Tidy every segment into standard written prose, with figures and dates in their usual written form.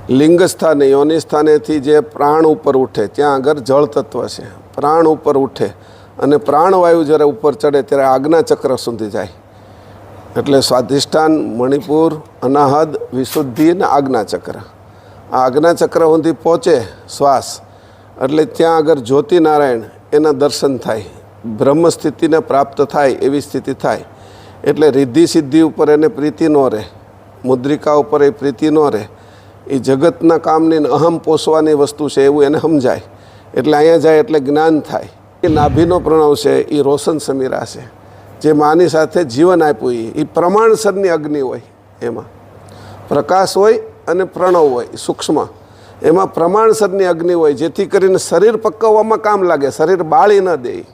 લિંગ સ્થાને યોનિ સ્થાનેથી જે પ્રાણ ઉપર ઉઠે ત્યાં આગળ જળ તત્વ છે. પ્રાણ ઉપર ઉઠે અને પ્રાણવાયુ જ્યારે ઉપર ચડે ત્યારે આજ્ઞા ચક્ર સુધી જાય. એટલે સ્વાધિષ્ઠાન, મણિપુર, અનાહદ, વિશુદ્ધિ અને આજ્ઞા ચક્ર. આ આજ્ઞા ચક્ર સુધી પહોંચે શ્વાસ એટલે ત્યાં આગળ જ્યોતિનારાયણ એના દર્શન થાય, બ્રહ્મ સ્થિતિને પ્રાપ્ત થાય એવી સ્થિતિ થાય. એટલે રિદ્ધિ સિદ્ધિ ઉપર એને પ્રીતિ ન રહે, મુદ્રિકા ઉપર એ પ્રીતિ ન રહે. એ જગતના કામની અહમ પોષવાની વસ્તુ છે એવું એને સમજાય. એટલે અહીંયા જાય એટલે જ્ઞાન થાય. એ નાભીનો પ્રણવ છે એ રોશન સમીરા છે, જે માની સાથે જીવન આપ્યું. એ પ્રમાણસરની અગ્નિ હોય, એમાં પ્રકાશ હોય અને પ્રણવ હોય સૂક્ષ્મ. એમાં પ્રમાણસરની અગ્નિ હોય, જેથી કરીને શરીર પકવવામાં કામ લાગે, શરીર બાળી ન દે.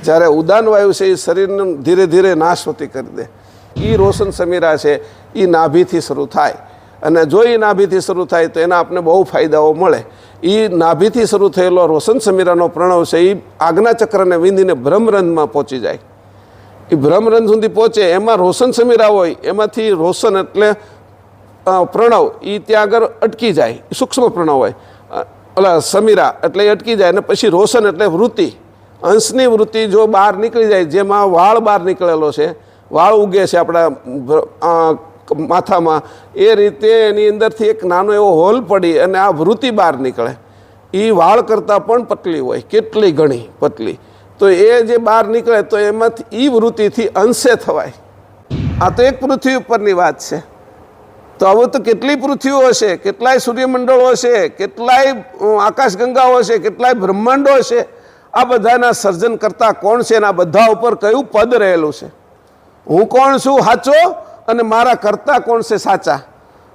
જ્યારે ઉદાન વાયુ છે એ શરીરને ધીરે ધીરે નાશવતી કરી દે. એ રોશન સમીરા છે, એ નાભીથી શરૂ થાય. અને જો એ નાભીથી શરૂ થાય તો એના આપણે બહુ ફાયદાઓ મળે. એ નાભીથી શરૂ થયેલો રોશન સમીરાનો પ્રણવ છે એ આજ્ઞા ચક્રને વિંધીને બ્રહ્મરંધમાં પહોંચી જાય. એ બ્રહ્મરંધ સુધી પહોંચે એમાં રોશન સમીરા હોય, એમાંથી રોશન એટલે પ્રણવ એ ત્યાં આગળ અટકી જાય. સૂક્ષ્મ પ્રણવ હોય, ઓલા સમીરા એટલે અટકી જાય. અને પછી રોશન એટલે વૃત્તિ, અંશની વૃત્તિ જો બહાર નીકળી જાય, જેમાં વાળ બહાર નીકળેલો છે, વાળ ઉગે છે આપણા માથામાં, એ રીતે એની અંદરથી એક નાનો એવો હોલ પડી અને આ વૃત્તિ બહાર નીકળે. એ વાળ કરતાં પણ પતલી હોય, કેટલી ઘણી પતલી. તો એ જે બહાર નીકળે તો એમાંથી એ વૃત્તિથી અંશે થવાય. આ તો એક પૃથ્વી ઉપરની વાત છે. તો હવે તો કેટલી પૃથ્વીઓ હશે, કેટલાય સૂર્યમંડળો હશે, કેટલાય આકાશગંગાઓ હશે, કેટલાય બ્રહ્માંડો હશે. આ બધાના સર્જન કરતા કોણ છે અને આ બધા ઉપર કયું પદ રહેલું છે? હું કોણ છું સાચો અને મારા કરતા કોણ છે સાચા?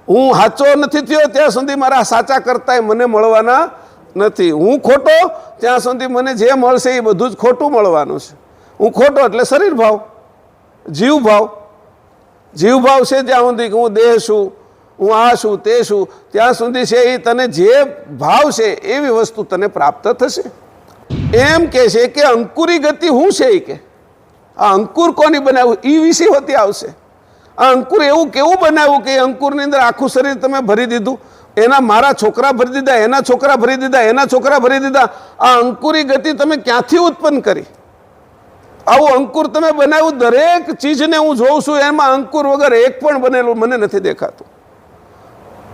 હું સાચો નથી થયો ત્યાં સુધી મારા સાચા કરતા મને મળવાના નથી. હું ખોટો ત્યાં સુધી મને જે મળશે એ બધું જ ખોટું મળવાનું છે. હું ખોટો એટલે શરીર ભાવ, જીવ ભાવ. જીવ ભાવ છે જ્યાં સુધી હું દેહ છું, હું આ છું, તે છું, ત્યાં સુધી છે એ તને જે ભાવ છે એવી વસ્તુ તને પ્રાપ્ત થશે. એમ કે છે કે અંકુરી ગતિ હું છે એ કે આ અંકુર કોની બનાવ્યું એ વિશે હોતી આવશે. આ અંકુર એવું કેવું બનાવ્યું કે અંકુરની અંદર આખું શરીર તમે ભરી દીધું? એના મારા છોકરા ભરી દીધા, એના છોકરા ભરી દીધા, એના છોકરા ભરી દીધા. આ અંકુરી ગતિ તમે ક્યાંથી ઉત્પન્ન કરી? આવું અંકુર તમે બનાવ્યું? દરેક ચીજને હું જોઉં છું એમાં અંકુર વગર એક પણ બનેલું મને નથી દેખાતું.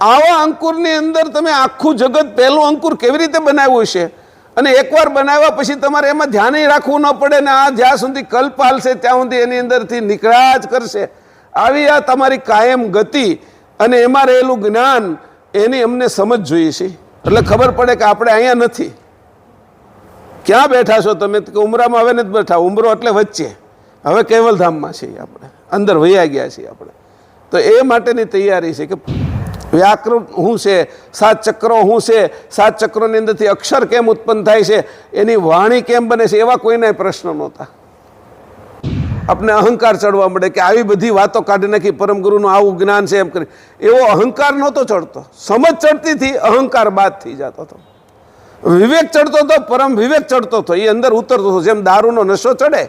આવા અંકુરની અંદર તમે આખું જગત પહેલું અંકુર કેવી રીતે બનાવ્યું છે? અને એકવાર બનાવ્યા પછી તમારે એમાં ધ્યાન રાખવું ન પડે ને આ જ્યાં સુધી કલ્પ હાલશે ત્યાં સુધી એની અંદરથી નીકળ્યા જ કરશે. આવી આ તમારી કાયમ ગતિ અને એમાં રહેલું જ્ઞાન, એની અમને સમજ જોઈએ છે. એટલે ખબર પડે કે આપણે અહીંયા નથી. ક્યાં બેઠા છો તમે? ઉમરામાં હવે નથી બેઠા. ઉમરો એટલે વચ્ચે, હવે કેવલધામમાં છીએ આપણે, અંદર વૈયા ગયા છીએ આપણે. તો એ માટેની તૈયારી છે કે વ્યાકરણ શું છે, 7 ચક્રો શું છે, 7 ચક્રોની અંદરથી અક્ષર કેમ ઉત્પન્ન થાય છે, એની વાણી કેમ બને છે, એવા કોઈના પ્રશ્ન નહોતા. આપણે અહંકાર ચડવા મળે કે આવી બધી વાતો કાઢી નાખી, પરમ ગુરુનું આવું જ્ઞાન છે એમ કરી. એવો અહંકાર નહોતો ચડતો. સમજ ચડતી હતી, અહંકાર બાદ થઈ જતો હતો. વિવેક ચડતો હતો, પરમ વિવેક ચડતો હતો, એ અંદર ઉતરતો હતો. જેમ દારૂનો નશો ચડે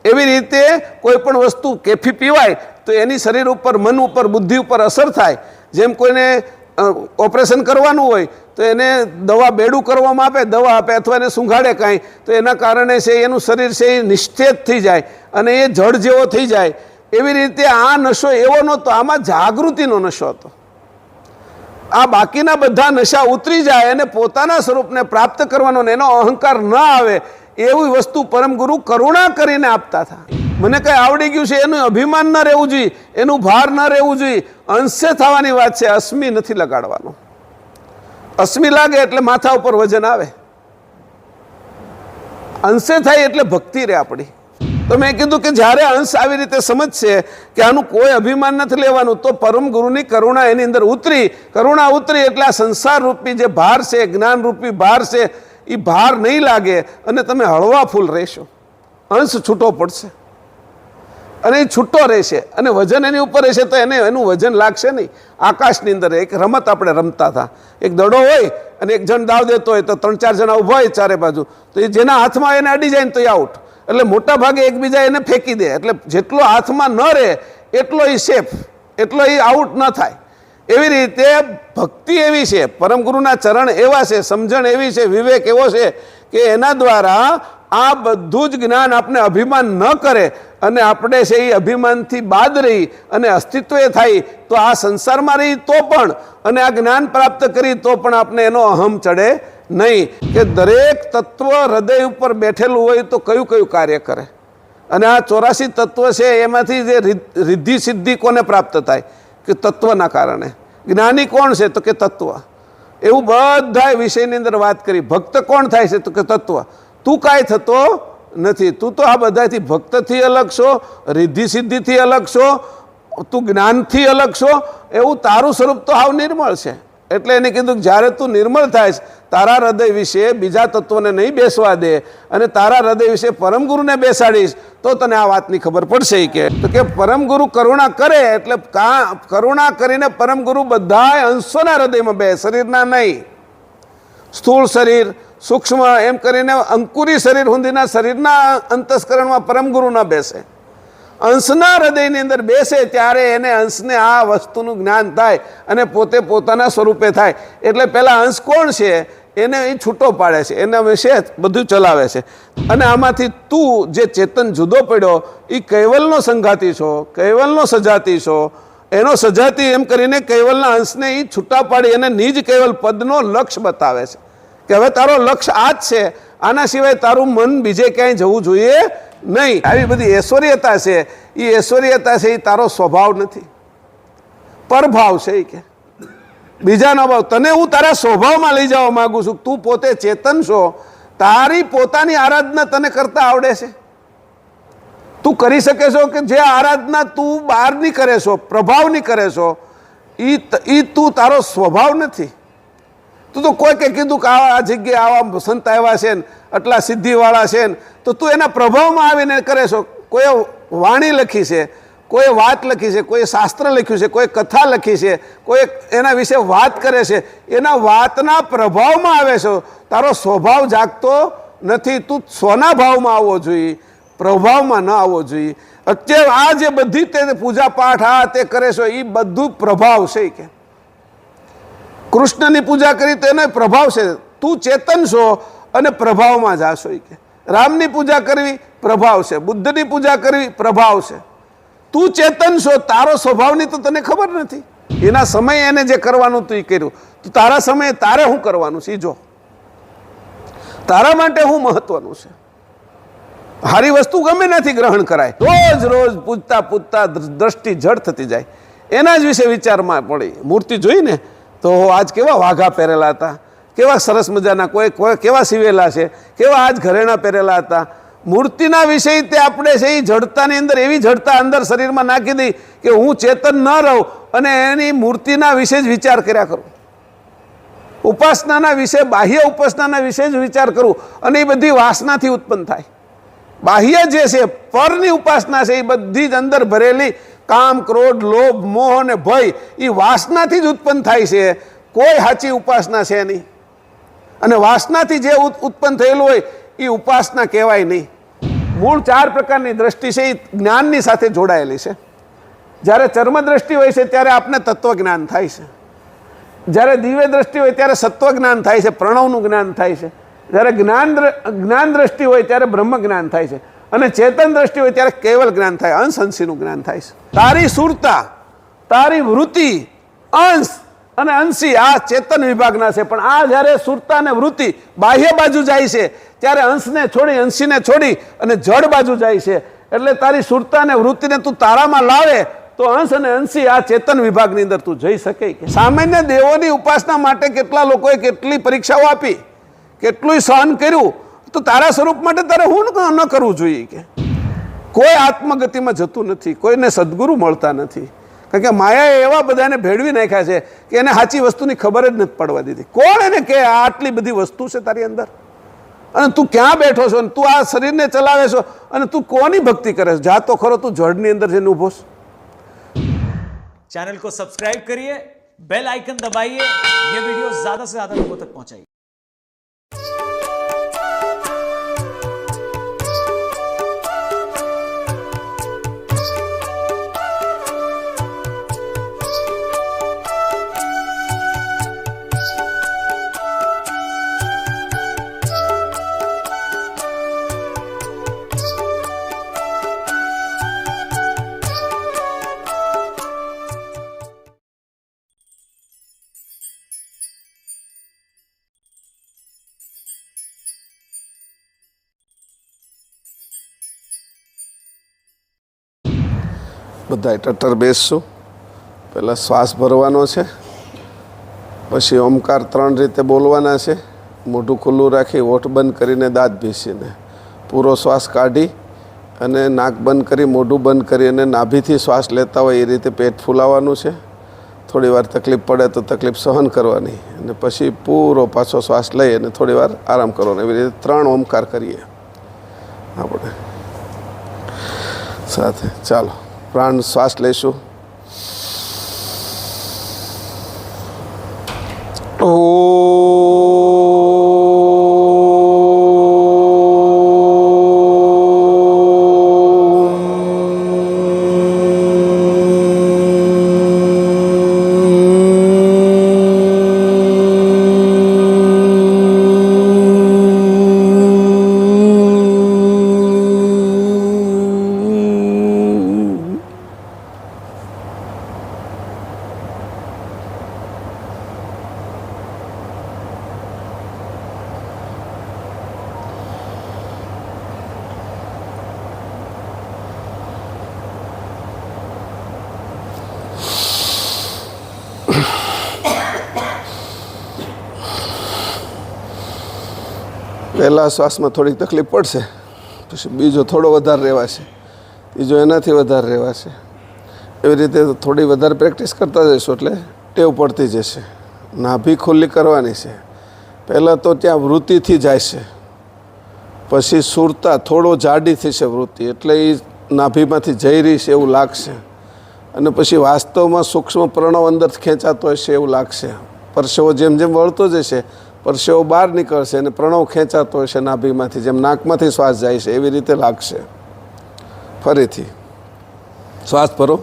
એવી રીતે કોઈ પણ વસ્તુ કેફી પીવાય તો એની શરીર ઉપર, મન ઉપર, બુદ્ધિ ઉપર અસર થાય. જેમ કોઈને ઓપરેશન કરવાનું હોય તો એને દવા બેડું કરવામાં આપે, દવા આપે અથવા એને સૂંઘાડે કાંઈ, તો એના કારણે છે એનું શરીર છે એ નિશ્ચેત થઈ જાય અને એ જડ જેવો થઈ જાય. એવી રીતે આ નશો એવો નહોતો, આમાં જાગૃતિનો નશો હતો. આ બાકીના બધા નશા ઉતરી જાય અને પોતાના સ્વરૂપને પ્રાપ્ત કરવાનો એનો અહંકાર ન આવે એવી વસ્તુ પરમ ગુરુ કરુણા કરીને આપતા હતા. મને કંઈ આવડી ગયું છે એનું અભિમાન ન રહેવું જોઈએ, એનું ભાર ન રહેવું જોઈએ. અંશે થવાની વાત છે, અસ્મિ નથી લગાડવાનો. અસ્મિ લાગે એટલે માથા ઉપર વજન આવે. અંશે થાય એટલે ભક્તિ રહે આપણી. તો મેં કીધું કે જ્યારે અંશ આવી રીતે સમજશે કે આનું કોઈ અભિમાન નથી લેવાનું, તો પરમ ગુરુની કરુણા એની અંદર ઉતરી. કરુણા ઉતરી એટલે આ સંસાર રૂપી જે ભાર છે, જ્ઞાન રૂપી ભાર છે, એ ભાર નહીં લાગે અને તમે હળવા ફૂલ રહેશો. અંશ છૂટો પડશે અને એ છૂટો રહેશે અને વજન એની ઉપર રહેશે તો એનું વજન લાગશે નહીં. આકાશની અંદર એક રમત આપણે રમતા હતા. એક દડો હોય અને એક જણ દાવ દેતો હોય તો 3-4 જણા ઊભા હોય ચારે બાજુ, તો એ જેના હાથમાં એને અડી જાય ને તો એ આઉટ. એટલે મોટા ભાગે એકબીજા એને ફેંકી દે. એટલે જેટલો હાથમાં ન રહે એટલો એ સેફ, એટલો એ આઉટ ન થાય. એવી રીતે ભક્તિ એવી છે, પરમ ગુરુના ચરણ એવા છે, સમજણ એવી છે, વિવેક એવો છે કે એના દ્વારા આ બધું જ જ્ઞાન આપણે અભિમાન ન કરે અને આપણે છે એ અભિમાનથી બાદ રહી અને અસ્તિત્વ થાય તો આ સંસારમાં રહી તો પણ અને આ જ્ઞાન પ્રાપ્ત કરી તો પણ આપણે એનો અહમ ચડે નહીં કે દરેક તત્વ હૃદય ઉપર બેઠેલું હોય તો કયું કયું કાર્ય કરે. અને આ 84 તત્વ છે એમાંથી જે રિદ્ધિ સિદ્ધિ કોને પ્રાપ્ત થાય કે તત્વના કારણે. જ્ઞાની કોણ છે તો કે તત્વ. એવું બધા વિષયની અંદર વાત કરી. ભક્ત કોણ થાય છે તો કે તત્વ. તું કાંઈ થતો નથી, તું તો આ બધાથી ભક્તથી અલગ છો, રિદ્ધિ સિદ્ધિથી અલગ છો, તું જ્ઞાનથી અલગ છો. એવું તારું સ્વરૂપ તો હાવ નિર્મળ છે. એટલે એને કીધું કે જ્યારે તું નિર્મળ થાયશ તારા હૃદય વિશે બીજા તત્વોને નહીં બેસવા દે અને તારા હૃદય વિશે પરમ ગુરુને બેસાડીશ તો તને આ વાતની ખબર પડશે કે પરમ ગુરુ કરુણા કરે એટલે કરુણા કરીને પરમ ગુરુ બધા અંશોના હૃદયમાં બે, શરીરના નહીં. સ્થૂળ શરીર, સૂક્ષ્મ એમ કરીને અંકુરી શરીર સુધીના શરીરના અંતસ્કરણમાં પરમ ગુરુ ન બેસે. અંશના હૃદયની અંદર બેસે ત્યારે એને અંશને આ વસ્તુનું જ્ઞાન થાય અને પોતે પોતાના સ્વરૂપે થાય. એટલે પહેલાં અંશ કોણ છે એને એ છૂટો પાડે છે, એના વિશે બધું ચલાવે છે. અને આમાંથી તું જે ચેતન જુદો પડ્યો એ કૈવલનો સંઘાતી છો, કૈવલનો સજાતી છો. એનો સજાતી એમ કરીને કૈવલના અંશને એ છૂટા પાડી અને નિજ કૈવલ પદનો લક્ષ્ય બતાવે છે કે હવે તારો લક્ષ્ય આ જ છે, આના સિવાય તારું મન બીજે ક્યાંય જવું જોઈએ નહીં. આવી બધી ઐશ્વર્યતા છે, એ ઐશ્વર્યતા છે એ તારો સ્વભાવ નથી, પરભાવ છે. એ કે બીજાનો ભાવ. તને હું તારા સ્વભાવમાં લઈ જવા માંગુ છું. તું પોતે ચેતન છો, તારી પોતાની આરાધના તને કરતા આવડે છે. તું કરી શકે છો કે જે આરાધના તું બહારની કરે છો, પ્રભાવની કરે છો, એ તું તારો સ્વભાવ નથી. તું તો કોઈ કે કીધું કે આ જગ્યાએ આવા સંત આવ્યા છે ને આટલા સિદ્ધિવાળા છે ને તો તું એના પ્રભાવમાં આવીને કરે છો. કોઈ વાણી લખી છે, કોઈ વાત લખી છે, કોઈ શાસ્ત્ર લખ્યું છે, કોઈ કથા લખી છે, કોઈ એના વિશે વાત કરે છે, એના વાતના પ્રભાવમાં આવે છો. તારો સ્વભાવ જાગતો નથી. તું સ્વના ભાવમાં આવવો જોઈએ, પ્રભાવમાં ન આવવો જોઈએ. અત્યારે આ જે બધી તે પૂજા પાઠ આ તે કરે છો એ બધું પ્રભાવ છે. કે કૃષ્ણની પૂજા કરી તો એનો પ્રભાવ છે. તું ચેતન છો અને પ્રભાવમાં જાશો. કે રામની પૂજા કરવી પ્રભાવ છે, બુદ્ધની પૂજા કરવી પ્રભાવ છે. તું ચેતન છો, તારો સ્વભાવની તો તને ખબર નથી. એના સમયે એને જે કરવાનું તું એ કર્યું, તો તારા સમયે તારે શું કરવાનું છે જો તારા માટે શું મહત્વનું છે. હારી વસ્તુ ગમે નથી ગ્રહણ કરાય. રોજ રોજ પૂજતા પૂજતા દ્રષ્ટિ જડ થતી જાય. એના જ વિશે વિચારમાં પડી. મૂર્તિ જોઈને તો આજ કેવા વાઘા પહેરેલા હતા, કેવા સરસ મજાના, કોઈ કેવા સીવેલા છે, કેવા આજ ઘરેણા પહેરેલા હતા. મૂર્તિના વિષય તે આપણે છે એ જડતાની અંદર એવી જડતા અંદર શરીરમાં નાખી દઈ કે હું ચેતન ન રહું અને એની મૂર્તિના વિશે જ વિચાર કર્યા કરું. ઉપાસનાના વિશે, બાહ્ય ઉપાસનાના વિશે જ વિચાર કરું અને એ બધી વાસનાથી ઉત્પન્ન થાય. બાહ્ય જે છે પરની ઉપાસના છે એ બધી જ અંદર ભરેલી કામ, ક્રોધ, લોભ, મોહ અને ભય એ વાસનાથી જ ઉત્પન્ન થાય છે. કોઈ સાચી ઉપાસના છે નહીં. અને વાસનાથી જે ઉત્પન્ન થયેલું હોય એ ઉપાસના કહેવાય નહીં. મૂળ 4 પ્રકારની દ્રષ્ટિ છે એ જ્ઞાનની સાથે જોડાયેલી છે. જ્યારે ચર્મ દ્રષ્ટિ હોય છે ત્યારે આપને તત્વજ્ઞાન થાય છે. જ્યારે દિવ્ય દ્રષ્ટિ હોય ત્યારે સત્વજ્ઞાન થાય છે, પ્રણવનું જ્ઞાન થાય છે. જ્યારે જ્ઞાન દ્રષ્ટિ હોય ત્યારે બ્રહ્મ જ્ઞાન થાય છે. અને ચેતન દ્રષ્ટિ હોય ત્યારે કેવલ જ્ઞાન થાય, અંશ અંશીનું જ્ઞાન થાય છે. તારી સુરતા, તારી વૃત્તિ, અંશ અને અંશી આ ચેતન વિભાગના છે. પણ આ જ્યારે સુરતા અને વૃત્તિ બાહ્ય બાજુ જાય છે ત્યારે અંશને છોડી, અંશીને છોડી અને જડ બાજુ જાય છે. એટલે તારી સુરતા અને વૃત્તિને તું તારામાં લાવે તો અંશ અને અંશી આ ચેતન વિભાગની અંદર તું જઈ શકે. સામાન્ય દેવોની ઉપાસના માટે કેટલા લોકોએ કેટલી પરીક્ષાઓ આપી, કેટલું સહન કર્યું, તો તારા સ્વરૂપ માટે તારે હું ન કરવું જોઈએ. કે કોઈ આત્મગતિમાં જતું નથી, કોઈને સદગુરુ મળતા નથી. કારણ કે માયાએ એવા બધાને ભેળવી નાખ્યા છે કે એને સાચી વસ્તુની ખબર જ નથી પડવા દીધી. કોણ એને કે આટલી બધી વસ્તુ છે તારી અંદર અને તું ક્યાં બેઠો છો, તું આ શરીરને ચલાવે છો અને તું કોની ભક્તિ કરે છે? જા તો ખરો તું જડની અંદર જઈને ઊભો છો. चैनल को सब्सक्राइब करिए, बेल आइकन दबाइए, ये वीडियो ज्यादा से ज्यादा लोगों तक पहुंचाइए. બધાય ટટ્ટર બેસશું. પહેલાં શ્વાસ ભરવાનો છે, પછી ઓમકાર 3 રીતે બોલવાના છે. મોઢું ખુલ્લું રાખી, ઓઠ બંધ કરીને, દાંત ભીસીને પૂરો શ્વાસ કાઢી અને નાક બંધ કરી, મોઢું બંધ કરી અને નાભીથી શ્વાસ લેતા હોય એ રીતે પેટ ફૂલાવવાનું છે. થોડી વાર તકલીફ પડે તો તકલીફ સહન કરવાની અને પછી પૂરો પાછો શ્વાસ લઈ અને થોડી વાર આરામ કરવાનો. એવી રીતે 3 ઓમકાર કરીએ આપણે સાથે. ચાલો, પ્રાણ શ્વાસ લઈશું. પહેલા શ્વાસમાં થોડીક તકલીફ પડશે, પછી બીજો થોડો વધારે રહેવાશે, ત્રીજો એનાથી વધારે રહેવાશે. એવી રીતે થોડી વધારે પ્રેક્ટિસ કરતા જઈશું એટલે ટેવ પડતી જશે. નાભી ખુલ્લી કરવાની છે. પહેલાં તો ત્યાં વૃત્તિથી જાય છે, પછી સુરતા થોડો જાડી થશે વૃત્તિ, એટલે એ નાભીમાંથી જઈ રહી છે એવું લાગશે. અને પછી વાસ્તવમાં સૂક્ષ્મ પ્રણવ અંદર ખેંચાતો હશે એવું લાગશે. પરસેવો જેમ જેમ વળતો જશે, પરસેવો બહાર નીકળશે અને પ્રણવ ખેંચાતો હશે નાભીમાંથી, જેમ નાકમાંથી શ્વાસ જાય છે એવી રીતે લાગશે. ફરીથી શ્વાસ ભરો.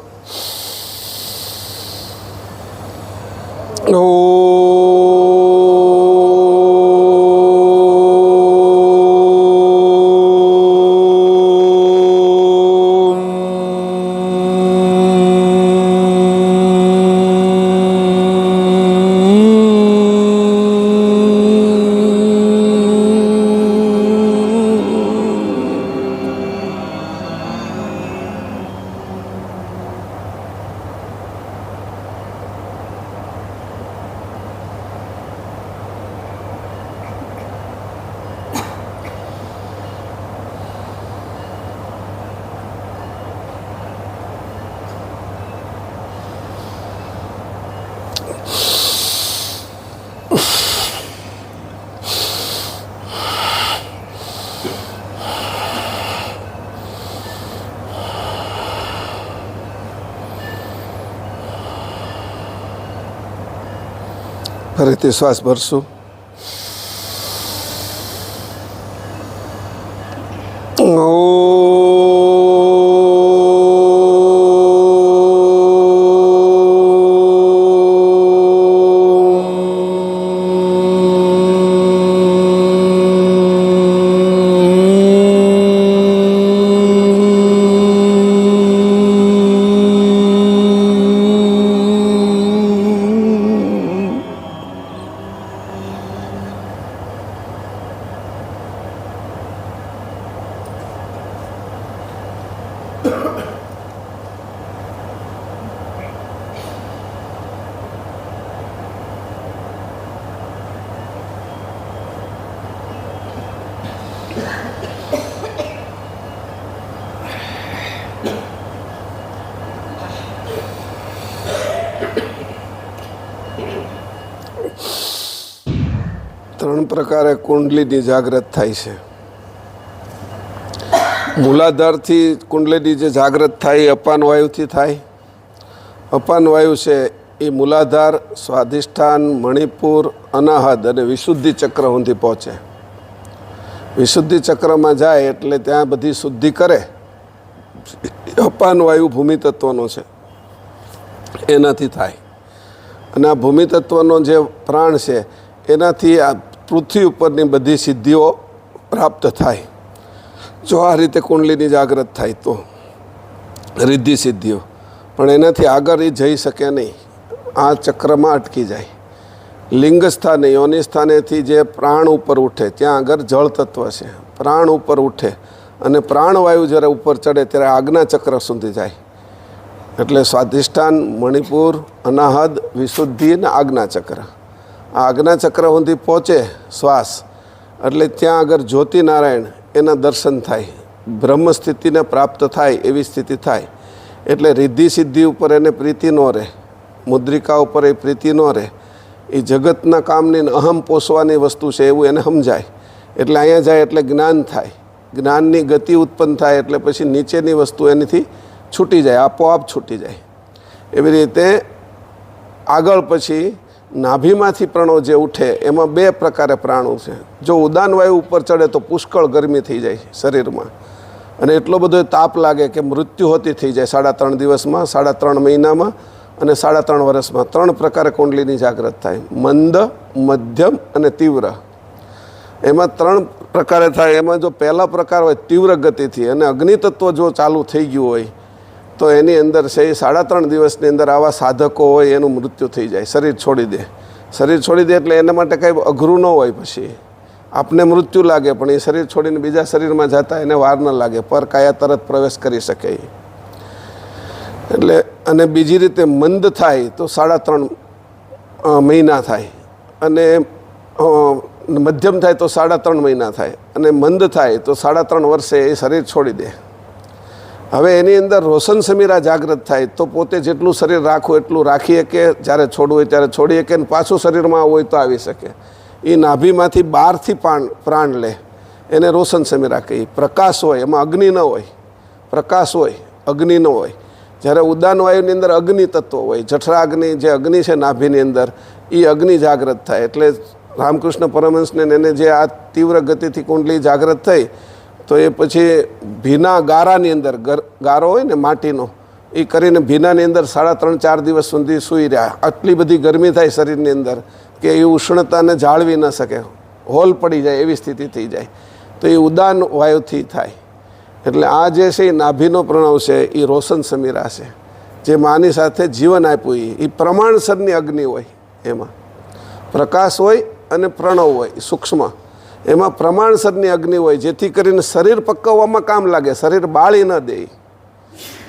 ફરીથી શ્વાસ ભરશું. ત્રણ પ્રકારે કુંડલીની જાગૃત થાય છે. મૂલાધારથી કુંડલીની જે જાગૃત થાય એ અપાન વાયુથી થાય. અપાન વાયુ છે એ મૂલાધાર, સ્વાધિષ્ઠાન, મણિપુર, અનાહદ અને વિશુદ્ધિ ચક્ર સુધી પહોંચે. વિશુદ્ધિ ચક્રમાં જાય એટલે ત્યાં બધી શુદ્ધિ કરે. અપાન વાયુ ભૂમિ તત્વનો છે, એનાથી થાય. અને આ ભૂમિ તત્વનો જે પ્રાણ છે એનાથી આ પૃથ્વી ઉપરની બધી સિદ્ધિઓ પ્રાપ્ત થાય. જો આ રીતે કુંડલીની જાગૃત થાય તો રિદ્ધિ સિદ્ધિઓ, પણ એનાથી આગળ એ જઈ શકે નહીં, આ ચક્રમાં અટકી જાય. લિંગ સ્થાને, યોનિ સ્થાનેથી જે પ્રાણ ઉપર ઉઠે ત્યાં આગળ જળ તત્વ છે. પ્રાણ ઉપર ઉઠે અને પ્રાણવાયુ જ્યારે ઉપર ચડે ત્યારે આજ્ઞા ચક્ર સુધી જાય. એટલે સ્વાધિષ્ઠાન, મણિપુર, અનાહદ, વિશુદ્ધિ અને આજ્ઞાચક્ર. આ આજ્ઞાચક્ર સુધી પહોંચે શ્વાસ એટલે ત્યાં આગળ જ્યોતિનારાયણ એના દર્શન થાય, બ્રહ્મ સ્થિતિને પ્રાપ્ત થાય એવી સ્થિતિ થાય. એટલે રિદ્ધિ સિદ્ધિ ઉપર એને પ્રીતિ ન રહે, મુદ્રિકા ઉપર એ પ્રીતિ ન રહે, એ જગતના કામની અહમ પોષવાની વસ્તુ છે એવું એને સમજાય. એટલે અહીંયા જાય એટલે જ્ઞાન થાય, જ્ઞાનની ગતિ ઉત્પન્ન થાય એટલે પછી નીચેની વસ્તુ એનીથી છૂટી જાય, આપોઆપ છૂટી જાય. એવી રીતે આગળ પછી નાભીમાંથી પ્રણવ જે ઉઠે એમાં બે પ્રકારે પ્રાણો છે. જો ઉદાન વાયુ ઉપર ચડે તો પુષ્કળ ગરમી થઈ જાય શરીરમાં અને એટલો બધો તાપ લાગે કે મૃત્યુ હોતી થઈ જાય 3.5 દિવસમાં, 3.5 મહિનામાં અને 3.5 વર્ષમાં. 3 પ્રકારે કુંડલીની જાગૃત થાય, મંદ, મધ્યમ અને તીવ્ર. એમાં 3 પ્રકારે થાય. એમાં જો પહેલા પ્રકાર હોય તીવ્ર ગતિથી અને અગ્નિતત્વ જો ચાલુ થઈ ગયું હોય તો એની અંદર છે એ 3.5 દિવસની અંદર આવા સાધકો હોય એનું મૃત્યુ થઈ જાય, શરીર છોડી દે. શરીર છોડી દે એટલે એના માટે કંઈ અઘરું ન હોય. પછી આપને મૃત્યુ લાગે પણ એ શરીર છોડીને બીજા શરીરમાં જતા એને વાર ન લાગે, પર કાયા તરત પ્રવેશ કરી શકે. એટલે અને બીજી રીતે મંદ થાય તો 3.5 મહિના થાય અને મધ્યમ થાય તો 3.5 મહિના થાય અને મંદ થાય તો 3.5 વર્ષે એ શરીર છોડી દે. હવે એની અંદર રોશન સમીરા જાગૃત થાય તો પોતે જેટલું શરીર રાખવું એટલું રાખી શકે, જ્યારે છોડવું હોય ત્યારે છોડી શકે અને પાછું શરીરમાં આવવું હોય તો આવી શકે. એ નાભીમાંથી બહારથી પ્રાણ લે એને રોશન સમીરા કહીએ. પ્રકાશ હોય એમાં અગ્નિ ન હોય, પ્રકાશ હોય અગ્નિ ન હોય. જ્યારે ઉદાન વાયુની અંદર અગ્નિ તત્વ હોય, જઠરાગ્નિ જે અગ્નિ છે નાભીની અંદર એ અગ્નિ જાગૃત થાય. એટલે રામકૃષ્ણ પરમહંસને એને જે આ તીવ્ર ગતિથી કુંડલી જાગૃત થઈ તો એ પછી ભીના ગારાની અંદર, ગારો હોય ને માટીનો, એ કરીને ભીનાની અંદર 3.5-4 દિવસ સુધી સૂઈ રહ્યા. આટલી બધી ગરમી થાય શરીરની અંદર કે એ ઉષ્ણતાને જાળવી ન શકે, હોલ પડી જાય એવી સ્થિતિ થઈ જાય. તો એ ઉદાન વાયુથી થાય. એટલે આ જે છે એ નાભીનો પ્રણવ છે એ રોશન સમીરા છે, જે માની સાથે જીવન આપ્યું. એ પ્રમાણસરની અગ્નિ હોય, એમાં પ્રકાશ હોય અને પ્રણવ હોય સૂક્ષ્મ. એમાં પ્રમાણસરની અગ્નિ હોય જેથી કરીને શરીર પકવવામાં કામ લાગે, શરીર બાળી ન દે.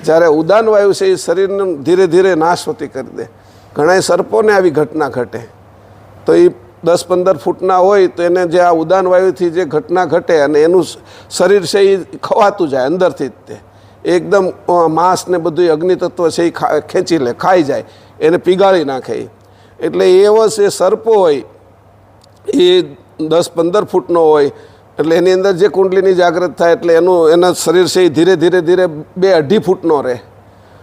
જ્યારે ઉદાન વાયુ છે એ શરીરને ધીરે ધીરે નાશવતી કરી દે. ઘણા સર્પોને આવી ઘટના ઘટે તો એ 10-15 ફૂટના હોય તો એને જે આ ઉદાન વાયુથી જે ઘટના ઘટે અને એનું શરીર છે એ ખવાતું જાય અંદરથી જ. તે એકદમ માંસ ને બધું અગ્નિતત્વ છે એ ખેંચી લે, ખાઈ જાય, એને પીગાળી નાખે. એટલે એવો છે સર્પો હોય એ 10-15 ફૂટનો હોય એટલે એની અંદર જે કુંડલીની જાગૃત થાય એટલે એના શરીર છે એ ધીરે ધીરે 2-2.5 ફૂટનો રહે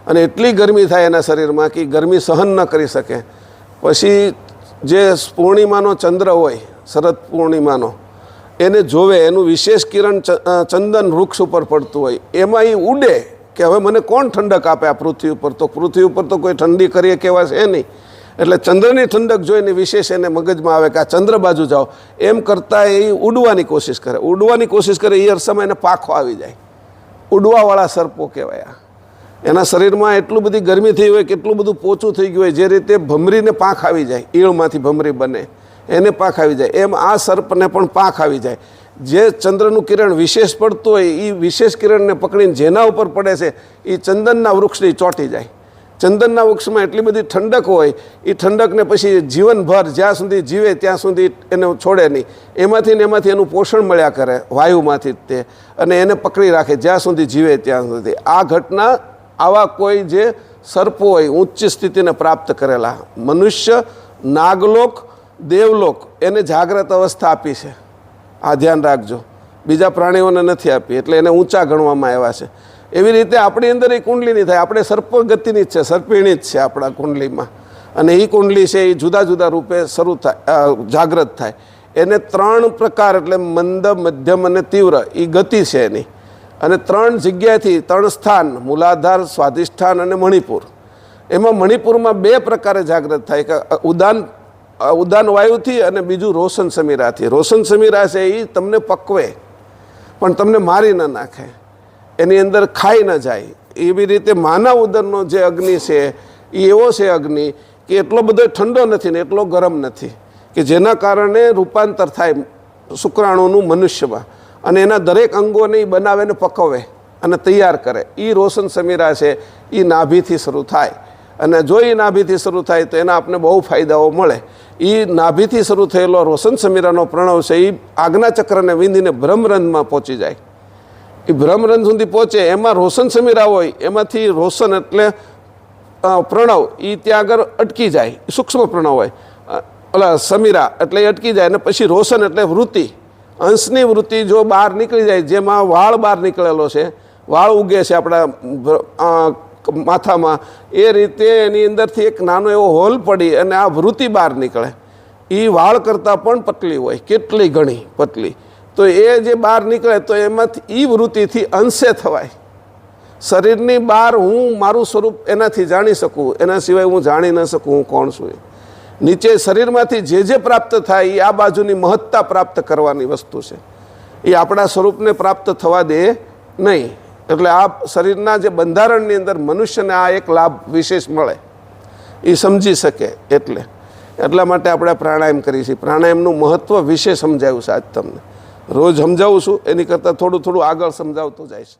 અને એટલી ગરમી થાય એના શરીરમાં કે ગરમી સહન ન કરી શકે. પછી જે પૂર્ણિમાનો ચંદ્ર હોય, શરદ પૂર્ણિમાનો, એને જોવે, એનું વિશેષ કિરણ ચંદન વૃક્ષ ઉપર પડતું હોય, એમાં એ ઉડે કે હવે મને કોણ ઠંડક આપે આ પૃથ્વી ઉપર. તો પૃથ્વી ઉપર તો કોઈ ઠંડી કરીએ કેવા છે નહીં. એટલે ચંદ્રની ઠંડક જોઈને વિશેષ એને મગજમાં આવે કે આ ચંદ્ર બાજુ જાઓ. એમ કરતાં એ ઉડવાની કોશિશ કરે, ઉડવાની કોશિશ કરે. એ અરસામાં એને પાંખો આવી જાય. ઉડવાવાળા સર્પો કહેવાય. એના શરીરમાં એટલું બધી ગરમી થઈ હોય, કેટલું બધું પોચું થઈ ગયું હોય, જે રીતે ભમરીને પાંખ આવી જાય, ઈળમાંથી ભમરી બને એને પાંખ આવી જાય, એમ આ સર્પને પણ પાંખ આવી જાય. જે ચંદ્રનું કિરણ વિશેષ પડતું હોય એ વિશેષ કિરણને પકડીને જેના ઉપર પડે છે એ ચંદનના વૃક્ષની ચોંટી જાય. ચંદનના વૃક્ષમાં એટલી બધી ઠંડક હોય, એ ઠંડકને પછી જીવનભર જ્યાં સુધી જીવે ત્યાં સુધી એને છોડે નહીં. એમાંથી ને એમાંથી એનું પોષણ મળ્યા કરે, વાયુમાંથી જ તે, અને એને પકડી રાખે જ્યાં સુધી જીવે ત્યાં સુધી. આ ઘટના આવા કોઈ જે સર્પો હોય ઉચ્ચ સ્થિતિને પ્રાપ્ત કરેલા, મનુષ્ય, નાગલોક, દેવલોક એને જાગ્રત અવસ્થા આપી છે. આ ધ્યાન રાખજો, બીજા પ્રાણીઓને નથી આપી, એટલે એને ઊંચા ગણવામાં આવ્યા છે. એવી રીતે આપણી અંદર એ કુંડલીની થાય. આપણે સર્પ ગતિની જ છે, સર્પિણી જ છે આપણા કુંડલીમાં. અને એ કુંડલી છે એ જુદા જુદા રૂપે શરૂ થાય, જાગ્રત થાય. એને 3 પ્રકાર એટલે મંદ, મધ્યમ અને તીવ્ર એ ગતિ છે એની. અને 3 જગ્યાએથી 3 સ્થાન, મૂલાધાર, સ્વાધિષ્ઠાન અને મણિપુર. એમાં મણિપુરમાં 2 પ્રકારે જાગ્રત થાય કે ઉદાન વાયુથી અને બીજું રોશન સમીરાથી. રોશન સમીરા છે એ તમને પકવે પણ તમને મારી ન નાખે, એની અંદર ખાઈ ન જાય. એવી રીતે માનવ ઉદરનો જે અગ્નિ છે એ એવો છે અગ્નિ કે એટલો બધો ઠંડો નથી ને એટલો ગરમ નથી કે જેના કારણે રૂપાંતર થાય શુક્રાણુનું મનુષ્યમાં અને એના દરેક અંગોને એ બનાવે ને પકવે અને તૈયાર કરે. એ રોશન સમીરા છે, એ નાભીથી શરૂ થાય. અને જો એ નાભીથી શરૂ થાય તો એના આપણને બહુ ફાયદાઓ મળે. એ નાભીથી શરૂ થયેલો રોશન સમીરાનો પ્રણવ છે, એ આજ્ઞાચક્રને વિંધીને બ્રહ્મરંધમાં પહોંચી જાય. એ બ્રહ્મરંધ સુધી પહોંચે, એમાં રોશન સમીરા હોય, એમાંથી રોશન એટલે પ્રણવ, એ ત્યાં આગળ અટકી જાય, સૂક્ષ્મ પ્રણવ હોય, ઓલા સમીરા એટલે એ અટકી જાય. અને પછી રોશન એટલે વૃત્તિ, અંશની વૃત્તિ જો બહાર નીકળી જાય, જેમાં વાળ બહાર નીકળેલો છે, વાળ ઉગે છે આપણા માથામાં, એ રીતે એની અંદરથી એક નાનો એવો હોલ પડી અને આ વૃત્તિ બહાર નીકળે. એ વાળ કરતાં પણ પતલી હોય, કેટલી ઘણી પતલી. તો એ જે બહાર નીકળે તો એમાંથી એ વૃત્તિથી અંશે થવાય. શરીરની બહાર હું મારું સ્વરૂપ એનાથી જાણી શકું, એના સિવાય હું જાણી ન શકું હું કોણ છું. નીચે શરીરમાંથી જે પ્રાપ્ત થાય એ આ બાજુની મહત્તા પ્રાપ્ત કરવાની વસ્તુ છે. એ આપણા સ્વરૂપને પ્રાપ્ત થવા દે નહીં. એટલે આ શરીરના જે બંધારણની અંદર મનુષ્યને આ એક લાભ વિશેષ મળે, એ સમજી શકે. એટલા માટે આપણે પ્રાણાયામ કરીએ છીએ. પ્રાણાયામનું મહત્ત્વ વિશે સમજાવ્યું છે આજ તમને. રોજ સમજાવું છું, એની કરતાં થોડું આગળ સમજાવતો જાય છે.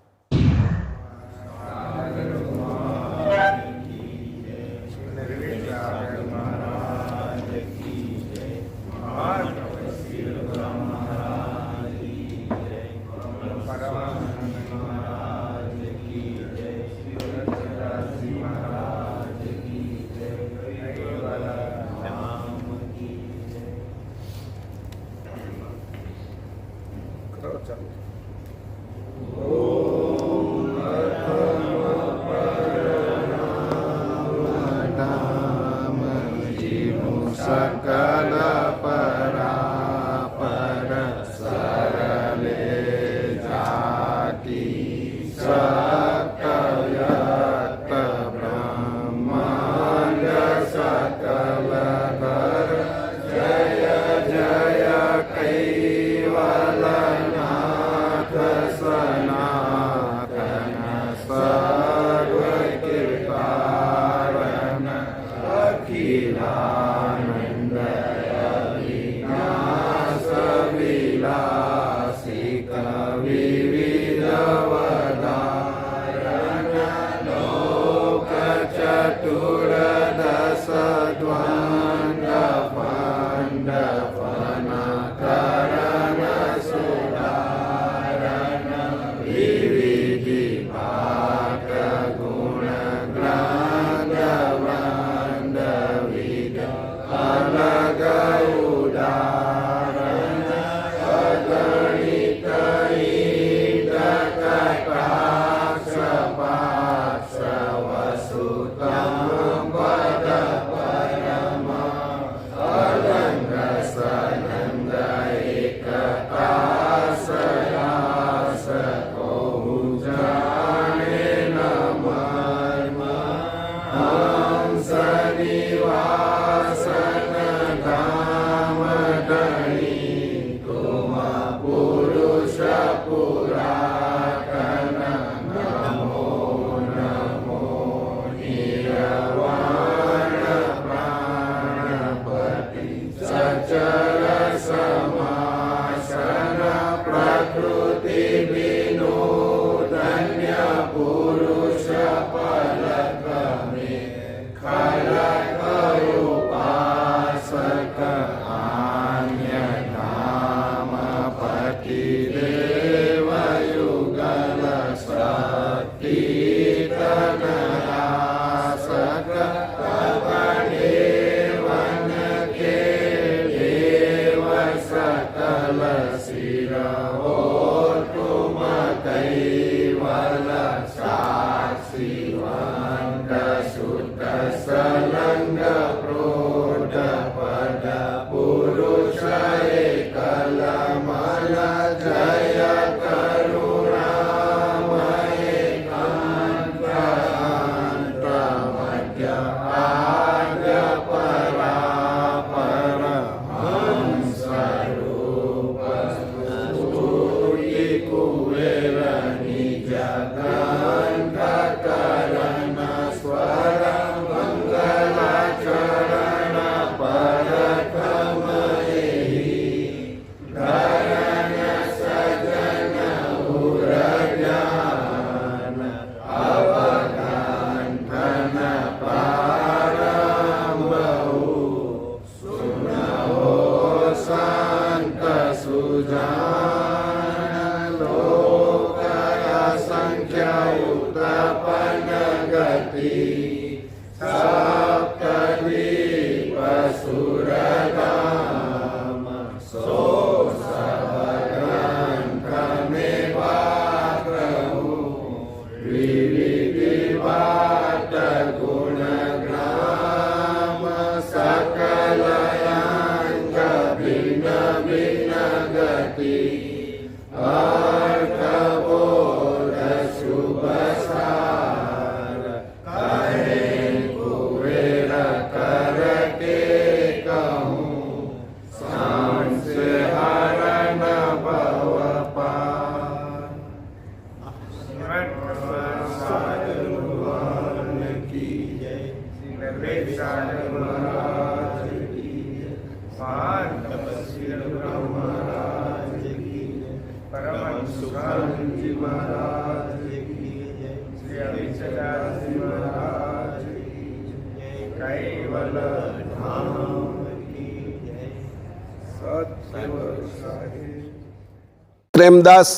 પ્રેમદાસ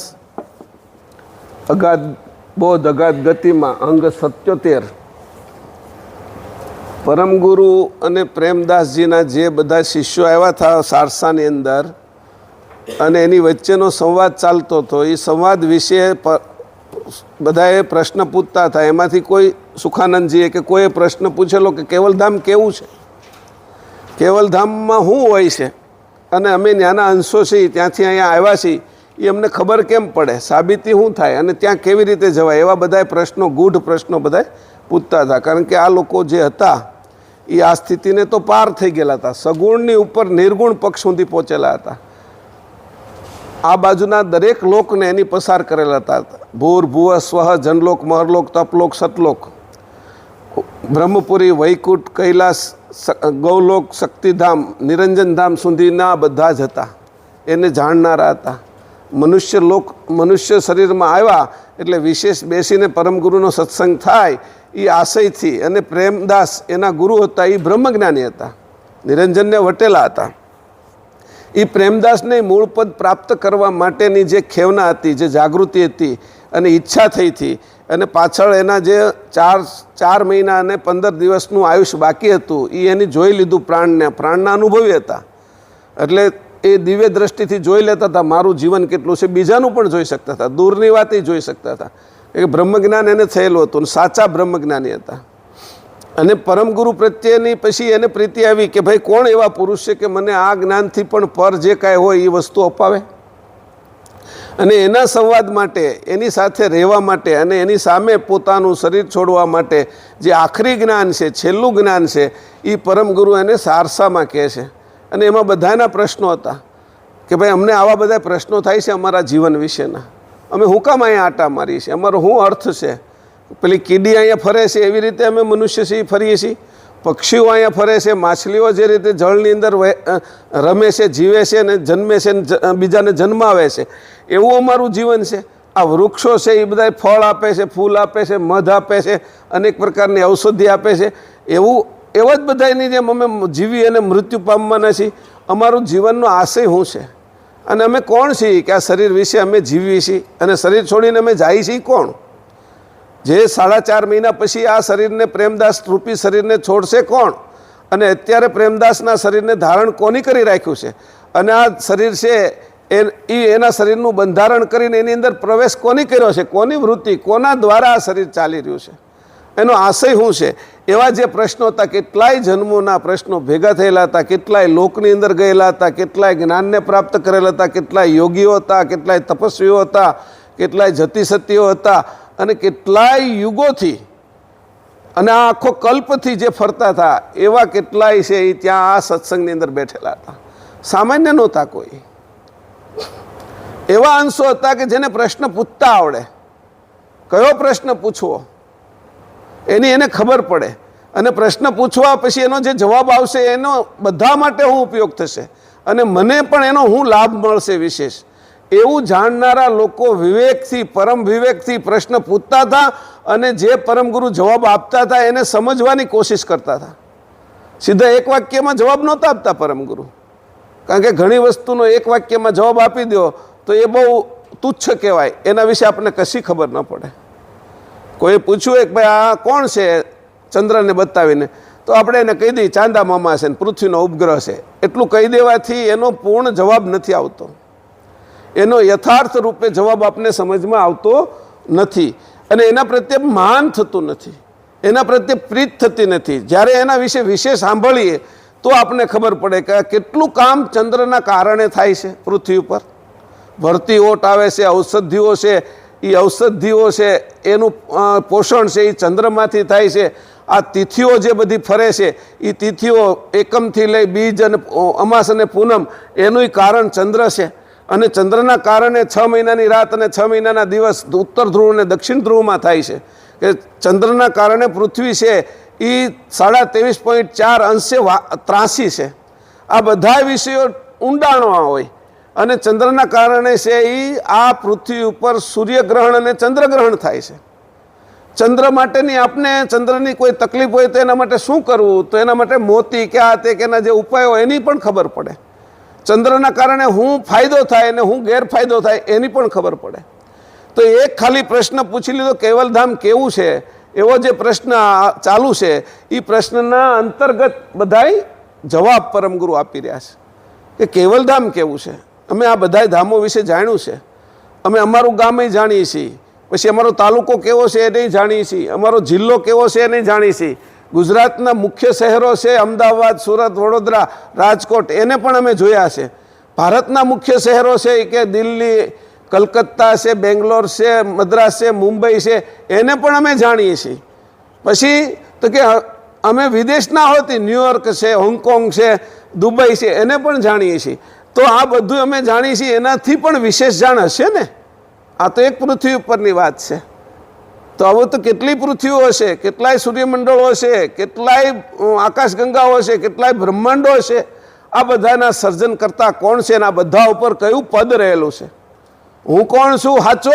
અગાધ બોધ અગાધ ગતિમાં અંગ 77 પરમગુરુ અને પ્રેમદાસજીના જે બધા શિષ્યો આવ્યા હતા સારસાની અંદર અને એની વચ્ચેનો સંવાદ ચાલતો હતો, એ સંવાદ વિશે બધાએ પ્રશ્ન પૂછતા હતા. એમાંથી કોઈ સુખાનંદજીએ કે કોઈએ પ્રશ્ન પૂછેલો કે કેવલધામ કેવું છે, કેવલધામમાં શું હોય છે, અને અમે ત્યાંના અંશો છીએ, ત્યાંથી અહીંયા આવ્યા છીએ, એ અમને ખબર કેમ પડે, સાબિતી શું થાય અને ત્યાં કેવી રીતે જવાય, એવા બધાએ પ્રશ્નો, ગૂઢ પ્રશ્નો બધાએ પૂછતા હતા. કારણ કે આ લોકો જે હતા એ આ સ્થિતિને તો પાર થઈ ગયેલા હતા, સગુણની ઉપર નિર્ગુણ પક્ષ સુધી પહોંચેલા હતા. આ બાજુના દરેક લોકને એની પસાર કરેલા હતા. ભૂર ભુવ સ્વહ જનલોક મહરલોક તપલોક સતલોક, બ્રહ્મપુરી વૈકુંઠ કૈલાસ ગૌલોક શક્તિધામ નિરંજનધામ સુધીના બધા જ હતા, એને જાણનારા હતા. મનુષ્ય શરીરમાં આવ્યા એટલે વિશેષ બેસીને પરમગુરુનો સત્સંગ થાય એ આશયથી, અને પ્રેમદાસ એના ગુરુ હતા, એ બ્રહ્મજ્ઞાની હતા, નિરંજનને વટેલા હતા. એ પ્રેમદાસને મૂળ પદ પ્રાપ્ત કરવા માટેની જે ખેવના હતી, જે જાગૃતિ હતી અને ઈચ્છા થઈ હતી, અને પાછળ એના જે 4 મહિના અને 15 દિવસનું આયુષ્ય બાકી હતું એ એની જોઈ લીધું. પ્રાણના અનુભવી હતા, એટલે એ દિવ્ય દ્રષ્ટિથી જોઈ લેતા હતા મારું જીવન કેટલું છે, બીજાનું પણ જોઈ શકતા હતા, દૂરની વાત એ જોઈ શકતા હતા. એ બ્રહ્મજ્ઞાન એને થયેલું હતું, સાચા બ્રહ્મજ્ઞાની હતા. અને પરમગુરુ પ્રત્યેની પછી એને પ્રીતિ આવી કે ભાઈ કોણ એવા પુરુષ છે કે મને આ જ્ઞાનથી પણ પર જે કાંઈ હોય એ વસ્તુ અપાવે. અને એના સંવાદ માટે, એની સાથે રહેવા માટે અને એની સામે પોતાનું શરીર છોડવા માટે જે આખરી જ્ઞાન છે, છેલ્લું જ્ઞાન છે, એ પરમગુરુ એને સારસામાં કહે છે. અને એમાં બધાના પ્રશ્નો હતા કે ભાઈ અમને આવા બધા પ્રશ્નો થાય છે અમારા જીવન વિશેના, અમે હું કામ અહીંયા આટા મારીએ છીએ, અમારો શું અર્થ છે, પેલી કીડી અહીંયા ફરે છે એવી રીતે અમે મનુષ્ય છીએ ફરીએ છીએ, પક્ષીઓ અહીંયા ફરે છે, માછલીઓ જે રીતે જળની અંદર રમે છે, જીવે છે ને જન્મે છે ને બીજાને જન્માવે છે, એવું અમારું જીવન છે. આ વૃક્ષો છે એ બધા ફળ આપે છે, ફૂલ આપે છે, મધ આપે છે, અનેક પ્રકારની ઔષધિ આપે છે, એવા જ બધાની જેમ અમે જીવી અને મૃત્યુ પામવાના છીએ. અમારું જીવનનો આશય શું છે અને અમે કોણ છીએ કે આ શરીર વિશે અમે જીવીએ છીએ અને શરીર છોડીને અમે જાય છીએ કોણ? જે 4.5 મહિના પછી આ શરીરને, પ્રેમદાસ રૂપી શરીરને છોડશે કોણ? અને અત્યારે પ્રેમદાસના શરીરને ધારણ કોની કરી રાખ્યું છે? અને આ શરીર છે એના શરીરનું બંધારણ કરીને એની અંદર પ્રવેશ કોની કર્યો છે? કોની વૃત્તિ, કોના દ્વારા આ શરીર ચાલી રહ્યું છે? એનો આશય શું છે? એવા જે પ્રશ્નો હતા, કેટલાય જન્મોના પ્રશ્નો ભેગા થયેલા હતા, કેટલાય લોકની અંદર ગયેલા હતા, કેટલાય જ્ઞાનને પ્રાપ્ત કરેલા હતા, કેટલાય યોગીઓ હતા, કેટલાય તપસ્વીઓ હતા, કેટલાય જતિસતીઓ હતા, અને કેટલાય યુગોથી અને આ આખો કલ્પથી જે ફરતા હતા એવા કેટલાય છે એ ત્યાં આ સત્સંગની અંદર બેઠેલા હતા. સામાન્ય નહોતા કોઈ. એવા અંશો હતા કે જેને પ્રશ્ન પૂછતા આવડે, કયો પ્રશ્ન પૂછવો એને ખબર પડે, અને પ્રશ્ન પૂછવા પછી એનો જે જવાબ આવશે એનો બધા માટે શું ઉપયોગ થશે અને મને પણ એનો શું લાભ મળશે વિશેષ, એવું જાણનારા લોકો વિવેકથી, પરમ વિવેકથી પ્રશ્ન પૂછતા હતા. અને જે પરમગુરુ જવાબ આપતા હતા એને સમજવાની કોશિશ કરતા હતા. સીધા એક વાક્યમાં જવાબ નહોતા આપતા પરમગુરુ, કારણ કે ઘણી વસ્તુનો એક વાક્યમાં જવાબ આપી દો તો એ બહુ તુચ્છ કહેવાય, એના વિશે આપણને કશી ખબર ન પડે. કોઈ પૂછ્યું કે ભાઈ આ કોણ છે ચંદ્રને બતાવીને, તો આપણે એને કહી દઈએ ચાંદા મામા છે ને પૃથ્વીનો ઉપગ્રહ છે. એટલું કહી દેવાથી એનો પૂર્ણ જવાબ નથી આવતો, એનો યથાર્થ રૂપે જવાબ આપને સમજમાં આવતો નથી અને એના પ્રત્યે માન થતું નથી, એના પ્રત્યે પ્રીત થતી નથી. જ્યારે એના વિશે સાંભળીએ તો આપણને ખબર પડે કે કેટલું કામ ચંદ્રના કારણે થાય છે પૃથ્વી ઉપર. ભરતી ઓટ આવે છે, ઔષધિઓ છે, એ ઔષધિઓ છે એનું પોષણ છે એ ચંદ્રમાંથી થાય છે. આ તિથિઓ જે બધી ફરે છે એ તિથિઓ એકમથી લઈ બીજ અને અમાસ અને પૂનમ એનું કારણ ચંદ્ર છે. અને ચંદ્રના કારણે 6 મહિનાની રાત અને 6 મહિનાના દિવસ ઉત્તર ધ્રુવ અને દક્ષિણ ધ્રુવમાં થાય છે. કે ચંદ્રના કારણે પૃથ્વી છે એ 23.4 અંશે ત્રાસી છે. આ બધા વિષયો ઊંડાણમાં હોય અને ચંદ્રના કારણે છે એ આ પૃથ્વી ઉપર સૂર્યગ્રહણ અને ચંદ્રગ્રહણ થાય છે. ચંદ્ર માટેની આપણે ચંદ્રની કોઈ તકલીફ હોય તો એના માટે શું કરવું, તો એના માટે મોતી કે આ તે કે એના જે ઉપાયો એની પણ ખબર પડે. ચંદ્રના કારણે હું ફાયદો થાય અને હું ગેરફાયદો થાય એની પણ ખબર પડે. તો એક ખાલી પ્રશ્ન પૂછી લીધો કેવલધામ કેવું છે, એવો જે પ્રશ્ન ચાલુ છે એ પ્રશ્નના અંતર્ગત બધાય જવાબ પરમગુરુ આપી રહ્યા છે કે કેવલધામ કેવું છે. અમે આ બધાય ધામો વિશે જાણ્યું છે, અમે અમારું ગામ જાણીએ છીએ, પછી અમારો તાલુકો કેવો છે એ નહીં જાણીએ છીએ, અમારો જિલ્લો કેવો છે એ નહીં જાણીએ છીએ, ગુજરાતના મુખ્ય શહેરો છે અમદાવાદ, સુરત, વડોદરા, રાજકોટ એને પણ અમે જોયા છે. ભારતના મુખ્ય શહેરો છે કે દિલ્હી, કલકત્તા છે, બેંગ્લોર છે, મદ્રાસ છે, મુંબઈ છે એને પણ અમે જાણીએ છીએ. પછી તો કે અમે વિદેશના હોતી ન્યુયોર્ક છે, હોંગકોંગ છે, દુબઈ છે એને પણ જાણીએ છીએ. તો આ બધું અમે જાણીએ છીએ, એનાથી પણ વિશેષ જાણ હશે ને. આ તો એક પૃથ્વી ઉપરની વાત છે. તો હવે તો કેટલી પૃથ્વીઓ હશે, કેટલાય સૂર્યમંડળો હશે, કેટલાય આકાશગંગાઓ હશે, કેટલાય બ્રહ્માંડો હશે. આ બધાના સર્જન કરતા કોણ છે અને આ બધા ઉપર કયું પદ રહેલું છે. હું કોણ છું સાચો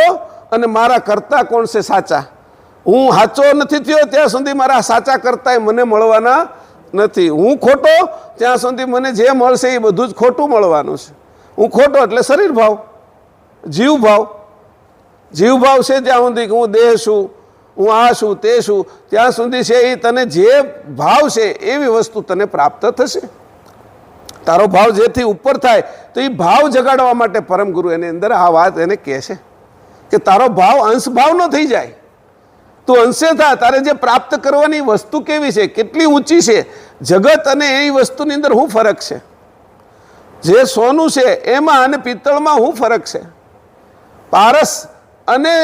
અને મારા કરતા કોણ છે સાચા. હું સાચો નથી થયો ત્યાં સુધી મારા સાચા કરતા મને મળવાના નથી. હું ખોટો ત્યાં સુધી મને જે મળશે એ બધું જ ખોટું મળવાનું છે. હું ખોટો એટલે શરીર ભાવ, જીવ ભાવ. જીવ ભાવ છે ત્યાં સુધી કે હું દેહ છું, હું આ છું તે છું, ત્યાં સુધી છે એ તને જે ભાવ છે એવી વસ્તુ તને પ્રાપ્ત થશે. તારો ભાવ જેથી ઉપર થાય તો એ ભાવ જગાડવા માટે પરમગુરુ એની અંદર આ વાત એને કહે છે કે તારો ભાવ અંશ ભાવ ન થઈ જાય. તું અંશે થા, તારે જે પ્રાપ્ત કરવાની વસ્તુ કેવી છે, કેટલી ઊંચી છે. જગત અને એ વસ્તુની અંદર શું ફરક છે? જે સોનું છે એમાં અને પિત્તળમાં શું ફરક છે? પારસ અને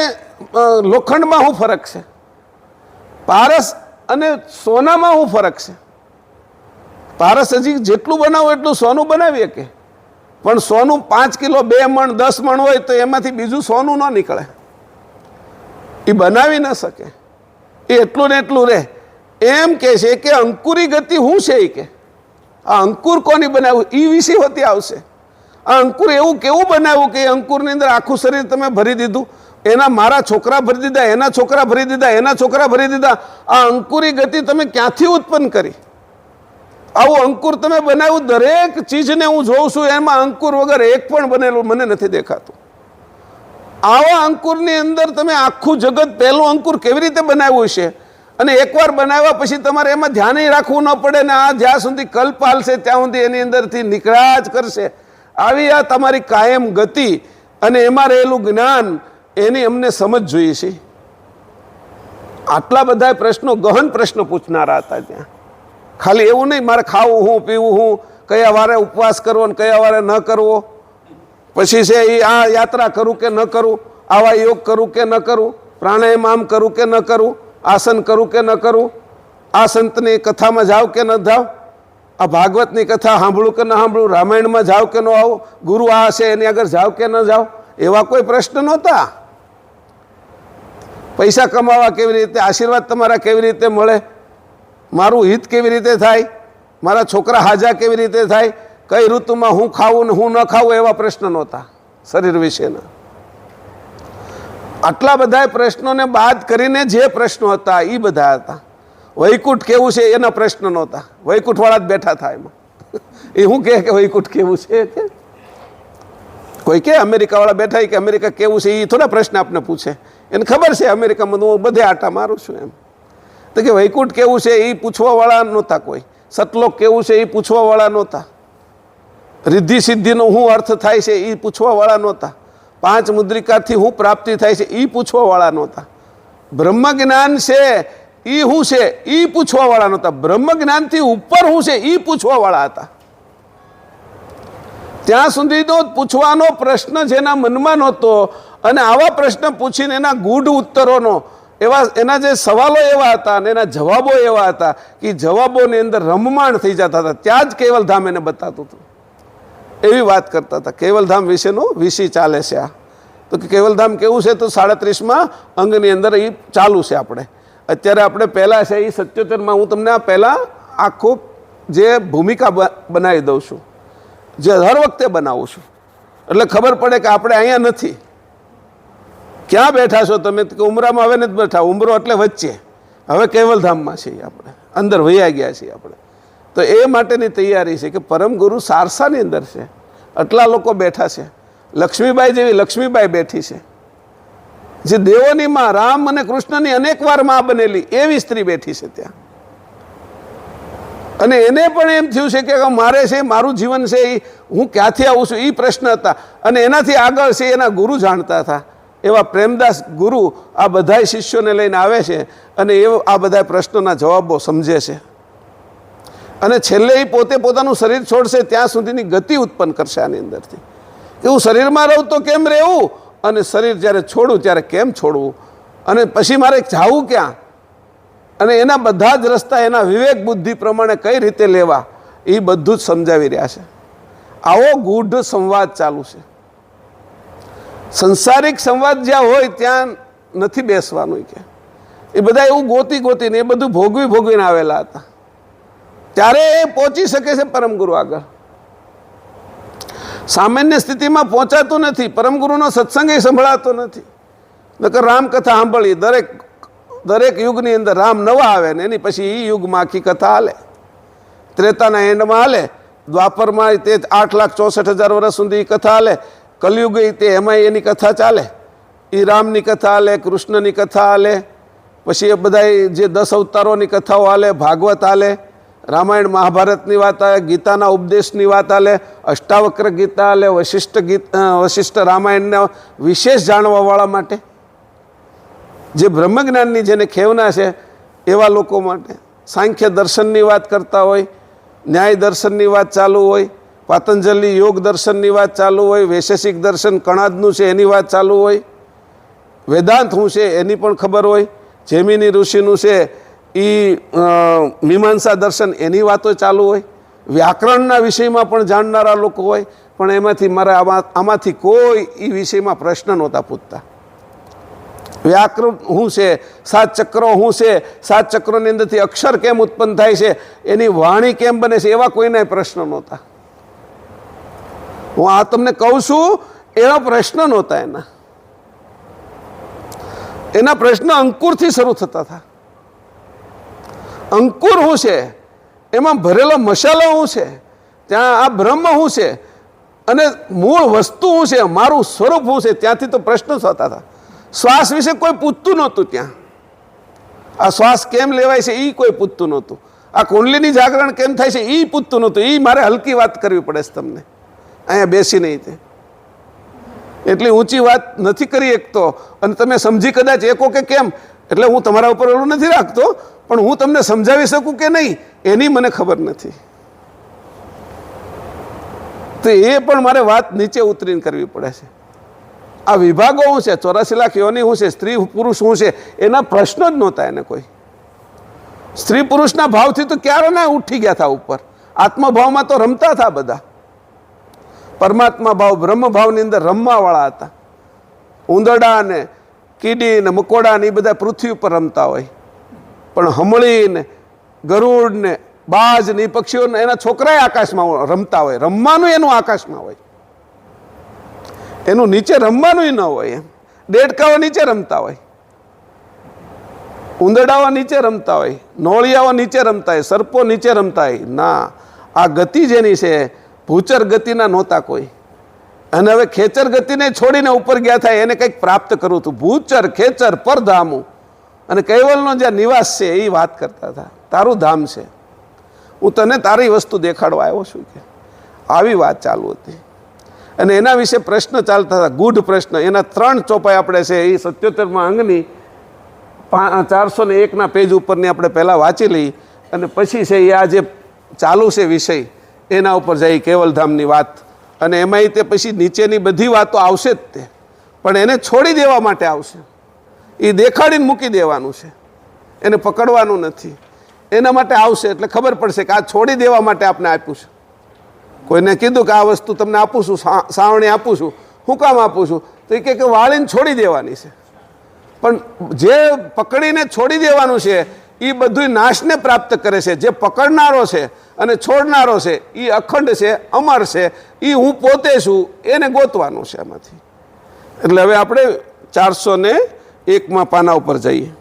લોખંડમાં શું ફરક છે? પારસ અને સોનામાં શું ફરક છે? પારસ હજી જેટલું બનાવો એટલું સોનું બનાવી શકે, પણ સોનું 5 કિલો 2 મણ 10 મણ હોય તો એમાંથી બીજું સોનું ન નીકળે, એ બનાવી ન શકે. એ એટલું ને એટલું રહે. એમ કે છે કે અંકુરી ગતિ શું છે એ કે આ અંકુર કોની બનાવ્યું એ વિશે હોતી આવશે. આ અંકુર એવું કેવું બનાવ્યું કે અંકુરની અંદર આખું શરીર તમે ભરી દીધું, એના મારા છોકરા ભરી દીધા, એના છોકરા ભરી દીધા, એના છોકરા ભરી દીધા. આ અંકુરી ગતિ તમે ક્યાંથી ઉત્પન્ન કરી? આવું અંકુર તમે બનાવ્યું. દરેક ચીજને હું જોઉં છું એમાં અંકુર વગર એક પણ બનેલું મને નથી દેખાતું. આવા અંકુરની અંદર તમે આખું જગત પહેલું અંકુર કેવી રીતે બનાવ્યું છે? અને એકવાર બનાવ્યા પછી તમારે એમાં ધ્યાન રાખવું ન પડે ને આ જ્યાં સુધી કલ્પ હાલશે ત્યાં સુધી એની અંદરથી નીકળ્યા જ કરશે. આવી આ તમારી કાયમ ગતિ અને એમાં રહેલું જ્ઞાન એની અમને સમજ જોઈએ છે. આટલા બધા પ્રશ્નો, ગહન પ્રશ્નો પૂછનારા હતા ત્યાં. ખાલી એવું નહીં મારે ખાવું હું, પીવું હું, કયા વારે ઉપવાસ કરવો ને કયા વારે ન કરવો, પછી છે એ આ યાત્રા કરું કે ન કરું, આવા યોગ કરું કે ન કરું, પ્રાણાયામ આમ કરું કે ન કરું, આસન કરું કે ન કરું, આ સંતની કથામાં જાવ કે ન જાવ, આ ભાગવતની કથા સાંભળું કે ન સાંભળું, રામાયણમાં જાવ કે ન આવું, ગુરુ આ છે એની આગળ જાવ કે ન જાવ, એવા કોઈ પ્રશ્ન નહોતા. પૈસા કમાવા કેવી રીતે, આશીર્વાદ તમારા કેવી રીતે મળે, મારું હિત કેવી રીતે થાય, મારા છોકરા હાજા કેવી રીતે થાય, કઈ ઋતુમાં હું ખાવું ને હું ન ખાવું, એવા પ્રશ્ન નહોતા શરીર વિશેના. આટલા બધા પ્રશ્નોને બાદ કરીને જે પ્રશ્નો હતા એ બધા હતા. વૈકુંઠ કેવું છે એના પ્રશ્ન નહોતા. વૈકુંઠવાળા જ બેઠા થાય એમાં. એ શું કહે કે વૈકુંઠ કેવું છે? કે કોઈ કે અમેરિકાવાળા બેઠા કે અમેરિકા કેવું છે, એ થોડા પ્રશ્ન આપને પૂછે. એને ખબર છે અમેરિકામાં હું બધે આટા મારું છું એમ. તો કે વૈકુંઠ કેવું છે એ પૂછવાવાળા નહોતા કોઈ, સતલોક કેવું છે એ પૂછવાવાળા નહોતા, રિદ્ધિ સિદ્ધિનો શું અર્થ થાય છે એ પૂછવાવાળા નહોતા, 5 મુદ્રિકાથી શું પ્રાપ્તિ થાય છે એ પૂછવાવાળા નહોતા, બ્રહ્મ જ્ઞાન છે એ શું છે એ પૂછવાવાળા નહોતા, બ્રહ્મ જ્ઞાનથી ઉપર શું છે એ પૂછવાવાળા હતા. ત્યાં સુધીનો પૂછવાનો પ્રશ્ન જેના મનમાં નહોતો, અને આવા પ્રશ્ન પૂછીને એના ગૂઢ ઉત્તરોનો એના જે સવાલો એવા હતા અને એના જવાબો એવા હતા કે જવાબોની અંદર રમમાણ થઈ જતા હતા. ત્યાં જ કેવલધામ એને બતાતું હતું. એવી વાત કરતા હતા. કેવલધામ વિશેનું વિષય ચાલે છે આ. તો કે કેવલધામ કેવું છે? તો 37માં અંગની અંદર એ ચાલુ છે. આપણે અત્યારે આપણે પહેલાં છે એ 77માં હું તમને આ પહેલાં આખું જે ભૂમિકા બનાવી દઉં છું, જે હર વખતે બનાવું છું, એટલે ખબર પડે કે આપણે અહીંયા નથી. ક્યાં બેઠા છો તમે? ઉમરામાં હવે નથી બેઠા. ઉમરો એટલે વચ્ચે, હવે કેવલધામમાં છીએ આપણે, અંદર વૈયા ગયા છીએ આપણે. તો એ માટેની તૈયારી છે કે પરમ ગુરુ સારસાની અંદર છે. આટલા લોકો બેઠા છે. લક્ષ્મીબાઈ જેવી લક્ષ્મીબાઈ બેઠી છે, જે દેવોની માં, રામ અને કૃષ્ણની અનેક વાર માં બનેલી એવી સ્ત્રી બેઠી છે ત્યાં. અને એને પણ એમ થયું છે કે મારે છે, મારું જીવન છે એ હું ક્યાંથી આવું છું એ પ્રશ્ન હતા. અને એનાથી આગળ છે એના ગુરુ જાણતા હતા. એવા પ્રેમદાસ ગુરુ આ બધા શિષ્યોને લઈને આવે છે અને એ આ બધા પ્રશ્નોના જવાબો સમજે છે. અને છેલ્લે એ પોતે પોતાનું શરીર છોડશે ત્યાં સુધીની ગતિ ઉત્પન્ન કરશે આની અંદરથી, કે હું શરીરમાં રહું તો કેમ રહેવું, અને શરીર જ્યારે છોડું ત્યારે કેમ છોડવું, અને પછી મારે જાવું ક્યાં, અને એના બધા જ રસ્તા એના વિવેક બુદ્ધિ પ્રમાણે કઈ રીતે લેવા એ બધું જ સમજાવી રહ્યા છે. આવો ગૂઢ સંવાદ ચાલુ છે. સંસારિક સંવાદ જ્યાં હોય ત્યાં નથી બેસવાનું. કે એ બધા એવું ગોતી ગોતીને એ બધું ભોગવીને આવેલા હતા. ત્યારે એ પહોંચી શકે છે પરમગુરુ આગળ. સામાન્ય સ્થિતિમાં પહોંચાતું નથી. પરમગુરુનો સત્સંગ એ સંભળાતો નથી. નકર રામકથા સાંભળી, દરેક યુગની અંદર રામ નવા આવે ને એની પછી એ યુગમાં આખી કથા હાલે. ત્રેતાના એન્ડમાં હાલે, દ્વાપરમાં તે 8,64,000 વર્ષ સુધી કથા હાલે, કલયુગ તે એમાં એની કથા ચાલે. એ રામની કથા હાલે, કૃષ્ણની કથા હાલે, પછી એ બધા જે 10 અવતારોની કથાઓ હાલે, ભાગવત હાલે, રામાયણ મહાભારતની વાત આવે, ગીતાના ઉપદેશની વાત હાલે, અષ્ટાવક્ર ગીતા હાલે, વશિષ્ઠ રામાયણને વિશેષ જાણવાવાળા માટે, જે બ્રહ્મજ્ઞાનની જેને ખેવના છે એવા લોકો માટે. સાંખ્ય દર્શનની વાત કરતા હોય, ન્યાય દર્શનની વાત ચાલુ હોય, પાતંજલિ યોગ દર્શનની વાત ચાલુ હોય, વૈશેષિક દર્શન કણાદનું છે એની વાત ચાલુ હોય, વેદાંત શું છે એની પણ ખબર હોય, જૈમિની ઋષિનું છે એ મીમાંસા દર્શન એની વાતો ચાલુ હોય, વ્યાકરણના વિષયમાં પણ જાણનારા લોકો હોય. પણ એમાંથી મારે આમાંથી કોઈ એ વિષયમાં પ્રશ્ન નહોતા પૂછતા. વ્યાકરણ શું છે, 7 ચક્રો શું છે, 7 ચક્રોની અંદરથી અક્ષર કેમ ઉત્પન્ન થાય છે, એની વાણી કેમ બને છે, એવા કોઈના પ્રશ્ન નહોતા. હું આ તમને કહું છું, એવા પ્રશ્ન નહોતા. એના પ્રશ્ન અંકુરથી શરૂ થતા હતા. અંકુર શું છે, એમાં ભરેલો મસાલો શું છે, ત્યાં આ બ્રહ્મ શું છે, અને મૂળ વસ્તુ શું છે, મારું સ્વરૂપ શું છે, ત્યાંથી તો પ્રશ્ન થતા હતા. શ્વાસ વિશે કોઈ પૂછતું નહોતું ત્યાં. આ શ્વાસ કેમ લેવાય છે એ કોઈ પૂછતું નહોતું. આ કુંડલીની જાગરણ કેમ થાય છે એ પૂછતું નહોતું. એ મારે હલકી વાત કરવી પડે છે તમને અહીંયા બેસી નહીં. તે એટલી ઊંચી વાત નથી કરી શકતો, અને તમે સમજી કદાચ એકો કે કેમ, એટલે હું તમારા ઉપર ઓલું નથી રાખતો, પણ હું તમને સમજાવી શકું કે નહીં એની મને ખબર નથી. તો એ પણ મારે વાત નીચે ઉતરીને કરવી પડે છે. આ વિભાગો શું છે, 84 લાખ યોની શું છે, સ્ત્રી પુરુષ શું છે, એના પ્રશ્નો જ નહોતા એને કોઈ. સ્ત્રી પુરુષના ભાવથી તો ક્યારે ના ઉઠી ગયા હતા ઉપર. આત્મભાવમાં તો રમતા હતા બધા. પરમાત્મા ભાવ, બ્રહ્મ ભાવની અંદર રમવાવાળા હતા. ઉંદરડા ને કીડી ને મકોડા ને એ બધા પૃથ્વી ઉપર રમતા હોય, પણ હમળી ને ગરુડ ને બાજ ને એ પક્ષીઓ એના છોકરાએ આકાશમાં રમતા હોય. રમવાનું એનું આકાશમાં હોય, એનું નીચે રમવાનું ન હોય. એમ દેડકાઓ નીચે રમતા હોય, ઉંદરડાઓ નીચે રમતા હોય, નોળિયાઓ નીચે રમતા હોય, સર્પો નીચે રમતા હોય. ના, આ ગતિ જેની છે ભૂચર ગતિના નહોતા કોઈ. અને હવે ખેચર ગતિને છોડીને ઉપર ગયા થાય, એને કંઈક પ્રાપ્ત કરવું હતું. ભૂચર ખેચર પરધામું અને કૈવલનો જ્યાં નિવાસ છે એ વાત કરતા હતા. તારું ધામ છે, હું તને તારી વસ્તુ દેખાડવા આવ્યો છું કે આવી વાત ચાલુ હતી. અને એના વિશે પ્રશ્ન ચાલતા હતા, ગૂઢ પ્રશ્ન. એના 3 ચોપાઈ આપણે છે એ 77મા અંગની 401ના પેજ ઉપરની આપણે પહેલાં વાંચી લઈ અને પછી છે એ આ જે ચાલુ છે વિષય એના ઉપર જઈ કેવલધામની વાત. અને એમાંય તે પછી નીચેની બધી વાતો આવશે જ તે, પણ એને છોડી દેવા માટે આવશે. એ દેખાડીને મૂકી દેવાનું છે, એને પકડવાનું નથી. એના માટે આવશે એટલે ખબર પડશે કે આ છોડી દેવા માટે આપણે આપ્યું છે. કોઈને કીધું કે આ વસ્તુ તમને આપું છું, સાવણી આપું છું, હું કામ આપું છું? તો એ કે વાળીને છોડી દેવાની છે. પણ જે પકડીને છોડી દેવાનું છે એ બધું નાશને પ્રાપ્ત કરે છે. જે પકડનારો છે અને છોડનારો છે એ અખંડ છે, અમર છે. એ હું પોતે છું, એને ગોતવાનું છે એમાંથી. એટલે હવે આપણે 401મા પાના ઉપર જઈએ.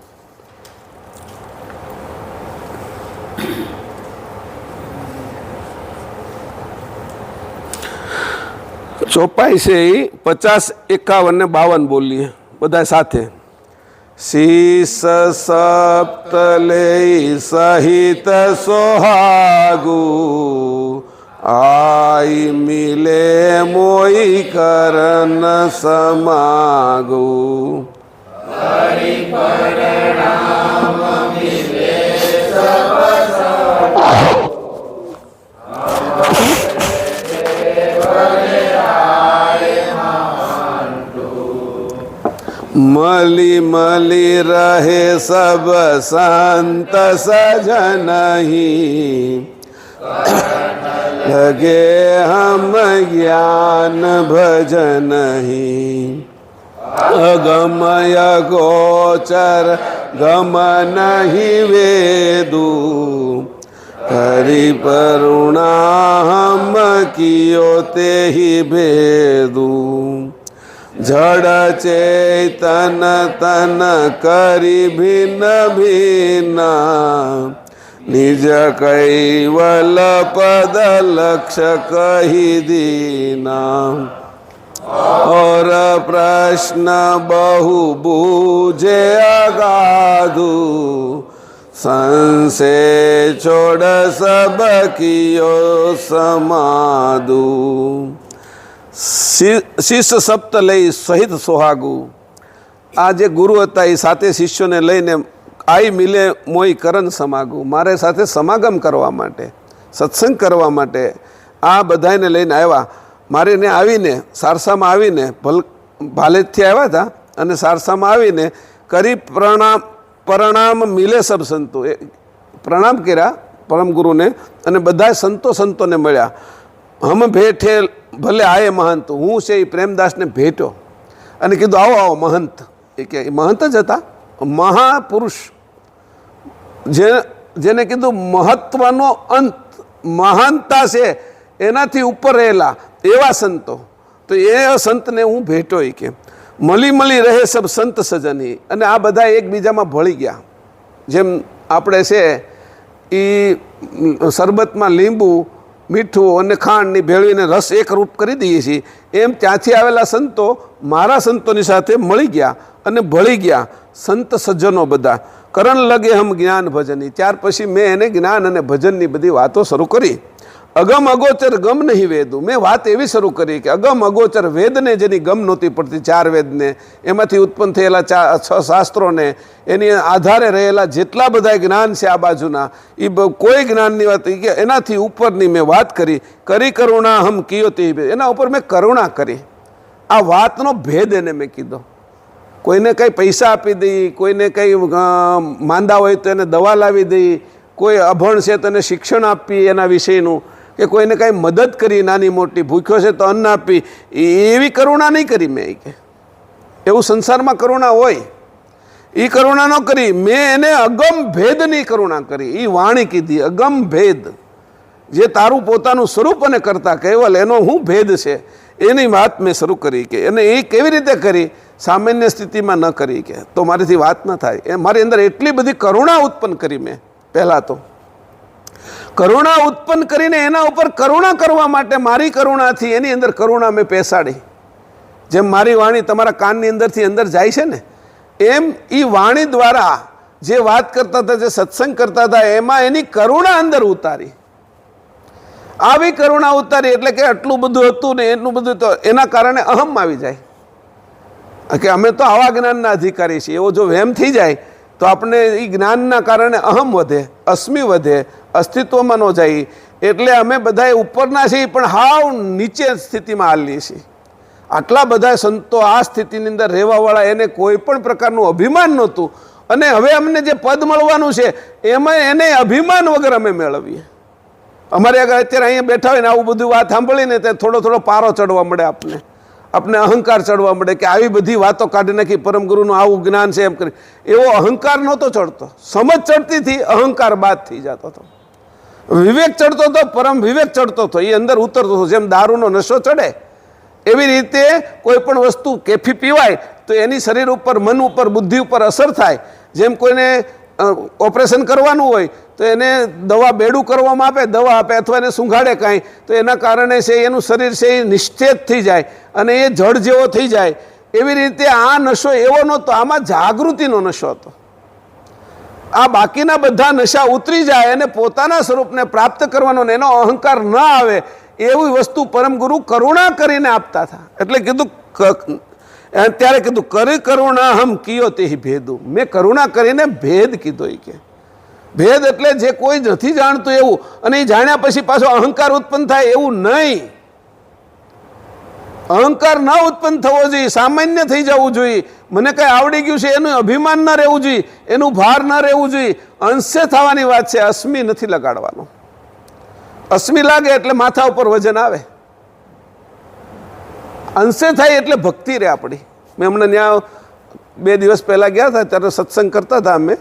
ચોપાઈ છે એ 50, 51 ને 52 બોલીએ બધા સાથે. શીસ સપ્તલે સહિત સોહાગુ આઈ મિલે મોઈ કરન સમાગુ. મલી મલી રહે સબ સંત સજનહી લગે હમ જ્ઞાન ભજનહી. અગમય ગોચર ગમ નહીં વેદુ હરિ પરુણા હમ કિયો તેહી ભેદુ. જડ ચેતન તન કરી ભિન્ન ભિન્ન નિજ કૈવલ પદ લક્ષ્ય કહી દીના. और प्रश्न बहु बूझे अगाधु संशय छोड़ सब कियो समाधु. શિષ્ય સપ્ત લઈ સહિત સોહાગુ. આ જે ગુરુ હતા એ સાથે શિષ્યોને લઈને આઈ મિલે મોઈ કરન સમાગુ. મારે સાથે સમાગમ કરવા માટે, સત્સંગ કરવા માટે આ બધાને લઈને આવ્યા. મારે ને આવીને સારસામાં આવીને ભાલેજથી આવ્યા હતા અને સારસામાં આવીને કરી પ્રણામ મિલે સબ સંતો. એ પ્રણામ કર્યા પરમ ગુરુને અને બધા સંતોને મળ્યા. હમ ભેઠે ભલે આયે મહંત. હું છે એ પ્રેમદાસને ભેટ્યો અને કીધું આવો આવો મહંત. એ કે મહંત જ હતા, મહાપુરુષ, જેને કીધું મહત્વનો અંત મહાનતા છે એનાથી ઉપર રહેલા એવા સંતો. તો એ સંતને હું ભેટો કે મળી મળી રહે સબ સંત સજની. અને આ બધા એકબીજામાં ભળી ગયા. જેમ આપણે છે એ શરબતમાં લીંબુ, મીઠું અને ખાંડની ભેળવીને રસ એક રૂપ કરી દઈએ છીએ, એમ ત્યાંથી આવેલા સંતો મારા સંતોની સાથે મળી ગયા અને ભળી ગયા. સંત સજ્જનો બધા કરણ લગે હમ જ્ઞાન ભજની. ત્યાર પછી મેં એને જ્ઞાન અને ભજનની બધી વાતો શરૂ કરી. અગમ અગોચર ગમ નહીં વેદું. મેં વાત એવી શરૂ કરી કે અગમ અગોચર વેદને જેની ગમ નહોતી પડતી, 4 વેદને, એમાંથી ઉત્પન્ન થયેલા 6 શાસ્ત્રોને, એની આધારે રહેલા જેટલા બધા જ્ઞાન છે આ બાજુના, એ કોઈ જ્ઞાનની વાત કે એનાથી ઉપરની મેં વાત કરી. કરી કરુણા હમ કિયો તે ભેદ. એના ઉપર મેં કરુણા કરી. આ વાતનો ભેદ એને મેં કીધો. કોઈને કંઈ પૈસા આપી દઈ, કોઈને કંઈ માંદા હોય તો એને દવા લાવી દઈ, કોઈ અભણ છે તો એને શિક્ષણ આપી એના વિષયનું, કે કોઈને કાંઈ મદદ કરી નાની મોટી, ભૂખ્યો છે તો અન્ન આપી, એવી કરુણા નહીં કરી મેં. કે એવું સંસારમાં કરુણા હોય, એ કરુણા ન કરી મેં. એને અગમ ભેદની કરુણા કરી. એ વાણી કીધી અગમ ભેદ, જે તારું પોતાનું સ્વરૂપ અને કરતા કેવલ એનો હું ભેદ છે એની વાત મેં શરૂ કરી. કે અને એ કેવી રીતે કરી? સામાન્ય સ્થિતિમાં ન કરી કે તો મારીથી વાત ન થાય. એ મારી અંદર એટલી બધી કરુણા ઉત્પન્ન કરી મેં. પહેલાં તો કરુણા ઉત્પન્ન કરીને એના ઉપર કરુણા કરવા માટે મારી કરુણાથી એની અંદર કરુણા મેં પેસાડી. જેમ મારી વાણી તમારા કાનની અંદરથી અંદર જાય છે ને, એમ એ વાણી દ્વારા જે વાત કરતા હતા, જે સત્સંગ કરતા હતા, એમાં એની કરુણા અંદર ઉતારી. આવી કરુણા ઉતારી એટલે કે આટલું બધું હતું ને એટલું બધું, તો એના કારણે અહમ આવી જાય કે અમે તો આવા જ્ઞાનના અધિકારી છીએ. એવો જો વહેમ થઈ જાય તો આપણે એ જ્ઞાનના કારણે અહમ વધે, અસ્મિ વધે, અસ્તિત્વમાં ન જાય. એટલે અમે બધા ઉપરના છીએ પણ હાવ નીચે સ્થિતિમાં હાલીએ છીએ. આટલા બધા સંતો આ સ્થિતિની અંદર રહેવાવાળા, એને કોઈ પણ પ્રકારનું અભિમાન નહોતું. અને હવે અમને જે પદ મળવાનું છે એમાં એને અભિમાન વગર અમે મેળવીએ. અમારે આગળ અત્યારે અહીંયા બેઠા હોય ને આવું બધું વાત સાંભળીને તે થોડો થોડો પારો ચડવા મળે, આપણે અહંકાર ચડવા મળે કે આવી બધી વાતો કાઢી નાખી, પરમગુરુનું આવું જ્ઞાન છે એમ કરી. એવો અહંકાર નહોતો ચડતો, સમજ ચડતી હતી, અહંકાર બાદ થઈ જતો હતો. વિવેક ચડતો હતો, પરમ વિવેક ચડતો હતો, એ અંદર ઉતરતો હતો. જેમ દારૂનો નશો ચડે એવી રીતે કોઈ પણ વસ્તુ કેફી પીવાય તો એની શરીર ઉપર, મન ઉપર, બુદ્ધિ ઉપર અસર થાય. જેમ કોઈને ઓપરેશન કરવાનું હોય તો એને દવા બેડું કરવામાં આપે, દવા આપે અથવા એને સૂંઘાડે કાંઈ, તો એના કારણે છે એનું શરીર છે એ નિશ્ચેત થઈ જાય અને એ જડ જેવો થઈ જાય. એવી રીતે આ નશો એવો નહોતો, આમાં જાગૃતિનો નશો હતો. આ બાકીના બધા નશા ઉતરી જાય અને પોતાના સ્વરૂપને પ્રાપ્ત કરવાનો, એનો અહંકાર ન આવે એવી વસ્તુ પરમગુરુ કરુણા કરીને આપતા હતા. એટલે કીધું, ત્યારે કીધું કરી કરુણા હમ કિયો તે ભેદું. મેં કરુણા કરીને ભેદ કીધો. એ કે ભેદ એટલે જે કોઈ નથી જાણતું એવું, અને એ જાણ્યા પછી પાછો અહંકાર ઉત્પન્ન થાય એવું નહીં. અહંકાર ન ઉત્પન્ન થવો જોઈએ, સામાન્ય થઈ જવું જોઈએ. મને કઈ આવડી ગયું છે એનું અભિમાન ન રહેવું જોઈએ, એનું ભાર ન રહેવું જોઈએ. અંશે થવાની વાત છે, અસ્મિ નથી લગાડવાનો. અસ્મિ લાગે એટલે માથા ઉપર વજન આવે. અંશે થાય એટલે ભક્તિ રહે આપણી. મેં હમણાં ત્યાં 2 દિવસ પહેલાં ગયા હતા, ત્યારે સત્સંગ કરતા હતા. અમે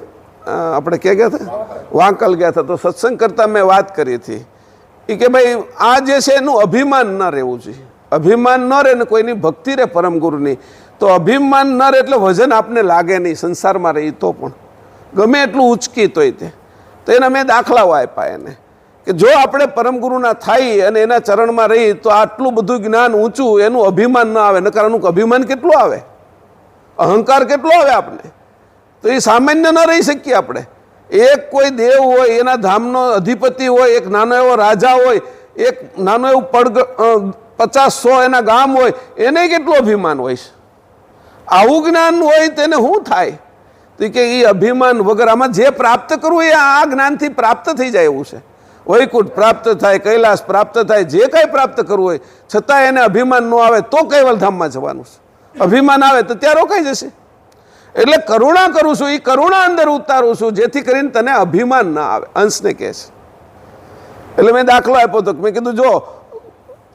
આપણે ક્યાં ગયા હતા? વાંકલ ગયા હતા. તો સત્સંગ કરતા મેં વાત કરી હતી એ કે ભાઈ આ જે છે એનું અભિમાન ન રહેવું જોઈએ. અભિમાન ન રહે ને કોઈની ભક્તિ રહે પરમગુરુની, તો અભિમાન ન રહે એટલે વજન આપને લાગે નહીં. સંસારમાં રહી તો પણ ગમે એટલું ઉચકી તોય તો એના મેં દાખલાઓ આપ્યા એને કે જો આપણે પરમગુરુના થઈ અને એના ચરણમાં રહી તો આટલું બધું જ્ઞાન ઊંચું, એનું અભિમાન ન આવે. નકર એનું અભિમાન કેટલું આવે, અહંકાર કેટલો આવે આપણે, તો એ સામાન્ય ન રહી શકીએ આપણે. એક કોઈ દેવ હોય, એના ધામનો અધિપતિ હોય, એક નાનો એવો રાજા હોય, એક નાનો એવું 50-100 એના ગામ હોય, એને કેટલું અભિમાન હોય છે. આવું જ્ઞાન હોય તેને શું થાય? તો કે એ અભિમાન વગર આમાં જે પ્રાપ્ત કરવું એ આ જ્ઞાનથી પ્રાપ્ત થઈ જાય એવું છે. વૈકુંઠ પ્રાપ્ત થાય, કૈલાસ પ્રાપ્ત થાય, જે કાંઈ પ્રાપ્ત કરવું હોય છતાં એને અભિમાન ન આવે તો કૈવલધામમાં જવાનું છે. અભિમાન આવે તો ત્યાં રોકાઈ જશે. એટલે કરુણા કરું છું, એ કરુણા અંદર ઉતારું છું જેથી કરીને તને અભિમાન ના આવે. અંશને કહે છે. એટલે મેં દાખલો આપ્યો હતો. મેં કીધું જો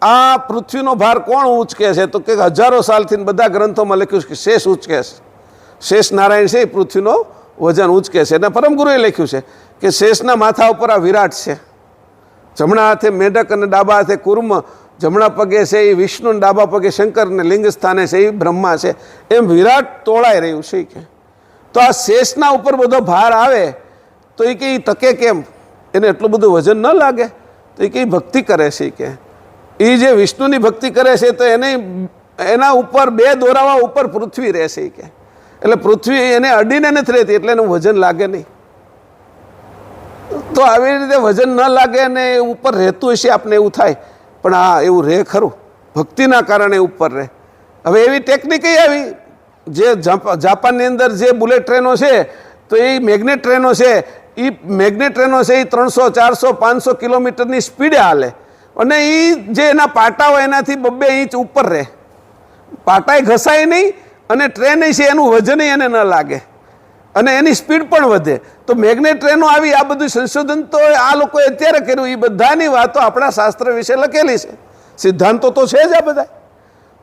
આ પૃથ્વીનો ભાર કોણ ઉંચકે છે? તો કે હજારો સાલથી બધા ગ્રંથોમાં લખ્યું છે કે શેષ ઉંચકે છે. શેષ નારાયણ છે એ પૃથ્વીનો વજન ઉંચકે છે. અને પરમગુરુએ લખ્યું છે કે શેષના માથા ઉપર આ વિરાટ છે. જમણા હાથે મેઢક અને ડાબા હાથે કુર્મ, જમણા પગે છે એ વિષ્ણુ, ડાબા પગે શંકર, ને લિંગ સ્થાને છે એ બ્રહ્મા છે. એમ વિરાટ તોળાઈ રહ્યું છે કે. તો આ શેષના ઉપર બધો ભાર આવે તો એ કે તકે કેમ? એને એટલું બધું વજન ન લાગે? તો એ કે ભક્તિ કરે છે કે એ જે વિષ્ણુની ભક્તિ કરે છે તો એને એના ઉપર 2 દોરાવા ઉપર પૃથ્વી રહેશે કે. એટલે પૃથ્વી એને અડીને નથી રહેતી એટલે એનું વજન લાગે નહીં. તો આવી રીતે વજન ન લાગે ને ઉપર રહેતું હશે આપને એવું થાય, પણ હા એવું રહે ખરું, ભક્તિના કારણે ઉપર રહે. હવે એવી ટેકનિક આવી જે જાપાનની અંદર જે બુલેટ ટ્રેનો છે તો એ મેગ્નેટ ટ્રેનો છે. એ મેગ્નેટ ટ્રેનો છે એ 300, 400, 500 કિલોમીટરની સ્પીડે હાલે અને એ જે એના પાટા હોય એનાથી 2 ઇંચ ઉપર રહે. પાટાએ ઘસાય નહીં અને ટ્રેન છે એનું વજન એને ન લાગે અને એની સ્પીડ પણ વધે. તો મેગ્નેટ ટ્રેનો આવી. આ બધું સંશોધન તો આ લોકોએ અત્યારે કર્યું. એ બધાની વાતો આપણા શાસ્ત્ર વિશે લખેલી છે. સિદ્ધાંતો તો છે જ આ બધા.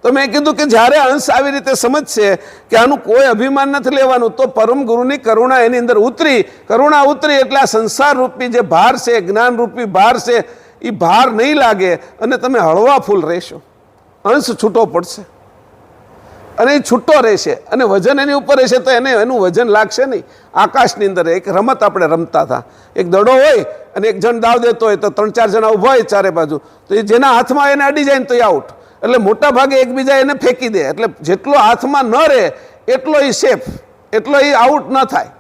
તો મેં કીધું કે જ્યારે અંશ આવી રીતે સમજશે કે આનું કોઈ અભિમાન નથી લેવાનું, તો પરમ ગુરુની કરુણા એની અંદર ઉતરી. કરુણા ઉતરી એટલે આ સંસાર રૂપી જે ભાર છે, જ્ઞાન રૂપી ભાર છે, એ ભાર નહીં લાગે અને તમે હળવા ફૂલ રહેશો. અંશ છૂટો પડશે અને એ છૂટો રહેશે અને વજન એની ઉપર રહેશે તો એનું વજન લાગશે નહીં. આકાશની અંદર એક રમત આપણે રમતા હતા. એક દડો હોય અને એક જણ દાવ દેતો હોય તો 3-4 જણા ઊભા હોય ચારે બાજુ. તો એ જેના હાથમાં એને અડી જાય ને તો એ આઉટ. એટલે મોટા ભાગે એકબીજા એને ફેંકી દે. એટલે જેટલો હાથમાં ન રહે એટલો એ સેફ, એટલો એ આઉટ ન થાય.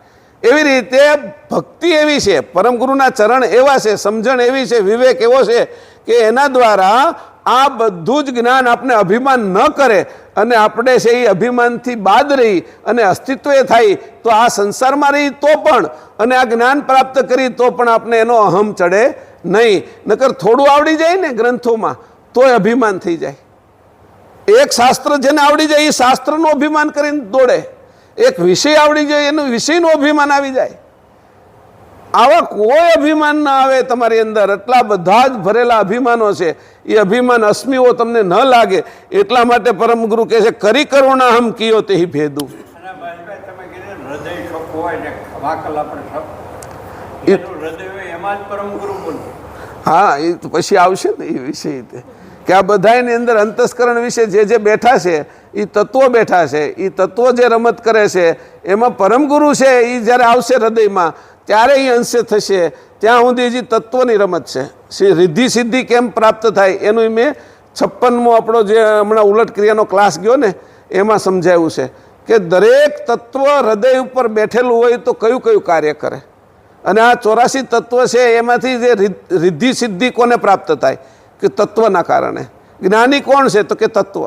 એવી રીતે ભક્તિ એવી છે, પરમ ગુરુના ચરણ એવા છે, સમજણ એવી છે, વિવેક એવો છે કે એના દ્વારા આ બધું જ જ્ઞાન આપણે અભિમાન ન કરે અને આપણે છે એ અભિમાનથી બાદ રહી અને અસ્તિત્વ થાય તો આ સંસારમાં રહી તો પણ અને આ જ્ઞાન પ્રાપ્ત કરી તો પણ આપણે એનો અહમ ચડે નહીં. નકર થોડું આવડી જાય ને ગ્રંથોમાં તોય અભિમાન થઈ જાય. એક શાસ્ત્ર જેને આવડી જાય એ શાસ્ત્રનું અભિમાન કરીને દોડે, એક વિષય આવડી જાય એનું વિષયનું અભિમાન આવી જાય. આવા કોઈ અભિમાન ના આવે તમારી અંદર. એટલા બધા જ ભરેલા અભિમાનો છે. એ અભિમાન અસ્મિઓ તમને ન લાગે એટલા માટે પરમ ગુરુ કહે છે કરી કરુણા હમ કિયો તે ભેદુ. હા, એ તો પછી આવશે ને એ વિષય કે આ બધાની અંદર અંતસ્કરણ વિશે જે બેઠા છે એ તત્વો બેઠા છે. એ તત્વો જે રમત કરે છે એમાં પરમ ગુરુ છે એ જ્યારે આવશે હૃદયમાં ત્યારે એ અંશે થશે. ત્યાં સુધી જે તત્વની રમત છે. રિદ્ધિ સિદ્ધિ કેમ પ્રાપ્ત થાય એનું મેં 56મો આપણો જે હમણાં ઉલટ ક્રિયાનો ક્લાસ ગયો ને એમાં સમજાવ્યું છે કે દરેક તત્વ હૃદય ઉપર બેઠેલું હોય તો કયું કયું કાર્ય કરે. અને આ 84 તત્વ છે એમાંથી જે રિદ્ધિ સિદ્ધિ કોને પ્રાપ્ત થાય કે તત્વના કારણે. જ્ઞાની કોણ છે તો કે તત્વ.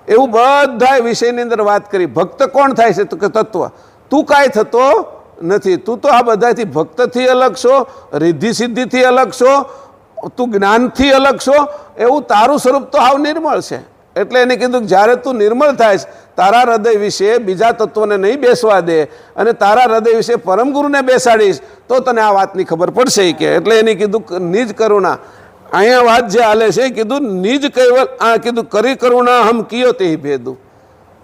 એવું બધા વિષયની અંદર વાત કરી. ભક્ત કોણ થાય છે તો કે તત્વ. તું કાંઈ થતો નથી. તું તો આ બધાથી ભક્તથી અલગ છો, રિદ્ધિ સિદ્ધિથી અલગ છો, તું જ્ઞાનથી અલગ છો. એવું તારું સ્વરૂપ તો હાવ નિર્મળ છે. એટલે એને કીધું કે જ્યારે તું નિર્મળ થાય તારા હૃદય વિશે બીજા તત્વોને નહીં બેસવા દે અને તારા હૃદય વિશે પરમ ગુરુને બેસાડીશ તો તને આ વાતની ખબર પડશે કે. એટલે એને કીધું નિજ કરુણા. અહીંયા વાત જે હાલે છે કીધું નિજ કૈવલ. આ કીધું કરી કરુણા હમ કિયો તે ભેદુ.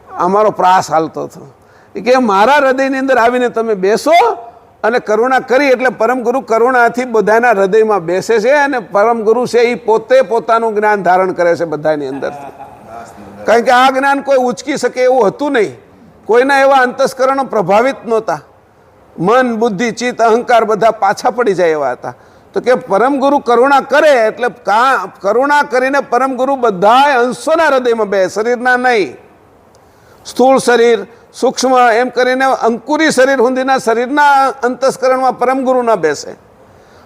અમારો પ્રાસ હાલતો હતો કે મારા હૃદયની અંદર આવીને તમે બેસો અને કરુણા કરી. એટલે પરમ ગુરુ કરુણાથી બધાના હૃદયમાં બેસે છે અને પરમ ગુરુ છે એ પોતે પોતાનું જ્ઞાન ધારણ કરે છે બધાની અંદર. કારણ કે આ જ્ઞાન કોઈ ઉચકી શકે એવું હતું નહીં. કોઈના એવા અંતસ્કરણો પ્રભાવિત નહોતા. મન, બુદ્ધિ, ચિત્ત, અહંકાર બધા પાછા પડી જાય એવા હતા. તો કે પરમ ગુરુ કરુણા કરે એટલે કરુણા કરીને પરમ ગુરુ બધા અંશોના હૃદયમાં બે, શરીરના નહીં. સ્થૂળ શરીર, સૂક્ષ્મ એમ કરીને અંકુરી શરીર સુધીના શરીરના અંતસ્કરણમાં પરમ ગુરુ ના બેસે.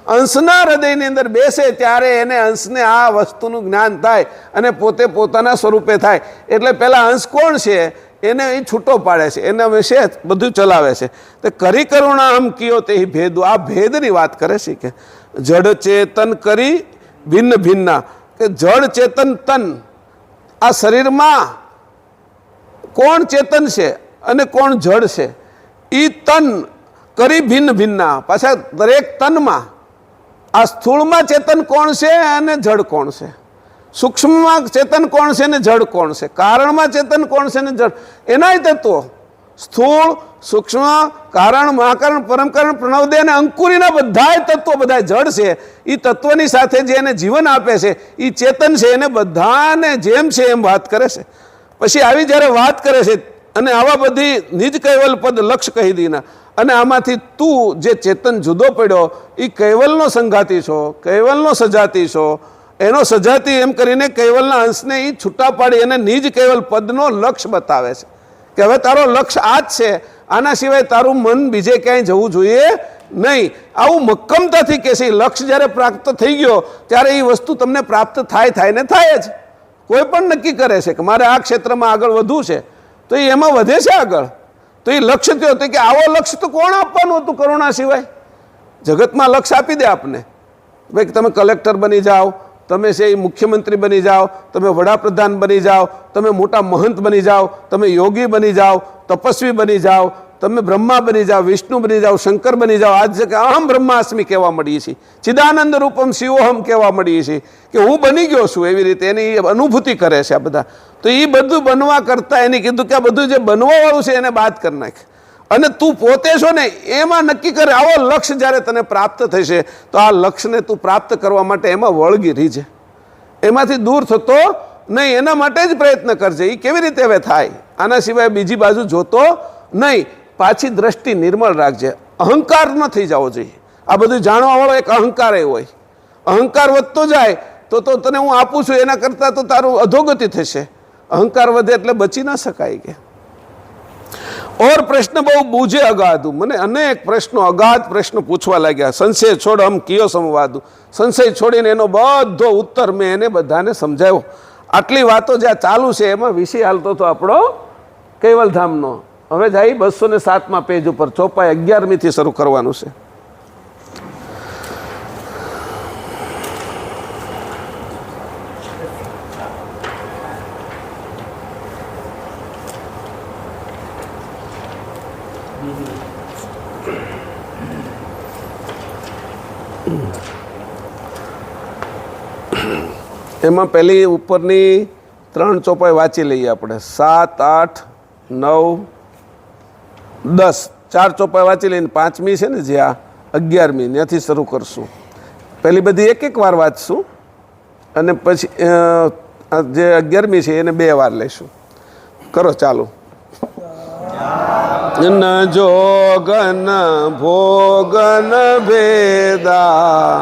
અંશના હૃદયની અંદર બેસે ત્યારે એને અંશને આ વસ્તુનું જ્ઞાન થાય અને પોતે પોતાના સ્વરૂપે થાય. એટલે પહેલાં અંશ કોણ છે એને એ છૂટો પાડે છે, એના વિશે બધું ચલાવે છે. તો કરી કરુણા હમ કિયો તે ભેદુ. આ ભેદની વાત કરે છે કે જડ ચેતન કરી ભિન્ન ભિન્ના. કે જડ ચેતન તન, આ શરીરમાં કોણ ચેતન છે અને કોણ જડ છે એ તન કરી ભિન્ન ભિન્ના. પાછા દરેક તનમાં આ સ્થૂળમાં ચેતન કોણ છે અને જડ કોણ છે, સૂક્ષ્મમાં ચેતન કોણ છે ને જડ કોણ છે, કારણમાં ચેતન કોણ છે ને જડ. એનાય તત્વો સ્થૂળ, સૂક્ષ્મ, કારણ, મહાકારણ, પરમકારણ, પ્રણવદે અને અંકુરીના બધાય તત્વો બધા જડ છે. એ તત્વની સાથે જે એને જીવન આપે છે એ ચેતન છે. એને બધાને જેમ છે એમ વાત કરે છે. પછી આવી જ્યારે વાત કરે છે અને આવા બધી નિજ કૈવલ પદ લક્ષ કહી દીના. અને આમાંથી તું જે ચેતન જુદો પડ્યો એ કૈવલનો સંઘાતી છો, કૈવલનો સજાતી છો. એનો સજાતી એમ કરીને કૈવલના અંશને એ છૂટા પાડી અને નિજ કૈવલ પદનો લક્ષ્ય બતાવે છે કે હવે તારો લક્ષ્ય આ જ છે. આના સિવાય તારું મન બીજે ક્યાંય જવું જોઈએ નહીં. આવું મક્કમતાથી કહે છે. લક્ષ્ય જ્યારે પ્રાપ્ત થઈ ગયો ત્યારે એ વસ્તુ તમને પ્રાપ્ત થાય ને થાય જ. કોઈ પણ નક્કી કરે છે કે મારે આ ક્ષેત્રમાં આગળ વધવું છે તો એ એમાં વધે છે આગળ. તો એ લક્ષ્ય થયો તો કે આવો લક્ષ્ય તો કોણ આપવાનું હતું કરુણા સિવાય? જગતમાં લક્ષ્ય આપી દે આપને. ભાઈ તમે કલેક્ટર બની જાઓ, તમે છે એ મુખ્યમંત્રી બની જાઓ, તમે વડાપ્રધાન બની જાઓ, તમે મોટા મહંત બની જાઓ, તમે યોગી બની જાઓ, તપસ્વી બની જાઓ, તમે બ્રહ્મા બની જાઓ, વિષ્ણુ બની જાઓ, શંકર બની જાઓ. આજ કે અહમ બ્રહ્માસ્મિ કહેવા મળીએ છીએ, ચિદાનંદ રૂપમ શિવોહમ કહેવા મળીએ છીએ કે હું બની ગયો છું. એવી રીતે એની અનુભૂતિ કરે છે આ બધા. તો એ બધું બનવા કરતાં એને કીધું કે આ બધું જે બનવાવાળું છે એને બાદ કરી નાખ અને તું પોતે છો ને એમાં નક્કી કરે. આવો લક્ષ્ય જ્યારે તને પ્રાપ્ત થશે તો આ લક્ષ્યને તું પ્રાપ્ત કરવા માટે એમાં વળગી રહીજે, એમાંથી દૂર થતો નહીં. એના માટે જ પ્રયત્ન કરજે. એ કેવી રીતે હવે થાય? આના સિવાય બીજી બાજુ જોતો નહીં. પાછી દ્રષ્ટિ નિર્મળ રાખજે. અહંકાર ન થઈ જવો જોઈએ. આ બધું જાણવાવાળો એક અહંકાર એ હોય. અહંકાર વધતો જાય તો તને હું આપું છું એના કરતાં તો તારું અધોગતિ થશે. અહંકાર વધે એટલે બચી ના શકાય કે और प्रश्न बहु बूझे अगाधु મને અનેક પ્રશ્નો અગાધ પ્રશ્નો પૂછવા લાગ્યા સંશય છોડ હમ કયો સંવાદુ સંશય છોડીને એનો બધો ઉત્તર મેં એને બધાને સમજાવ્યો આટલી વાતો જ્યાં ચાલુ છે એમાં વિષય હાલતો હતો આપણો કૈવલધામનો હવે જાય 207માં પેજ ઉપર ચોપાઈ 11મીથી શરૂ કરવાનું છે એમાં પહેલી ઉપરની 3 ચોપાઈ વાંચી લઈએ આપણે 7, 8, 9, 10 4 ચોપાઈ વાંચી લઈને 5મી છે ને જે આ 11મી ત્યાંથી શરૂ કરશું પહેલી બધી એક વાર વાંચશું અને પછી જે 11મી છે એને 2 વાર લઈશું કરો ચાલુ ન જોગન ભોગન ભેદા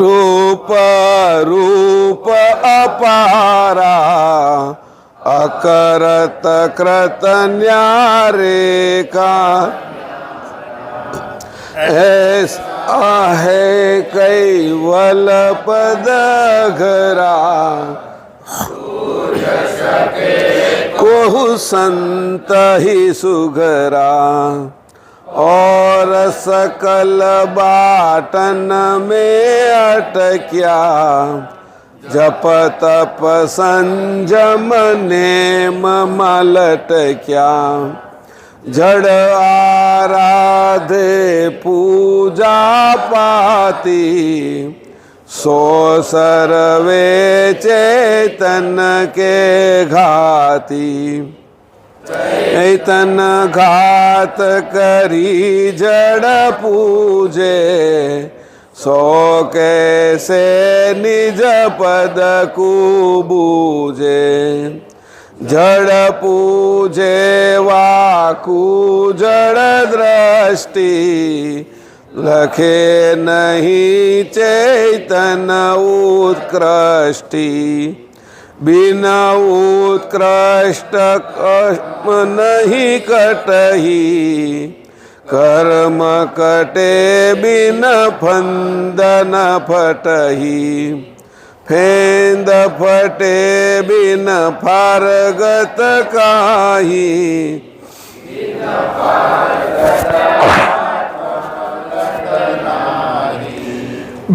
रूप रूप अपारा अकरत कृत न्यारेका आहे कैवल पद घरा कोहु संत ही सुघरा और सकल बाटन में अटक्या जप तप संजम नेम लटक्या जड़ आराधे पूजा पाती सो सर्वे चेतन के घाती चैतन घात करी जड़ पूजे सो कैसे निज पद कुबूजे जड़ पूजे वाकू जड़ दृष्टि लखे नहीं चैतन उत्कृष्टि बिना उत्कृष्ट कर्म नहीं कटही कर्म कटे बिन फंद न फटही फेंद फटे बिन फारगत काही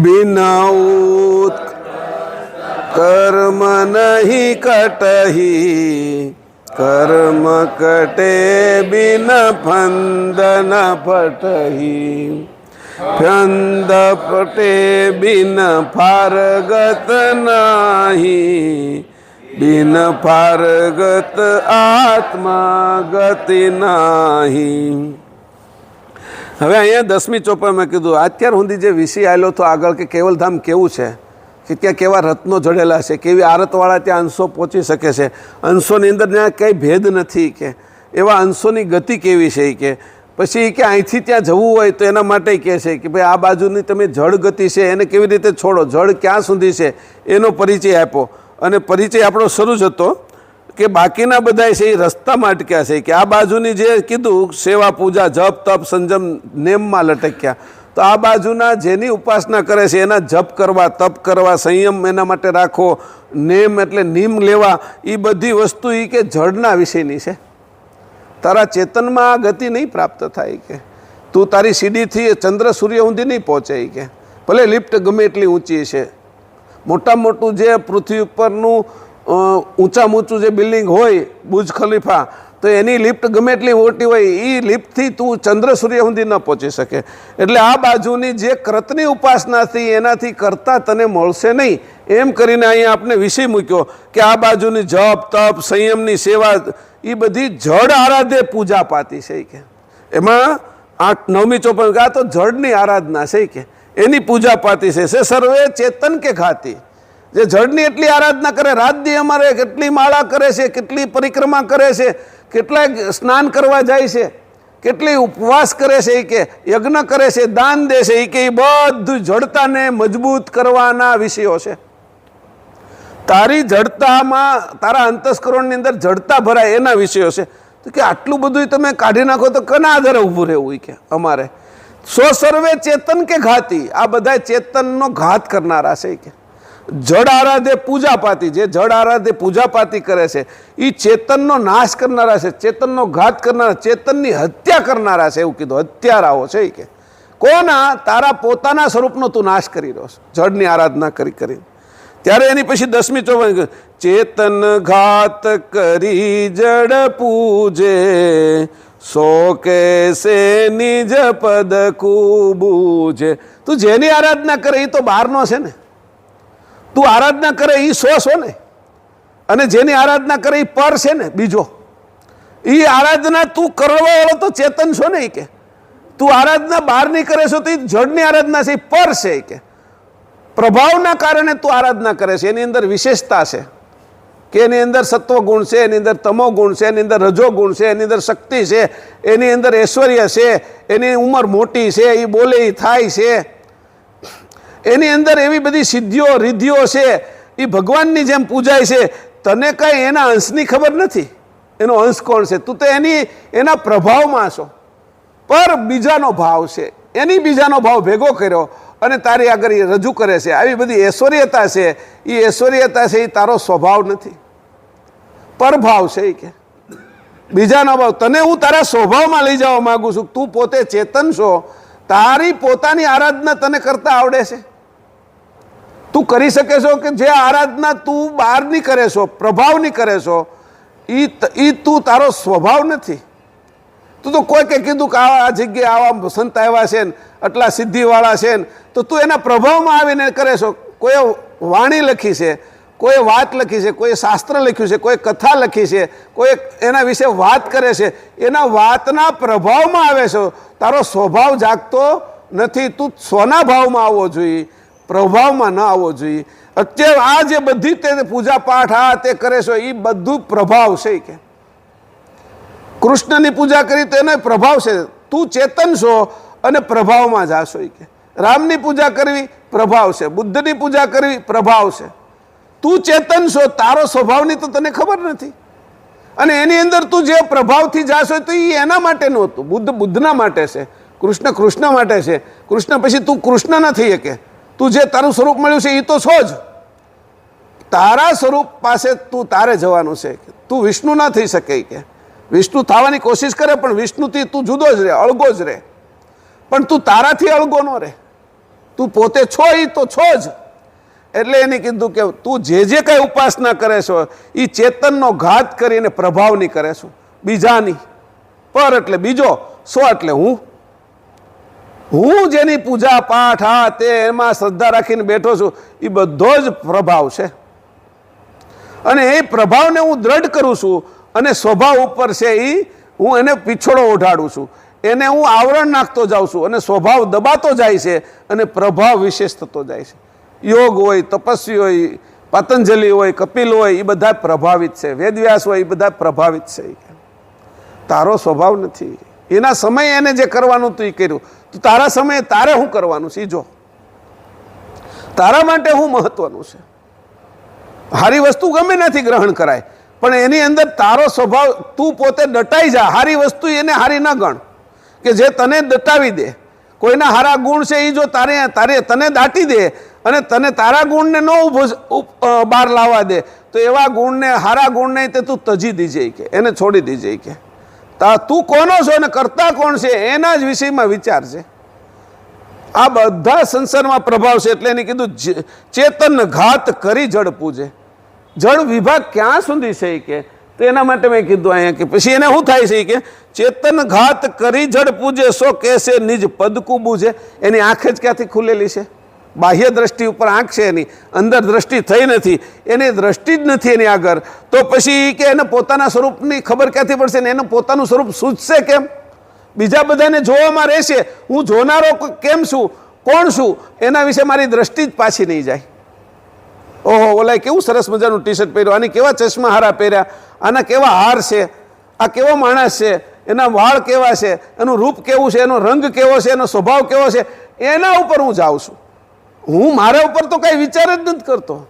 बिना कर्म नहीं कटही कर्म कटे बिन फंद न फटही फंद फटे बिन फारगत नाही बिन फारगत आत्मा गति नाही હવે અહીંયા 10મી ચોપાઈમાં કીધું અત્યાર સુધી જે વિષય આવેલો તો આગળ કે કેવલધામ કેવું છે કે ત્યાં કેવા રત્નો જડેલા છે કેવી આરતવાળા ત્યાં અંશો પહોંચી શકે છે અંશોની અંદર ત્યાં કંઈ ભેદ નથી કે એવા અંશોની ગતિ કેવી છે કે પછી કે અહીંથી ત્યાં જવું હોય તો એના માટે કહે છે કે ભાઈ આ બાજુની તમે જળ ગતિ છે એને કેવી રીતે છોડો જળ ક્યાં સુધી છે એનો પરિચય આપ્યો અને પરિચય આપણો શરૂ જ હતો કે બાકીના બધા છે એ રસ્તામાં અટક્યા છે કે આ બાજુની જે કીધું સેવા પૂજા જપ તપ સંજમ નેમમાં લટક્યા તો આ બાજુના જેની ઉપાસના કરે છે એના જપ કરવા તપ કરવા સંયમ એના માટે રાખો નેમ એટલે નિયમ લેવા એ બધી વસ્તુ એ કે જળના વિષયની છે તારા ચેતનમાં આ ગતિ નહીં પ્રાપ્ત થાય કે તું તારી સીડીથી ચંદ્ર સૂર્ય સુધી નહીં પહોંચે કે ભલે લિફ્ટ ગમે એટલી ઊંચી છે મોટામાં મોટું જે પૃથ્વી ઉપરનું ઊંચામાં ઊંચું જે બિલ્ડિંગ હોય બુર્જ ખલીફા તો એની લિફ્ટ ગમે એટલી મોટી હોય એ લિફ્ટથી તું ચંદ્ર સૂર્ય સુધી ન પહોંચી શકે એટલે આ બાજુની જે કૃતની ઉપાસનાથી એનાથી કરતાં તને મળશે નહીં એમ કરીને અહીંયા આપણે વિષય મૂક્યો કે આ બાજુની જપ તપ સંયમની સેવા એ બધી જડ આરાધે પૂજા પાતી છે કે એમાં 9મી ચોપાઈ આ તો જળની આરાધના છે કે એની પૂજા પાતી છે સર્વે ચેતન કે ઘાતી જે જળની એટલી આરાધના કરે, રાત દી અમારે કેટલી માળા કરે છે, કેટલી પરિક્રમા કરે છે, કેટલાય સ્નાન કરવા જાય છે, કેટલી ઉપવાસ કરે છે, કે યજ્ઞ કરે છે, દાન દે છે, કે એ બધું જડતાને મજબૂત કરવાના વિષયો છે. તારી જડતામાં, તારા અંતસ્કરણની અંદર જડતા ભરાય એના વિષયો છે. તો કે આટલું બધું તમે કાઢી નાખો તો કના આધારે ઊભું રહેવું? કે અમારે સો સર્વે ચેતન કે ઘાતી, આ બધા ચેતનનો ઘાત કરનારા છે. કે જડ આરાધે પૂજાપાતી, જે જડ આરાધે પૂજાપાતી કરે છે એ ચેતનનો નાશ કરનારા છે, ચેતનનો ઘાત કરનારા, ચેતનની હત્યા કરનારા છે. એવું કીધું, હત્યારાઓ છે. કે કોના? તારા પોતાના સ્વરૂપનો તું નાશ કરી રહ્યો છે જડની આરાધના કરી કરી. ત્યારે એની પછી 10મી 54 ચેતન ઘાત કરી જડ પૂજે, સો કેસે નિજ પદ કુબૂજે. તું જેની આરાધના કરે એ તો બહારનો છે ને. તું આરાધના કરે એ છો ને, અને જેની આરાધના કરે એ પર છે ને બીજો. એ આરાધના તું કરવા વાળો તો ચેતન છો ને. કે તું આરાધના બહારની કરે છો તો એ જડની આરાધના છે, એ પર છે. કે પ્રભાવના કારણે તું આરાધના કરે છે, એની અંદર વિશેષતા છે, કે એની અંદર સત્વ ગુણ છે, એની અંદર તમો ગુણ છે, એની અંદર રજો ગુણ છે, એની અંદર શક્તિ છે, એની અંદર ઐશ્વર્ય છે, એની ઉંમર મોટી છે, એ બોલે એ થાય છે, એની અંદર એવી બધી સિદ્ધિઓ રિદ્ધિઓ છે, એ ભગવાનની જેમ પૂજાય છે. તને કઈ એના અંશની ખબર નથી. એનો અંશ કોણ છે? તું તો એના પ્રભાવમાં છો, પર બીજાનો ભાવ છે, એની બીજાનો ભાવ ભેગો કર્યો અને તારી આગળ એ રજૂ કરે છે. આવી બધી ઐશ્વર્યતા છે, એ ઐશ્વર્યતા છે એ તારો સ્વભાવ નથી, પરભાવ છે. કે બીજાનો ભાવ. તને હું તારા સ્વભાવમાં લઈ જવા માંગુ છું. તું પોતે ચેતન છો, તારી પોતાની આરાધના તને કરતા આવડે છે? તું કરી શકે છો? કે જે આરાધના તું બહારની કરે છો, પ્રભાવની કરે છો, એ તું તારો સ્વભાવ નથી. તું તો કોઈ કે કીધું કે આ જગ્યાએ આવા સંત આવ્યા છે ને, આટલા સિદ્ધિવાળા છે ને, તો તું એના પ્રભાવમાં આવીને કરે છો. કોઈ વાણી લખી છે, કોઈ વાત લખી છે, કોઈ શાસ્ત્ર લખ્યું છે, કોઈ કથા લખી છે, કોઈ એના વિશે વાત કરે છે, એના વાતના પ્રભાવમાં આવે છે. તારો સ્વભાવ જાગતો નથી. તું સ્વના ભાવમાં આવવો જોઈએ, પ્રભાવમાં ન આવવો જોઈએ. અત્યારે આ જે બધી તે પૂજા પાઠ આ તે કરે છે એ બધું પ્રભાવ છે. કે કૃષ્ણની પૂજા કરી તો એનો પ્રભાવ છે. તું ચેતન છો અને પ્રભાવમાં જાશો. કે રામની પૂજા કરવી પ્રભાવ છે, બુદ્ધની પૂજા કરવી પ્રભાવ છે. તું ચેતન છો, તારો સ્વભાવની તો તને ખબર નથી. અને એની અંદર તું જે પ્રભાવથી જાશો તો એ એના માટે નહોતું. બુદ્ધ બુદ્ધના માટે છે, કૃષ્ણ કૃષ્ણ માટે છે. કૃષ્ણ પછી તું કૃષ્ણ નથી. કે તું જે તારું સ્વરૂપ મળ્યું છે એ તો છો જ. તારા સ્વરૂપ પાસે તું તારે જવાનું છે. તું વિષ્ણુ ના થઈ શકે. કે વિષ્ણુ થવાની કોશિશ કરે પણ વિષ્ણુથી તું જુદો જ રહે, અળગો જ રહે. પણ તું તારાથી અળગો ન રહે. તું પોતે છો એ તો છો જ. એટલે એને કીધું કે તું જે કઈ ઉપાસના કરે છો એ ચેતનનો ઘાત કરીને પ્રભાવની કરે છો, બીજાની. પર એટલે બીજો, સો એટલે હું જેની પૂજા પાઠ આ તે એમાં શ્રદ્ધા રાખીને બેઠો છું એ બધો જ પ્રભાવ છે. અને એ પ્રભાવને હું દ્રઢ કરું છું અને સ્વભાવ ઉપર છે એ હું એને પીછોડો ઓઢાડું છું, એને હું આવરણ નાખતો જાઉં છું અને સ્વભાવ દબાતો જાય છે અને પ્રભાવ વિશેષ થતો જાય છે. યોગ હોય, તપસ્વી હોય, પતંજલિ હોય, કપિલ હોય, એ બધા પ્રભાવિત છે. વેદવ્યાસ હોય, એ બધા પ્રભાવિત છે. તારો સ્વભાવ નથી. એના સમયે એને જે કરવાનું તું એ કર્યું. તો તારા સમયે તારે શું કરવાનું છે? જો તારા માટે શું મહત્વનું છે? હારી વસ્તુ ગમે નથી ગ્રહણ કરાય, પણ એની અંદર તારો સ્વભાવ, તું પોતે દટાઈ જા. હારી વસ્તુ એને હારી ન ગણ કે જે તને દટાવી દે. કોઈના હારા ગુણ છે એ જો તને દાટી દે અને તને તારા ગુણને ન બહાર લાવવા દે તો એવા ગુણને, હારા ગુણને તે તું તજી દીજે. કે એને છોડી દીજે. કે તું કોનો છો અને કરતા કોણ છે એના જ વિષયમાં વિચાર છે. આ બધા સંસારમાં પ્રભાવ છે. એટલે એને કીધું ચેતન ઘાત કરી જડ પૂજે. જળ વિભાગ ક્યાં સુધી છે? કે તો એના માટે મેં કીધું અહીંયા કે પછી એને શું થાય છે? કે ચેતન ઘાત કરી જડ પૂજે, સો કેસે નિજ પદકુ બૂજે. એની આંખ જ ક્યાંથી ખુલેલી છે? બાહ્ય દ્રષ્ટિ ઉપર આંખ છે, એની અંદર દ્રષ્ટિ થઈ નથી, એની દ્રષ્ટિ જ નથી એની આગળ. તો પછી કે એને પોતાના સ્વરૂપની ખબર ક્યાંથી પડશે ને? એનું પોતાનું સ્વરૂપ સૂચશે કેમ? બીજા બધાને જોવામાં રહેશે. હું જોનારો કેમ છું, કોણ છું, એના વિશે મારી દ્રષ્ટિ જ પાછી નહીં જાય. ઓહો, ઓલાએ કેવું સરસ મજાનું ટી શર્ટ પહેર્યું, આની કેવા ચશ્મા હારા પહેર્યા, આના કેવા હાર છે, આ કેવો માણસ છે, એના વાળ કેવા છે, એનું રૂપ કેવું છે, એનો રંગ કેવો છે, એનો સ્વભાવ કેવો છે, એના ઉપર હું જાઉં છું. હું મારા ઉપર તો કઈ વિચાર જ નથી કરતો.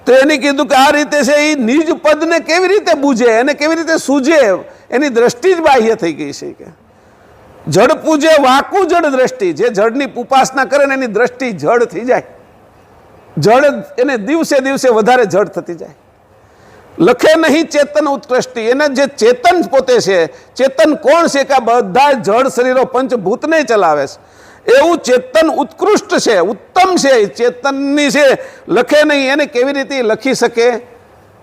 તો એને કીધું કે આ રીતે છે એ નિજ પદને કેવી રીતે બૂજે, એને કેવી રીતે સૂજે, એની દ્રષ્ટિ જ બાહ્ય થઈ ગઈ છે કે જડ પૂજે વાકુ જડ દ્રષ્ટિ. જે જડની ઉપાસના કરે ને એની દ્રષ્ટિ જડ થઈ જાય, જડ એને દિવસે દિવસે વધારે જડ થતી જાય. લખે નહીં ચેતન ઉત્કૃષ્ટિ. એને જે ચેતન પોતે છે, ચેતન કોણ છે કે આ બધા જડ શરીરો પંચભૂતને ચલાવે છે, એવું ચેતન ઉત્કૃષ્ટ છે, ઉત્તમ છે, ચેતનની છે. લખે નહીં, એને કેવી રીતે લખી શકે,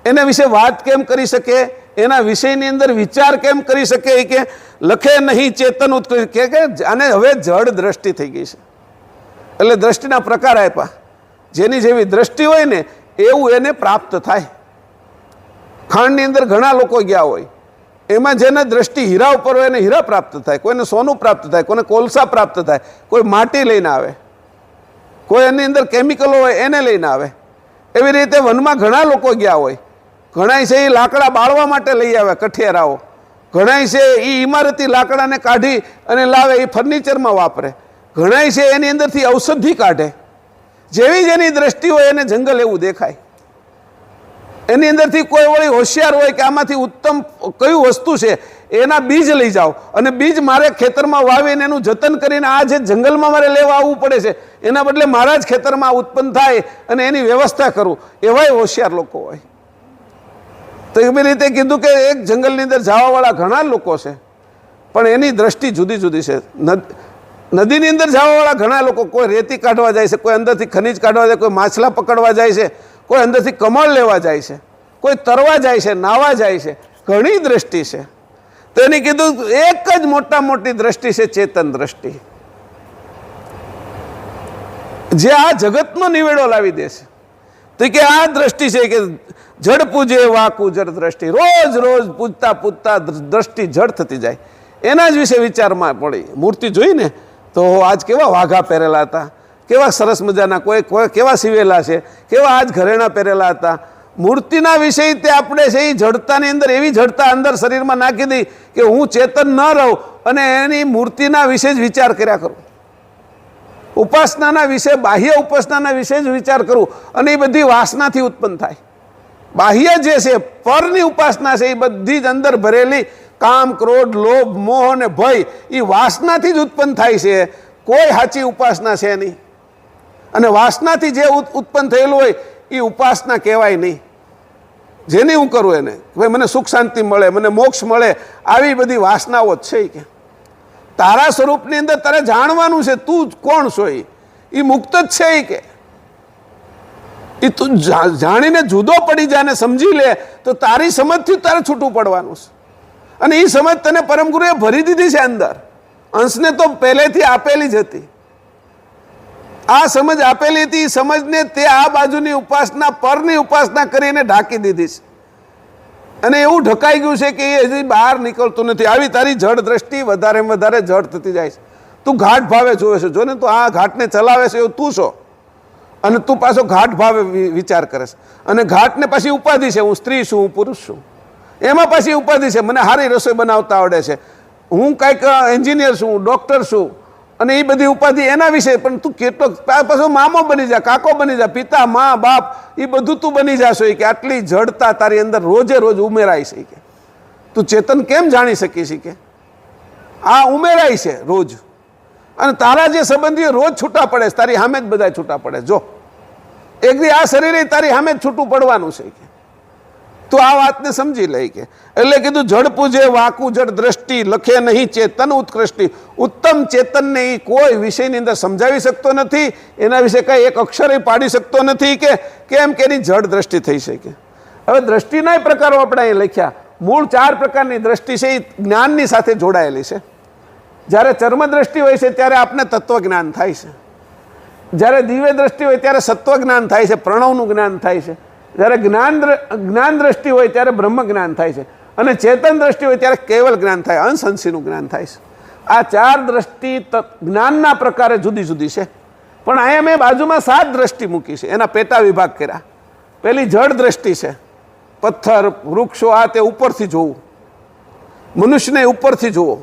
એના વિશે વાત કેમ કરી શકે, એના વિષયની અંદર વિચાર કેમ કરી શકે કે લખે નહીં ચેતન ઉત્કૃષ્ટ કે આને હવે જડ દ્રષ્ટિ થઈ ગઈ છે. એટલે દ્રષ્ટિના પ્રકાર આપ્યા. જેની જેવી દ્રષ્ટિ હોય ને એવું એને પ્રાપ્ત થાય. ખાંડની અંદર ઘણા લોકો ગયા હોય, એમાં જેને દ્રષ્ટિ હીરા ઉપર હોય એને હીરા પ્રાપ્ત થાય, કોઈને સોનું પ્રાપ્ત થાય, કોઈને કોલસા પ્રાપ્ત થાય, કોઈ માટી લઈને આવે, કોઈ એની અંદર કેમિકલો હોય એને લઈને આવે. એવી રીતે વનમાં ઘણા લોકો ગયા હોય, ઘણા છે એ લાકડા બાળવા માટે લઈ આવે કઠિયારાઓ, ઘણા છે એ ઇમારતી લાકડાને કાઢી અને લાવે એ ફર્નિચરમાં વાપરે, ઘણા છે એની અંદરથી ઔષધિ કાઢે. જેવી જેની દ્રષ્ટિ હોય એને જંગલ એવું દેખાય. એની અંદરથી કોઈ વળી હોશિયાર હોય કે આમાંથી ઉત્તમ કયું વસ્તુ છે એના બીજ લઈ જાઓ અને બીજ મારે ખેતરમાં વાવીને એનું જતન કરીને આ જે જંગલમાં મારે લેવા આવવું પડે છે એના બદલે મારા જ ખેતરમાં ઉત્પન્ન થાય અને એની વ્યવસ્થા કરું, એવાય હોશિયાર લોકો હોય. તો એવી રીતે કીધું કે એક જંગલની અંદર જવાવાળા ઘણા લોકો છે પણ એની દ્રષ્ટિ જુદી જુદી છે. નદીની અંદર જવાવાળા ઘણા લોકો, કોઈ રેતી કાઢવા જાય છે, કોઈ અંદરથી ખનીજ કાઢવા જાય, કોઈ માછલા પકડવા જાય છે, કોઈ અંદરથી કમળ લેવા જાય છે, કોઈ તરવા જાય છે, નાવા જાય છે. ઘણી દ્રષ્ટિ છે. તો એને કીધું એક જ મોટી દ્રષ્ટિ છે ચેતન દ્રષ્ટિ, જે આ જગતનો નિવેડો લાવી દેશે. તો કે આ દ્રષ્ટિ છે કે જડ પૂજે વાકુ જડ દ્રષ્ટિ. રોજ રોજ પૂજતા પૂજતા દ્રષ્ટિ જડ થતી જાય. એના જ વિશે વિચારમાં પડી. મૂર્તિ જોઈને તો આજ કેવા વાઘા પહેરેલા હતા, કેવા સરસ મજાના, કોઈ કેવા સીવેલા છે, કેવા આજ ઘરેણા પહેરેલા હતા. મૂર્તિના વિષય તે આપણે છે એ જડતાની અંદર એવી જડતા અંદર શરીરમાં નાખી દઈ કે હું ચેતન ન રહું અને એની મૂર્તિના વિશે જ વિચાર કર્યા કરું, ઉપાસનાના વિશે, બાહ્ય ઉપાસનાના વિશે જ વિચાર કરું અને એ બધી વાસનાથી ઉત્પન્ન થાય. બાહ્ય જે છે પરની ઉપાસના છે એ બધી જ અંદર ભરેલી કામ, ક્રોધ, લોભ, મોહ અને ભય એ વાસનાથી જ ઉત્પન્ન થાય છે. કોઈ સાચી ઉપાસના છે નહીં. અને વાસનાથી જે ઉત્પન્ન થયેલું હોય એ ઉપાસના કહેવાય નહીં. જેની હું કરું એને ભાઈ મને સુખ શાંતિ મળે, મને મોક્ષ મળે, આવી બધી વાસનાઓ જ છે. કે તારા સ્વરૂપની અંદર તારે જાણવાનું છે તું કોણ છો. એ મુક્ત જ છે કે એ તું જાણીને જુદો પડી જાય ને સમજી લે તો તારી સમજથી તારે છૂટું પડવાનું છે. અને એ સમજ તને પરમગુરુએ ભરી દીધી છે અંદર. અંશને તો પહેલેથી આપેલી જ હતી. આ સમજ આપેલી હતી, સમજને તે આ બાજુની ઉપાસના, પરની ઉપાસના કરીને ઢાંકી દીધી છે. અને એવું ઢકાઈ ગયું છે કે એ હજી બહાર નીકળતું નથી. આવી તારી જડ દ્રષ્ટિ વધારે વધારે જડ થતી જાય છે. તું ઘાટ ભાવે જોવે છે, જો ને તું આ ઘાટને ચલાવે છે એવું તું છો અને તું પાછો ઘાટ ભાવે વિચાર કરે છે. અને ઘાટને પાછી ઉપાધિ છે, હું સ્ત્રી છું, હું પુરુષ છું. એમાં પાછી ઉપાધિ છે, મને સારી રસોઈ બનાવતા આવડે છે, હું કાંઈક એન્જિનિયર છું, ડૉક્ટર છું, અને એ બધી ઉપાધિ એના વિશે. પણ તું કેટલો પાછો મામો બની જા, કાકો બની જા, પિતા, મા, બાપ, એ બધું તું બની જાશો. કે આટલી જડતા તારી અંદર રોજે રોજ ઉમેરાય છે. કે તું ચેતન કેમ જાણી શકીશ કે આ ઉમેરાય છે રોજ. અને તારા જે સંબંધીઓ રોજ છૂટા પડે છે, તારી સામે જ બધા છૂટા પડે. જો એક દી આ શરીરે તારી સામે જ છૂટું પડવાનું છે. કે તું આ વાતને સમજી લે. કે એટલે કીધું જડ પૂજે વાકુ જડ દ્રષ્ટિ, લખે નહીં ચેતન ઉત્કૃષ્ટિ. ઉત્તમ ચેતનને એ કોઈ વિષયની અંદર સમજાવી શકતો નથી, એના વિશે કઈ એક અક્ષર પાડી શકતો નથી. કે કેમ કે એની જડ દ્રષ્ટિ થઈ શકે. હવે દ્રષ્ટિના પ્રકારો આપણે અહીં લખ્યા. મૂળ 4 પ્રકારની દ્રષ્ટિ છે એ જ્ઞાનની સાથે જોડાયેલી છે. જ્યારે ચર્મ દ્રષ્ટિ હોય છે ત્યારે આપને તત્વજ્ઞાન થાય છે. જ્યારે દિવ્ય દ્રષ્ટિ હોય ત્યારે સત્વજ્ઞાન થાય છે, પ્રણવનું જ્ઞાન થાય છે. જ્યારે જ્ઞાન દ્રષ્ટિ હોય ત્યારે બ્રહ્મ જ્ઞાન થાય છે. અને ચેતન દ્રષ્ટિ હોય ત્યારે કેવલ જ્ઞાન થાય, અંશ અંશીનું જ્ઞાન થાય છે. આ 4 દ્રષ્ટિ જ્ઞાનના પ્રકારે જુદી જુદી છે. પણ અહીંયા મેં બાજુમાં 7 દ્રષ્ટિ મૂકી છે, એના પેટા વિભાગ કર્યા. પેલી જળ દ્રષ્ટિ છે, પથ્થર, વૃક્ષો, આ તે ઉપરથી જોવું, મનુષ્યને ઉપરથી જોવો,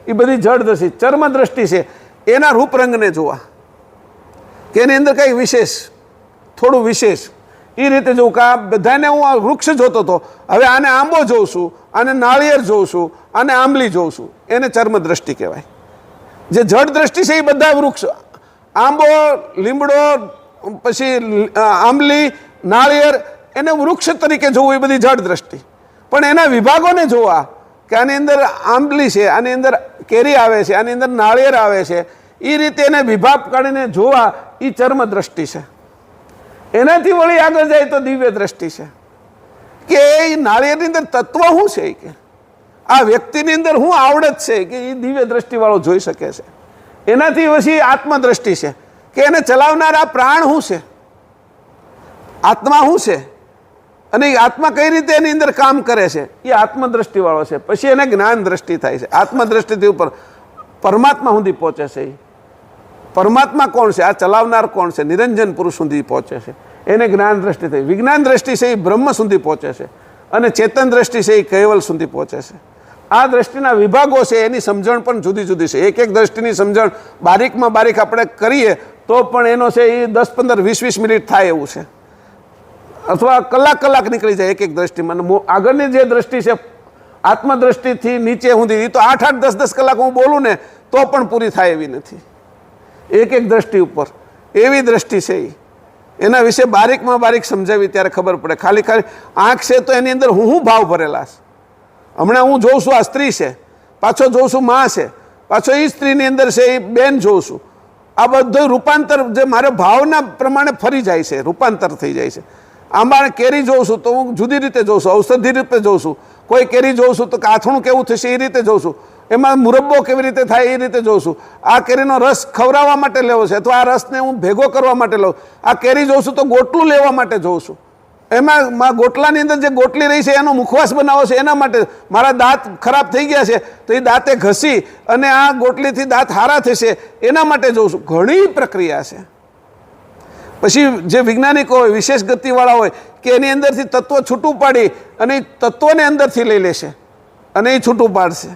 એ બધી જળ દ્રષ્ટિ. ચર્મ દ્રષ્ટિ છે, એના રૂપ રંગને જોવા, કે એની અંદર કંઈ વિશેષ, થોડું વિશેષ, એ રીતે જોઉં કે આ બધાને હું આ વૃક્ષ જોતો હતો, હવે આને આંબો જોઉં છું, આને નાળિયેર જોઉં છું, આને આંબલી જોઉં છું, એને ચર્મ દ્રષ્ટિ કહેવાય. જે જળ દ્રષ્ટિ છે એ બધા વૃક્ષ, આંબો, લીમડો, પછી આંબલી, નાળિયેર, એને વૃક્ષ તરીકે જોવું, એ બધી જળ દ્રષ્ટિ. પણ એના વિભાગોને જોવા કે આની અંદર આંબલી છે, આની અંદર કેરી આવે છે, આની અંદર નાળિયેર આવે છે, એ રીતે એને વિભાગ કાઢીને જોવા, એ ચર્મ દ્રષ્ટિ છે. એનાથી વળી આગળ જાય તો દિવ્ય દ્રષ્ટિ છે, કે એ નાળિયેરની અંદર તત્વ શું છે, કે આ વ્યક્તિની અંદર શું આવડત છે કે એ દિવ્ય દ્રષ્ટિવાળો જોઈ શકે છે. એનાથી પછી આત્મદ્રષ્ટિ છે, કે એને ચલાવનાર આ પ્રાણ શું છે, આત્મા શું છે, અને એ આત્મા કઈ રીતે એની અંદર કામ કરે છે, એ આત્મદ્રષ્ટિવાળો છે. પછી એને જ્ઞાન દ્રષ્ટિ થાય છે. આત્મદ્રષ્ટિથી ઉપર પરમાત્મા સુધી પહોંચે છે. પરમાત્મા કોણ છે, આ ચલાવનાર કોણ છે, નિરંજન પુરુષ સુધી પહોંચે છે, એને જ્ઞાન દ્રષ્ટિ થઈ. વિજ્ઞાન દ્રષ્ટિ છે એ બ્રહ્મ સુધી પહોંચે છે, અને ચેતન દ્રષ્ટિ છે એ કૈવલ સુધી પહોંચે છે. આ દ્રષ્ટિના વિભાગો છે, એની સમજણ પણ જુદી જુદી છે. એક એક દ્રષ્ટિની સમજણ બારીકમાં બારીક આપણે કરીએ તો પણ એનો છે એ 10, 15, 20, 20 મિનિટ થાય એવું છે, અથવા કલાક નીકળી જાય એક એક દ્રષ્ટિમાં. આગળની જે દ્રષ્ટિ છે આત્મદ્રષ્ટિથી નીચે સુધી, એ તો 8, 8, 10, 10 કલાક હું બોલું ને તો પણ પૂરી થાય એવી નથી. એક એક દ્રષ્ટિ ઉપર એવી દ્રષ્ટિ છે એ, એના વિશે બારીકમાં બારીક સમજાવી ત્યારે ખબર પડે. ખાલી આંખ છે તો એની અંદર હું ભાવ ભરેલા છે. હમણાં હું જોઉં છું આ સ્ત્રી છે, પાછો જોઉં છું માં છે, પાછો એ સ્ત્રીની અંદર છે એ બેન જોઉં છું. આ બધું રૂપાંતર જે મારે ભાવના પ્રમાણે ફરી જાય છે, રૂપાંતર થઈ જાય છે. આંબા કેરી જોઉં છું તો હું જુદી રીતે જોઉં છું, ઔષધિ રીતે જોઉં છું. કોઈ કેરી જોઉં છું તો કાથણું કેવું થશે એ રીતે જોઉં છું, એમાં મુરબ્બો કેવી રીતે થાય એ રીતે જોઉં છું. આ કેરીનો રસ ખવડાવવા માટે લેવો છે, અથવા આ રસને હું ભેગો કરવા માટે લઉં. આ કેરી જોઉં છું તો ગોટલું લેવા માટે જોઉં છું. એમાં ગોટલાની અંદર જે ગોટલી રહી છે એનો મુખવાસ બનાવો છે એના માટે. મારા દાંત ખરાબ થઈ ગયા છે તો એ દાંતે ઘસી અને આ ગોટલીથી દાંત હારા થશે એના માટે જોઉં છું. ઘણી પ્રક્રિયા છે. પછી જે વૈજ્ઞાનિકો હોય, વિશેષ ગતિવાળા હોય, કે એની અંદરથી તત્વ છૂટું પાડી અને એ તત્વને અંદરથી લઈ લેશે અને એ છૂટું પાડશે.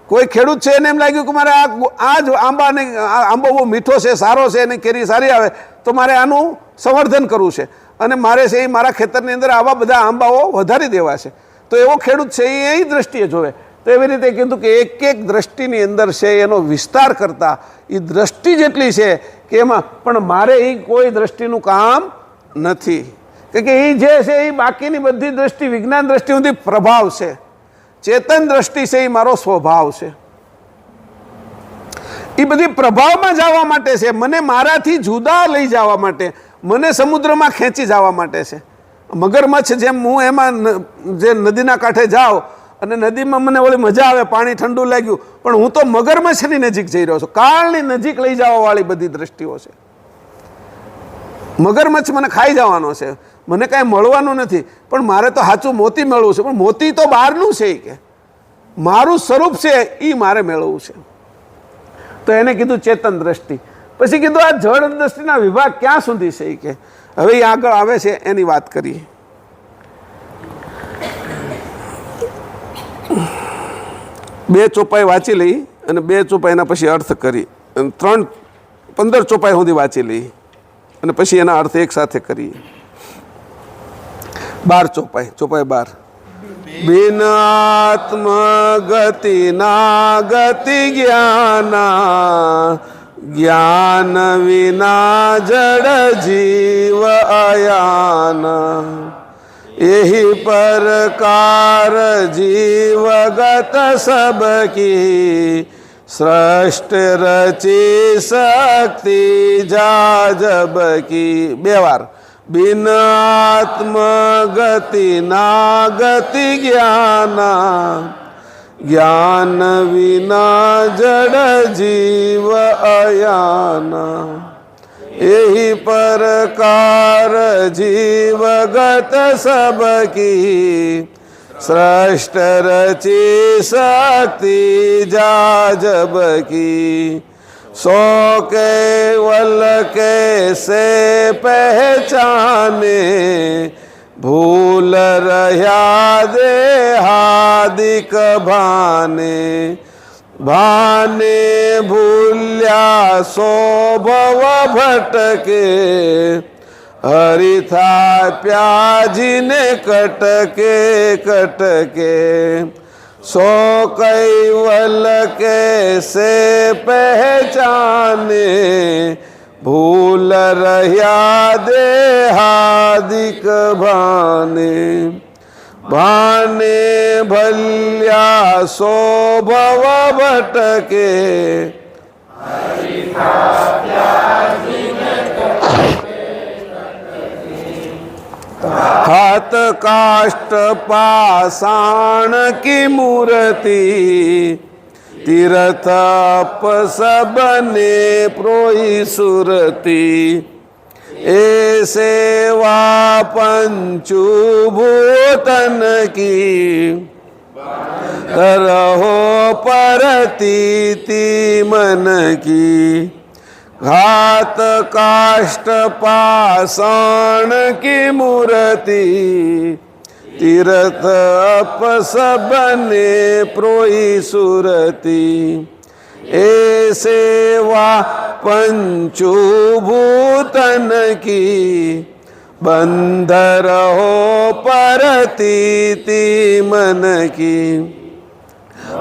કોઈ ખેડૂત છે એને એમ લાગ્યું કે મારે આ જ આંબો બહુ મીઠો છે, સારો છે, એની કેરી સારી આવે તો મારે આનું સંવર્ધન કરવું છે, અને મારે છે એ મારા ખેતરની અંદર આવા બધા આંબાઓ વધારી દેવા છે. તો એવો ખેડૂત છે એ દ્રષ્ટિએ જોવે. તો એવી રીતે કીધું કે એક એક દ્રષ્ટિની અંદર છે એનો વિસ્તાર કરતા એ દ્રષ્ટિ જેટલી છે કે એમાં પણ મારે એ કોઈ દ્રષ્ટિનું કામ નથી, કે એ જે છે એ બાકીની બધી દ્રષ્ટિ વિજ્ઞાન દ્રષ્ટિ સુધી પ્રભાવ છે. ચેતન દ્રષ્ટિ છે એ મારો સ્વભાવ છે. એ બધી પ્રભાવમાં જવા માટે છે, મને મારાથી જુદા લઈ જવા માટે, મને સમુદ્રમાં ખેંચી જવા માટે છે. મગરમચ્છ જેમ હું એમાં જે નદીના કાંઠે જાઉં અને નદીમાં મને ઓલી મજા આવે, પાણી ઠંડુ લાગ્યું, પણ હું તો મગરમચ્છની નજીક જઈ રહ્યો છું. કાળની નજીક લઈ જવા વાળી બધી દ્રષ્ટિઓ છે. મગરમચ્છ મને ખાઈ જવાનો છે, મને કાંઈ મળવાનું નથી, પણ મારે તો સાચું મોતી મેળવવું છે. પણ મોતી તો બહારનું છે, કે મારું સ્વરૂપ છે એ મારે મેળવવું છે. તો એને કીધું ચેતન દ્રષ્ટિ. પછી કીધું આ જળ દ્રષ્ટિના વિભાગ ક્યાં સુધી છે, કે હવે એ આગળ આવે છે એની વાત કરીએ. બે ચોપાઈ વાંચી લઈ અને બે ચોપાઈના પછી અર્થ કરી, 15 ચોપાઈ સુધી વાંચી લઈ અને પછી એના અર્થ એક સાથે કરીએ. 12 ચોપાઈ, ચોપાઈ 12. બિનાત્મ ગતિ ના ગતિ જ્ઞાના, જ્ઞાન વિના જડ જીવ અયાના, એહી પરકાર જીવગત સબકી, સૃષ્ટ રચી શક્તિ જાજબકી. 2 વાર. બિન આત્મ ગતિ ના ગતિ જ્ઞાના, જ્ઞાન વિના જડ જીવ અયાના, એહી પરકાર જીવગત સબકી, સૃષ્ટ રચી શક્તિ જાજબકી, सो केवल कैसे पहचाने, भूल रहा देहादिक भाने, भाने भूल्या सो भव भटके, हरिथा प्याजीने कटके कटके, सो कैवल कैसे पहचाने, भूल रहा देहादिक भाने, भाने भल्या सो भव भटके, हाथ काष्ठ पाषाण की मूर्ति, तीर्थ सबने प्रोई सुरती, ऐसे वा पंचभूतन की, तरहो परतीति मन की, घात काष्ठ पाषाण की मूर्ति, तीर्थ सबने प्रोई सुरती, ऐसे वा पंचभूतन की, बंध रहो परतीति मन की,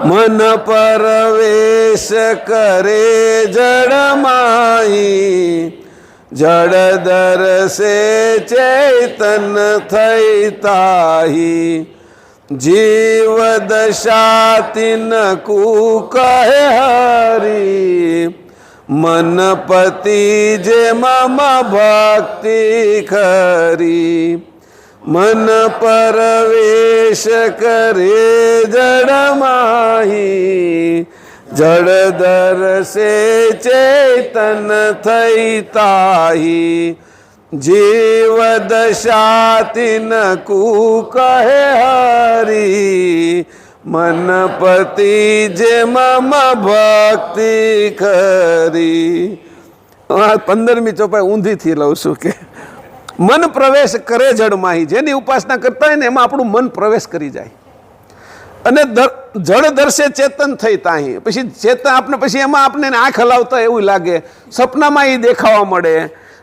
मन परवेश करे जड़ माही, जड़ दर से चैतन थई ताही, जीव दशा तिनकू कहे हरि, मन पति जे मम भक्ति खरी, मन परवेश करे जड़ माही, जड़ दर से चैतन थई ताही, जीव दशा तिनकू कहे हरि, मन पति जे मम भक्ति खरी। 15મી ચોપાઈ ઊંધી થી લઉં છું કે મન પ્રવેશ કરે જળમાહી, જેની ઉપાસના કરતા હોય ને એમાં આપણું મન પ્રવેશ કરી જાય અને જળ દર્શે ચેતન થઈ તાહી, પછી ચેતન આપણે પછી એમાં આપણે આંખ હલાવતા એવું લાગે, સપનામાં એ દેખાવા મળે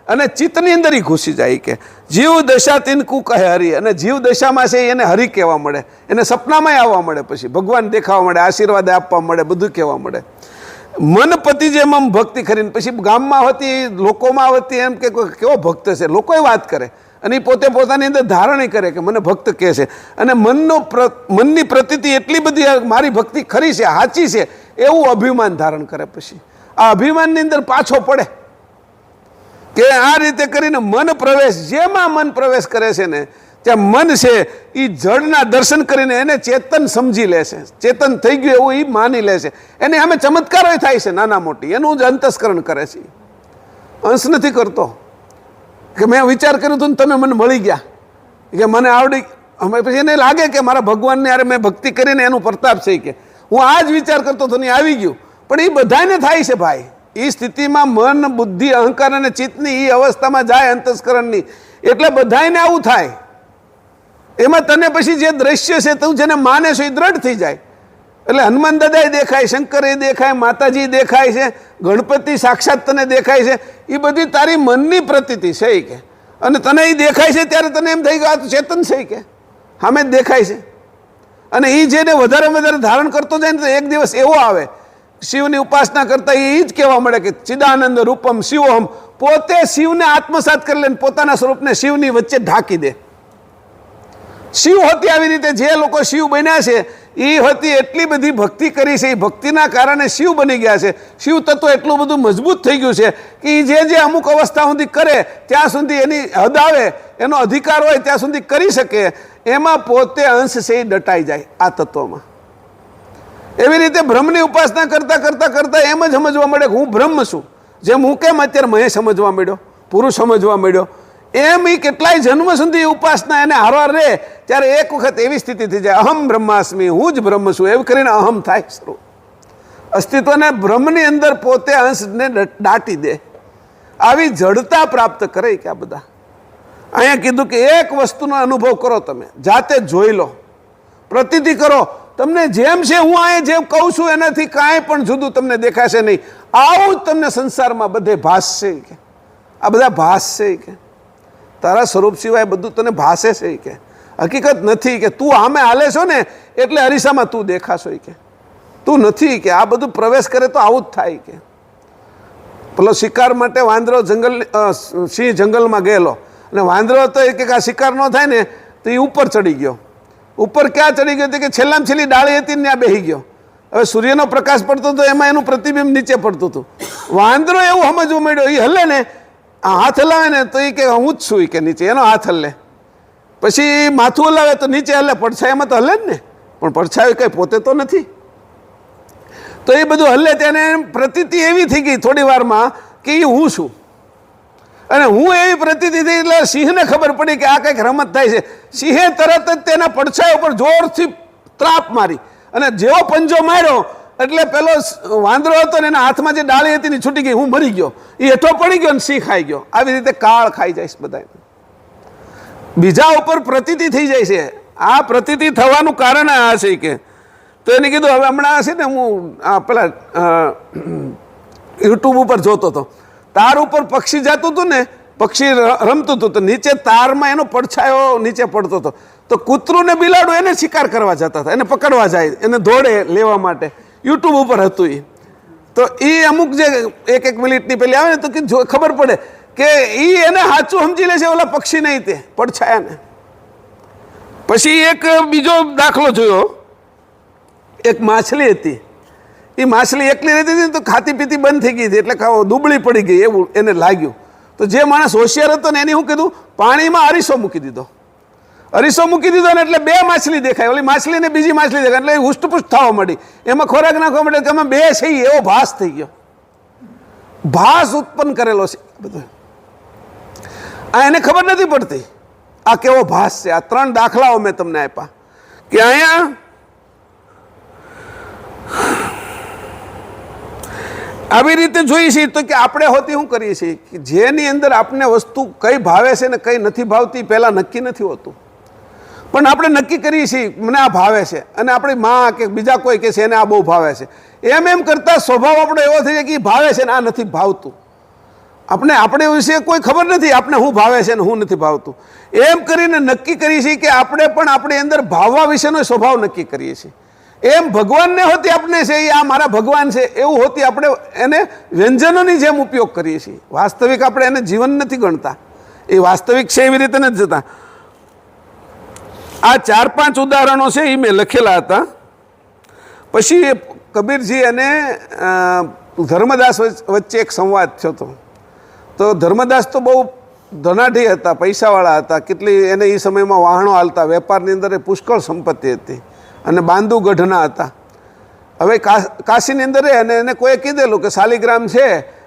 અને ચિત્તની અંદર એ ઘૂસી જાય કે જીવ દશા તિનકુ કહે હરિ, અને જીવ દશામાં છે એને હરિ કહેવા મળે, એને સપનામાં આવવા મળે, પછી ભગવાન દેખાવા મળે, આશીર્વાદ આપવા મળે, બધું કહેવા મળે. મન પતિ જેમ આમ ભક્તિ કરીને પછી ગામમાં હોતી, લોકોમાં હોતી, એમ કે કેવો ભક્ત છે, લોકોએ વાત કરે અને એ પોતે પોતાની અંદર ધારણા કરે કે મને ભક્ત કહે છે, અને મનની પ્રતીતિ એટલી બધી મારી ભક્તિ ખરી છે, સાચી છે એવું અભિમાન ધારણ કરે. પછી આ અભિમાનની અંદર પાછો પડે કે આ રીતે કરીને મન પ્રવેશ, જેમાં મન પ્રવેશ કરે છે ને ત્યાં મન છે એ જળના દર્શન કરીને એને ચેતન સમજી લે છે, ચેતન થઈ ગયું એવું એ માની લે છે, એને આમે ચમત્કારો થાય છે નાના મોટી, એનું જ અંતસ્કરણ કરે છે, અંશ નથી કરતો કે મેં વિચાર કર્યું હતું ને તમે મને મળી ગયા કે મને આવડી, અમે પછી એને લાગે કે મારા ભગવાનને યાર મેં ભક્તિ કરીને એનું પ્રતાપ છે કે હું આ જ વિચાર કરતો હતો ને આવી ગયું. પણ એ બધાને થાય છે ભાઈ, એ સ્થિતિમાં મન બુદ્ધિ અહંકાર અને ચિત્તની એ અવસ્થામાં જાય અંતસ્કરણની, એટલે બધાને આવું થાય. એમાં તને પછી જે દ્રશ્ય છે તું જેને માને છે એ દ્રઢ થઈ જાય. એટલે હનુમાન દાદા દેખાય, શંકર એ દેખાય, માતાજી દેખાય છે, ગણપતિ સાક્ષાત તને દેખાય છે, એ બધી તારી મનની પ્રતીતિ છે કે, અને તને એ દેખાય છે ત્યારે તને એમ થઈ ગયું આ તો ચેતન છે કે સામે જ દેખાય છે. અને એ જેને વધારે વધારે ધારણ કરતો જાય ને તો એક દિવસ એવો આવે શિવની ઉપાસના કરતા એ જ કહેવા મળે કે ચિદાનંદ રૂપમ શિવોહમ, પોતે શિવને આત્મસાત કરી લે, પોતાના સ્વરૂપને શિવની વચ્ચે ઢાંકી દે. શિવ હતી આવી રીતે જે લોકો શિવ બન્યા છે એ હતી એટલી બધી ભક્તિ કરી છે, એ ભક્તિના કારણે શિવ બની ગયા છે. શિવ તત્વ એટલું બધું મજબૂત થઈ ગયું છે કે એ જે અમુક અવસ્થા સુધી કરે ત્યાં સુધી એની હદ આવે, એનો અધિકાર હોય ત્યાં સુધી કરી શકે, એમાં પોતે અંશ છે એ દટાઈ જાય આ તત્વમાં. એવી રીતે બ્રહ્મની ઉપાસના કરતા કરતા કરતા એમ જ સમજવા મળે કે હું બ્રહ્મ છું. જેમ હું કેમ અત્યારે મહેશ સમજવા મળ્યો, પુરુષ સમજવા મળ્યો, એમ એ કેટલાય જન્મ સુધી ઉપાસના એને હારવાર રહે ત્યારે એક વખત એવી સ્થિતિ થઈ જાય અહમ બ્રહ્માસ્મિ, હું જ બ્રહ્મ છું એવું કરીને અહમ થાય શરૂ. અસ્તિત્વને ભ્રમની અંદર પોતે અંશને દાટી દે, આવી જડતા પ્રાપ્ત કરે કે આ બધા. અહીંયા કીધું કે એક વસ્તુનો અનુભવ કરો, તમે જાતે જોઈ લો, પ્રતીતિ કરો. તમને જેમ છે હું અહીંયા જેમ કહું છું એનાથી કાંઈ પણ જુદું તમને દેખાશે નહીં. આવું જ તમને સંસારમાં બધે ભાસશે કે આ બધા ભાસશે કે તારા સ્વરૂપ સિવાય બધું તને ભાસે છે કે હકીકત નથી કે તું આમે હાલે છો ને એટલે અરીસામાં તું દેખાશો કે તું નથી કે આ બધું પ્રવેશ કરે તો આવું જ થાય કે. પેલો શિકાર માટે વાંદરો સિંહ જંગલમાં ગયેલો અને વાંદરો તો કે આ શિકાર ન થાય ને તો એ ઉપર ચડી ગયો. ઉપર ક્યાં ચડી ગયો કે છેલ્લામાં છેલ્લી ડાળી હતી ને ત્યાં બેસી ગયો. હવે સૂર્યનો પ્રકાશ પડતો હતો એમાં એનું પ્રતિબિંબ નીચે પડતું હતું. વાંદરો એવું સમજવું માંડ્યો, એ હલે ને હાથ હલાવે ને તો એ કે હું જ છું કે નીચે એનો હાથ હલે, પછી માથું હલાવે તો નીચે હલે, પડછાયામાં તો હલે જ ને, પણ પડછાયો કંઈ પોતે તો નથી. તો એ બધું હલે તેને પ્રતીતિ એવી થઈ ગઈ થોડી વારમાં કે એ હું છું. અને હું એવી પ્રતીતિ થઈ એટલે સિંહને ખબર પડી કે આ કંઈક રમત થાય છે. સિંહે તરત જ તેના પડછાયા ઉપર જોરથી ત્રાપ મારી અને જેવો પંજો માર્યો એટલે પેલો વાંદરો હતો ને એના હાથમાં જે ડાળી હતી ને છૂટી ગઈ, હું મરી ગયો. એ હેઠો પડી ગયો ને સિંહ ખાઈ ગયો. આવી રીતે કાળ ખાઈ જાય છે બધા, બીજા ઉપર પ્રતીતિ થઈ જાય છે. આ પ્રતીતિ થવાનું કારણ આ છે કે તો એને કીધું હવે હમણાં છે ને હું પેલા યુટ્યુબ ઉપર જોતો હતો, તાર ઉપર પક્ષી જતું હતું ને, પક્ષી રમતું હતું તો નીચે તારમાં એનો પડછાયો નીચે પડતો હતો. તો કૂતરું ને બિલાડું એને શિકાર કરવા જતા હતા, એને પકડવા જાય, એને દોડે લેવા માટે. યુટ્યુબ ઉપર હતું એ. તો એ અમુક જે એક મિનિટની પેલી આવે ને તો કે ખબર પડે કે એ એને સાચું સમજી લે છે ઓલા પક્ષી નહીં તે પડછાયાને. પછી એક બીજો દાખલો જોયો, એક માછલી હતી. એ માછલી એકલી રહેતી હતી તો ખાતી પીતી બંધ થઈ ગઈ હતી એટલે દુબળી પડી ગઈ એવું એને લાગ્યું. તો જે માણસ હોશિયાર હતો ને એને શું કીધું, પાણીમાં અરીસો મૂકી દીધો. અરીસો મૂકી દીધો ને એટલે બે માછલી દેખાય, ઓલી માછલી ને બીજી માછલી દેખાય, એટલે હુષ્ટપુષ્ટ થવા માંડી. એમાં ખોરાક નાખવા માંડે કે અમે બે છે એવો ભાસ થઈ ગયો. ભાસ ઉત્પન્ન કરેલો છે બધો. આ એને ખબર નથી પડતી આ કેવો ભાસ છે. આ ત્રણ દાખલાઓ મેં તમને આપ્યા કે અહીંયા આવી રીતે જોઈએ છીએ તો કે આપણે હોતી શું કરીએ છીએ કે જેની અંદર આપણને વસ્તુ કઈ ભાવે છે ને કઈ નથી ભાવતી પહેલાં નક્કી નથી હોતું, પણ આપણે નક્કી કરીએ છીએ મને આ ભાવે છે અને આપણી માં કે બીજા કોઈ કે છે એને આ બહુ ભાવે છે. એમ કરતાં સ્વભાવ આપણો એવો થઈ જાય કે ભાવે છે ને આ નથી ભાવતું. આપણે વિશે કોઈ ખબર નથી આપણે શું ભાવે છે ને શું નથી ભાવતું. એમ કરીને નક્કી કરીએ છીએ કે આપણે પણ આપણી અંદર ભાવવા વિશેનો સ્વભાવ નક્કી કરીએ છીએ. એમ ભગવાનને હોતી આપણે છે એ આ મારા ભગવાન છે એવું હોતી આપણે એને વ્યંજનોની જેમ ઉપયોગ કરીએ છીએ. વાસ્તવિક આપણે એને જીવન નથી ગણતા, એ વાસ્તવિક છે એવી રીતે નથી જતા. આ 4-5 ઉદાહરણો છે એ મેં લખેલા હતા. પછી કબીરજી અને ધર્મદાસ વચ્ચે એક સંવાદ થયો હતો. તો ધર્મદાસ તો બહુ ધનાઢ્ય હતા, પૈસાવાળા હતા, કેટલી એને એ સમયમાં વાહનો હાલતા, વેપારની અંદર એ પુષ્કળ સંપત્તિ હતી અને બાંદુગઢના હતા. હવે કાશીની અંદર અને એને કોઈએ કીધેલું કે શાલિગ્રામ છે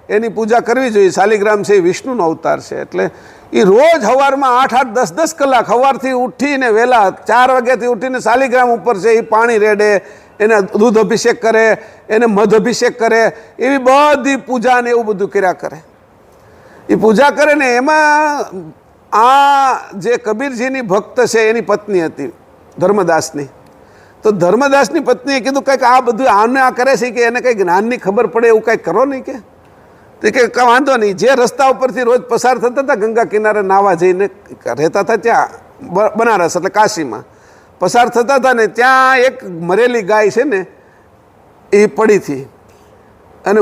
એની પૂજા કરવી જોઈએ, શાલિગ્રામ છે એ વિષ્ણુનો અવતાર છે. એટલે એ રોજ સવારમાં 8-8, 10-10 કલાક સવારથી ઉઠીને વહેલા 4 વાગ્યાથી ઉઠીને શાલિગ્રામ ઉપર છે એ પાણી રેડે, એને દૂધ અભિષેક કરે, એને મધ અભિષેક કરે, એવી બધી પૂજા ને એવું બધું કર્યા કરે. એ પૂજા કરે ને એમાં આ જે કબીરજીની ભક્ત છે એની પત્ની હતી ધર્મદાસની. તો ધર્મદાસની પત્નીએ કીધું કંઈક આ બધું આને આ કરે છે કે એને કંઈ જ્ઞાનની ખબર પડે એવું કંઈક કરો નહીં કે. તો કે વાંધો નહીં, જે રસ્તા ઉપરથી રોજ પસાર થતા હતા ગંગા કિનારે નાવા જઈને રહેતા હતા ત્યાં બનારસ એટલે કાશીમાં પસાર થતા હતા ને ત્યાં એક મરેલી ગાય છે ને એ પડી હતી અને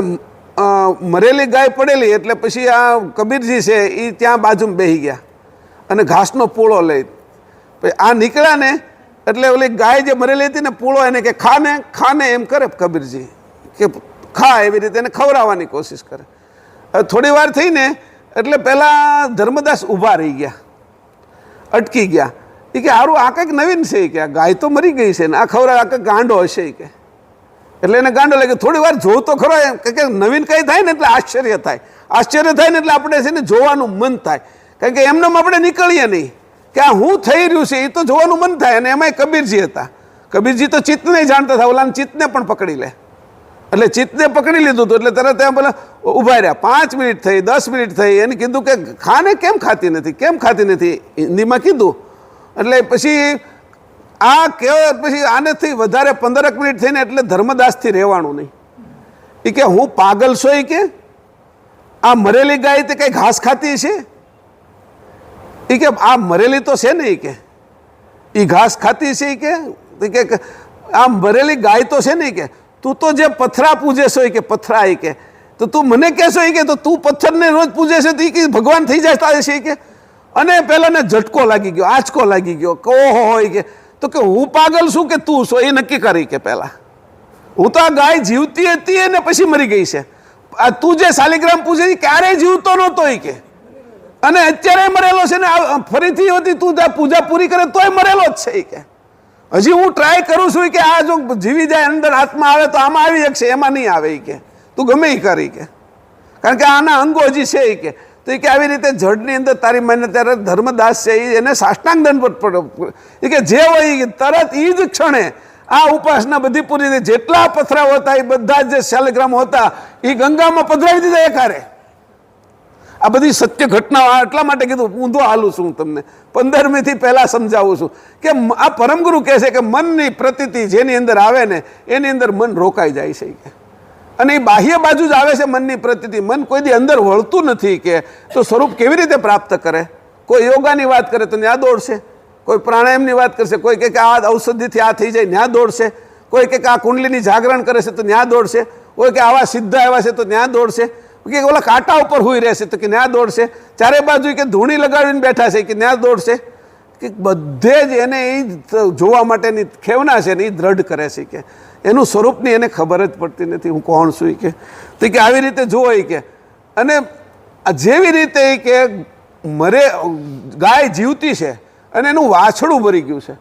મરેલી ગાય પડેલી એટલે પછી આ કબીરજી છે એ ત્યાં બાજુમાં બેસી ગયા અને ઘાસનો પૂળો લઈ પછી આ નીકળ્યા ને એટલે ઓલી ગાય જે મરેલી હતી ને પૂળો એને કે ખાને એમ કરે કબીરજી કે ખા, એવી રીતે એને ખવડાવવાની કોશિશ કરે. હવે થોડી વાર થઈને એટલે પહેલાં ધર્મદાસ ઊભા રહી ગયા, અટકી ગયા. એ કે સારું આ કંઈક નવીન છે કે આ ગાય તો મરી ગઈ છે ને આ ખવડાવે આ કંઈક ગાંડો હશે કે. એટલે એને ગાંડો લાગે. થોડી વાર જોવું તો ખરો એમ કે નવીન કંઈ થાય ને એટલે આશ્ચર્ય થાય. આશ્ચર્ય થાય ને એટલે આપણે છે ને જોવાનું મન થાય, કારણ કે એમને આપણે નીકળીએ નહીં કે આ હું થઈ રહ્યું છે એ તો જોવાનું મન થાય. અને એમાંય કબીરજી હતા. કબીરજી તો ચિત્તને જાણતા હતા, ઓલાને ચિત્તને પણ પકડી લે. એટલે ચિત્તને પકડી લીધું હતું એટલે તરત ત્યાં પેલા ઊભા રહ્યા. 5 મિનિટ થઈ, 10 મિનિટ થઈ, એને કીધું કે ખાને કેમ ખાતી નથી, કેમ ખાતી નથી, હિન્દીમાં કીધું. એટલે પછી આ કહેવાય પછી આનેથી વધારે 15 મિનિટ થઈને એટલે ધર્મદાસથી રહેવાનું નહીં. એ કે હું પાગલ છો? એ કે આ મરેલી ગાય તે કઈ ઘાસ ખાતી છે? એ કે આ મરેલી તો છે ને, એ કે એ ઘાસ ખાતી છે? એ કે આ મરેલી ગાય તો છે ને, કે તું તો જે પથરા પૂજે છો, એ કે પથરા, એ કે તો તું મને કહેશો એ કે તો તું પથ્થરને રોજ પૂજે છે તો એ કે ભગવાન થઈ જાય છે? એ કે અને પેલાને ઝટકો લાગી ગયો, આંચકો લાગી ગયો કે ઓહો હોય કે તો કે હું પાગલ છું કે તું છો એ નક્કી કરી. કે પહેલા હું તો આ ગાય જીવતી હતી ને પછી મરી ગઈ છે. આ તું જે શાલિગ્રામ પૂજે છે ક્યારેય જીવતો નહોતો, એ કે અને અત્યારે મરેલો છે ને ફરીથી હતી તું પૂજા પૂરી કરે તોય મરેલો જ છે. એ કે હજી હું ટ્રાય કરું છું કે આ જો જીવી જાય અંદર આત્મા આવે તો આમાં આવી શકશે, એમાં નહીં આવે. એ કે તું ગમે એ કરી, કે કારણ કે આના અંગો હજી છે. એ કે તો એ કે આવી રીતે જડની અંદર તારી મને ત્યારે ધર્મદાસ છે એને સાષ્ટાંગ દંડ પડે. એ કે જે હોય તરત એ જ ક્ષણે આ ઉપાસના બધી પૂરી થઈ. જેટલા પથરાઓ હતા એ બધા જે શાલિગ્રામો હતા એ ગંગામાં પધરાવી દીધા એકારે. આ બધી સત્ય ઘટનાઓ એટલા માટે કીધું ઊંધો હાલું છું હું તમને 15મીથી પહેલા સમજાવું છું કે આ પરમગુરુ કહે છે કે મનની પ્રતીતિ જેની અંદર આવે ને એની અંદર મન રોકાઈ જાય છે. કે અને એ બાહ્ય બાજુ જ આવે છે મનની પ્રતીતિ. મન કોઈ દી અંદર વળતું નથી. કે તો સ્વરૂપ કેવી રીતે પ્રાપ્ત કરે? કોઈ યોગાની વાત કરે તો ત્યાં દોડશે, કોઈ પ્રાણાયામની વાત કરશે, કોઈ કે આ ઔષધિથી આ થઈ જાય ત્યાં દોડશે, કોઈ કે આ કુંડલીની જાગરણ કરે છે તો ત્યાં દોડશે, કોઈ કે આવા સિદ્ધા આવ્યા છે તો ત્યાં દોડશે, કે ઓલા કાંટા ઉપર હોઈ રહેશે તો કે ત્યાં દોડશે, ચારે બાજુ કે ધૂણી લગાવીને બેઠા છે કે ત્યાં દોડશે. કે બધે જ એને એ જોવા માટેની ખેવના છે ને એ દ્રઢ કરે છે. કે એનું સ્વરૂપની એને ખબર જ પડતી નથી હું કોણ છું. કે તો કે આવી રીતે જોવાય. કે અને જેવી રીતે કે મરે ગાય જીવતી છે અને એનું વાછડું મરી ગયું છે,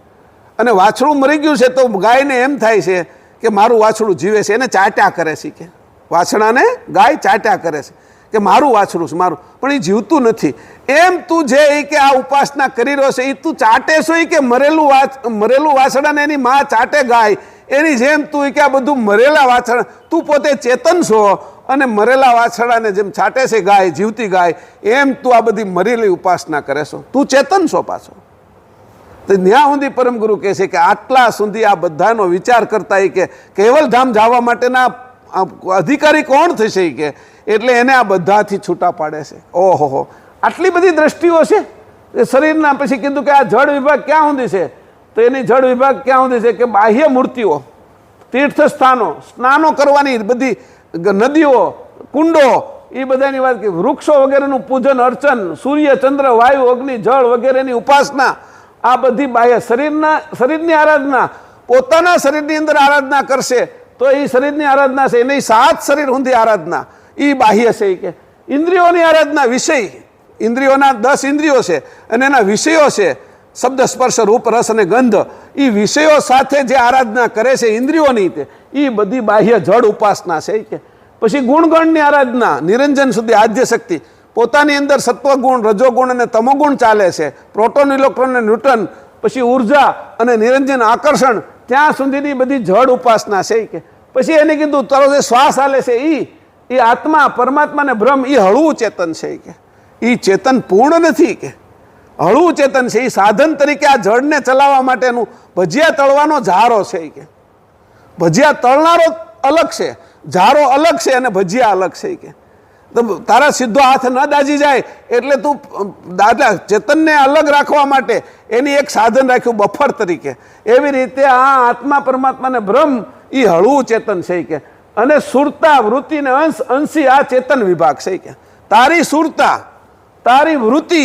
અને વાછડું મરી ગયું છે તો ગાયને એમ થાય છે કે મારું વાછડું જીવે છે, એને ચાટ્યા કરે છે. કે વાછડાને ગાય ચાટ્યા કરે છે કે મારું વાછડું છે મારું, પણ એ જીવતું નથી. એમ તું જે કે આ ઉપાસના કરી રહ્યો છે એ તું ચાટે છો કે મરેલું વાછડાને એની માં ચાટે ગાય એની જેમ તું કે આ બધું મરેલા વાછડા, તું પોતે ચેતન છો અને મરેલા વાછડાને જેમ છાટે છે ગાય, જીવતી ગાય, એમ તું આ બધી મરેલી ઉપાસના કરે છો. તું ચેતન છો પાછો. તો ત્યાં સુધી પરમગુરુ કહે છે કે આટલા સુધી આ બધાનો વિચાર કરતા કે કેવલધામ જવા માટેના અધિકારી કોણ થશે? કે એટલે એને આ બધાથી છૂટા પાડે છે. ઓહો, આટલી બધી દ્રષ્ટિઓ છે એ શરીરના. પછી કીધું કે આ જળ વિભાગ ક્યાં સુધી છે? તો એની જળ વિભાગ ક્યાં સુધી છે? કે બાહ્ય મૂર્તિઓ, તીર્થ સ્થાનો, સ્નાનો કરવાની બધી નદીઓ, કુંડો, એ બધાની વાત કરી. વૃક્ષો વગેરેનું પૂજન અર્ચન, સૂર્ય, ચંદ્ર, વાયુ, અગ્નિ, જળ વગેરેની ઉપાસના, આ બધી બાહ્ય શરીરની આરાધના. પોતાના શરીરની અંદર આરાધના કરશે તો એ શરીરની આરાધના છે. એની 7 શરીર સુધી આરાધના એ બાહ્ય છે. કે ઇન્દ્રિયોની આરાધના, વિષય, ઇન્દ્રિયોના 10 ઇન્દ્રિયો છે અને એના વિષયો છે શબ્દ, સ્પર્શ, રૂપ, રસ અને ગંધ. એ વિષયો સાથે જે આરાધના કરે છે ઇન્દ્રિયોની, એ બધી બાહ્ય જળ ઉપાસના છે. કે પછી ગુણગણની આરાધના, નિરંજન સુધી આદ્ય શક્તિ, પોતાની અંદર સત્વગુણ, રજોગુણ અને તમોગુણ ચાલે છે, પ્રોટોન, ઇલેક્ટ્રોન અને ન્યુટ્રન, પછી ઉર્જા અને નિરંજન આકર્ષણ, ત્યાં સુધીની બધી જળ ઉપાસના છે. કે પછી એને કીધું તારો જે શ્વાસ હાલે છે એ આત્મા, પરમાત્મા ને બ્રહ્મ, એ હળવું ચેતન છે. કે એ ચેતન પૂર્ણ નથી. કે હળવું ચેતન છે. એ સાધન તરીકે આ જળને ચલાવવા માટેનું ભજીયા તળવાનો ઝારો છે. કે ભજીયા તળનારો અલગ છે, ઝારો અલગ છે અને ભજીયા અલગ છે. કે તો તારા સીધો હાથ ન દાજી જાય એટલે તું ચેતનને અલગ રાખવા માટે એની એક સાધન રાખ્યું બફર તરીકે. એવી રીતે આ આત્મા, પરમાત્મા ને બ્રહ્મ એ હળવું ચેતન છે. કે અને સુરતા, વૃત્તિ ને અંશ, અંશી આ ચેતન વિભાગ છે. કે તારી સુરતા, તારી વૃત્તિ,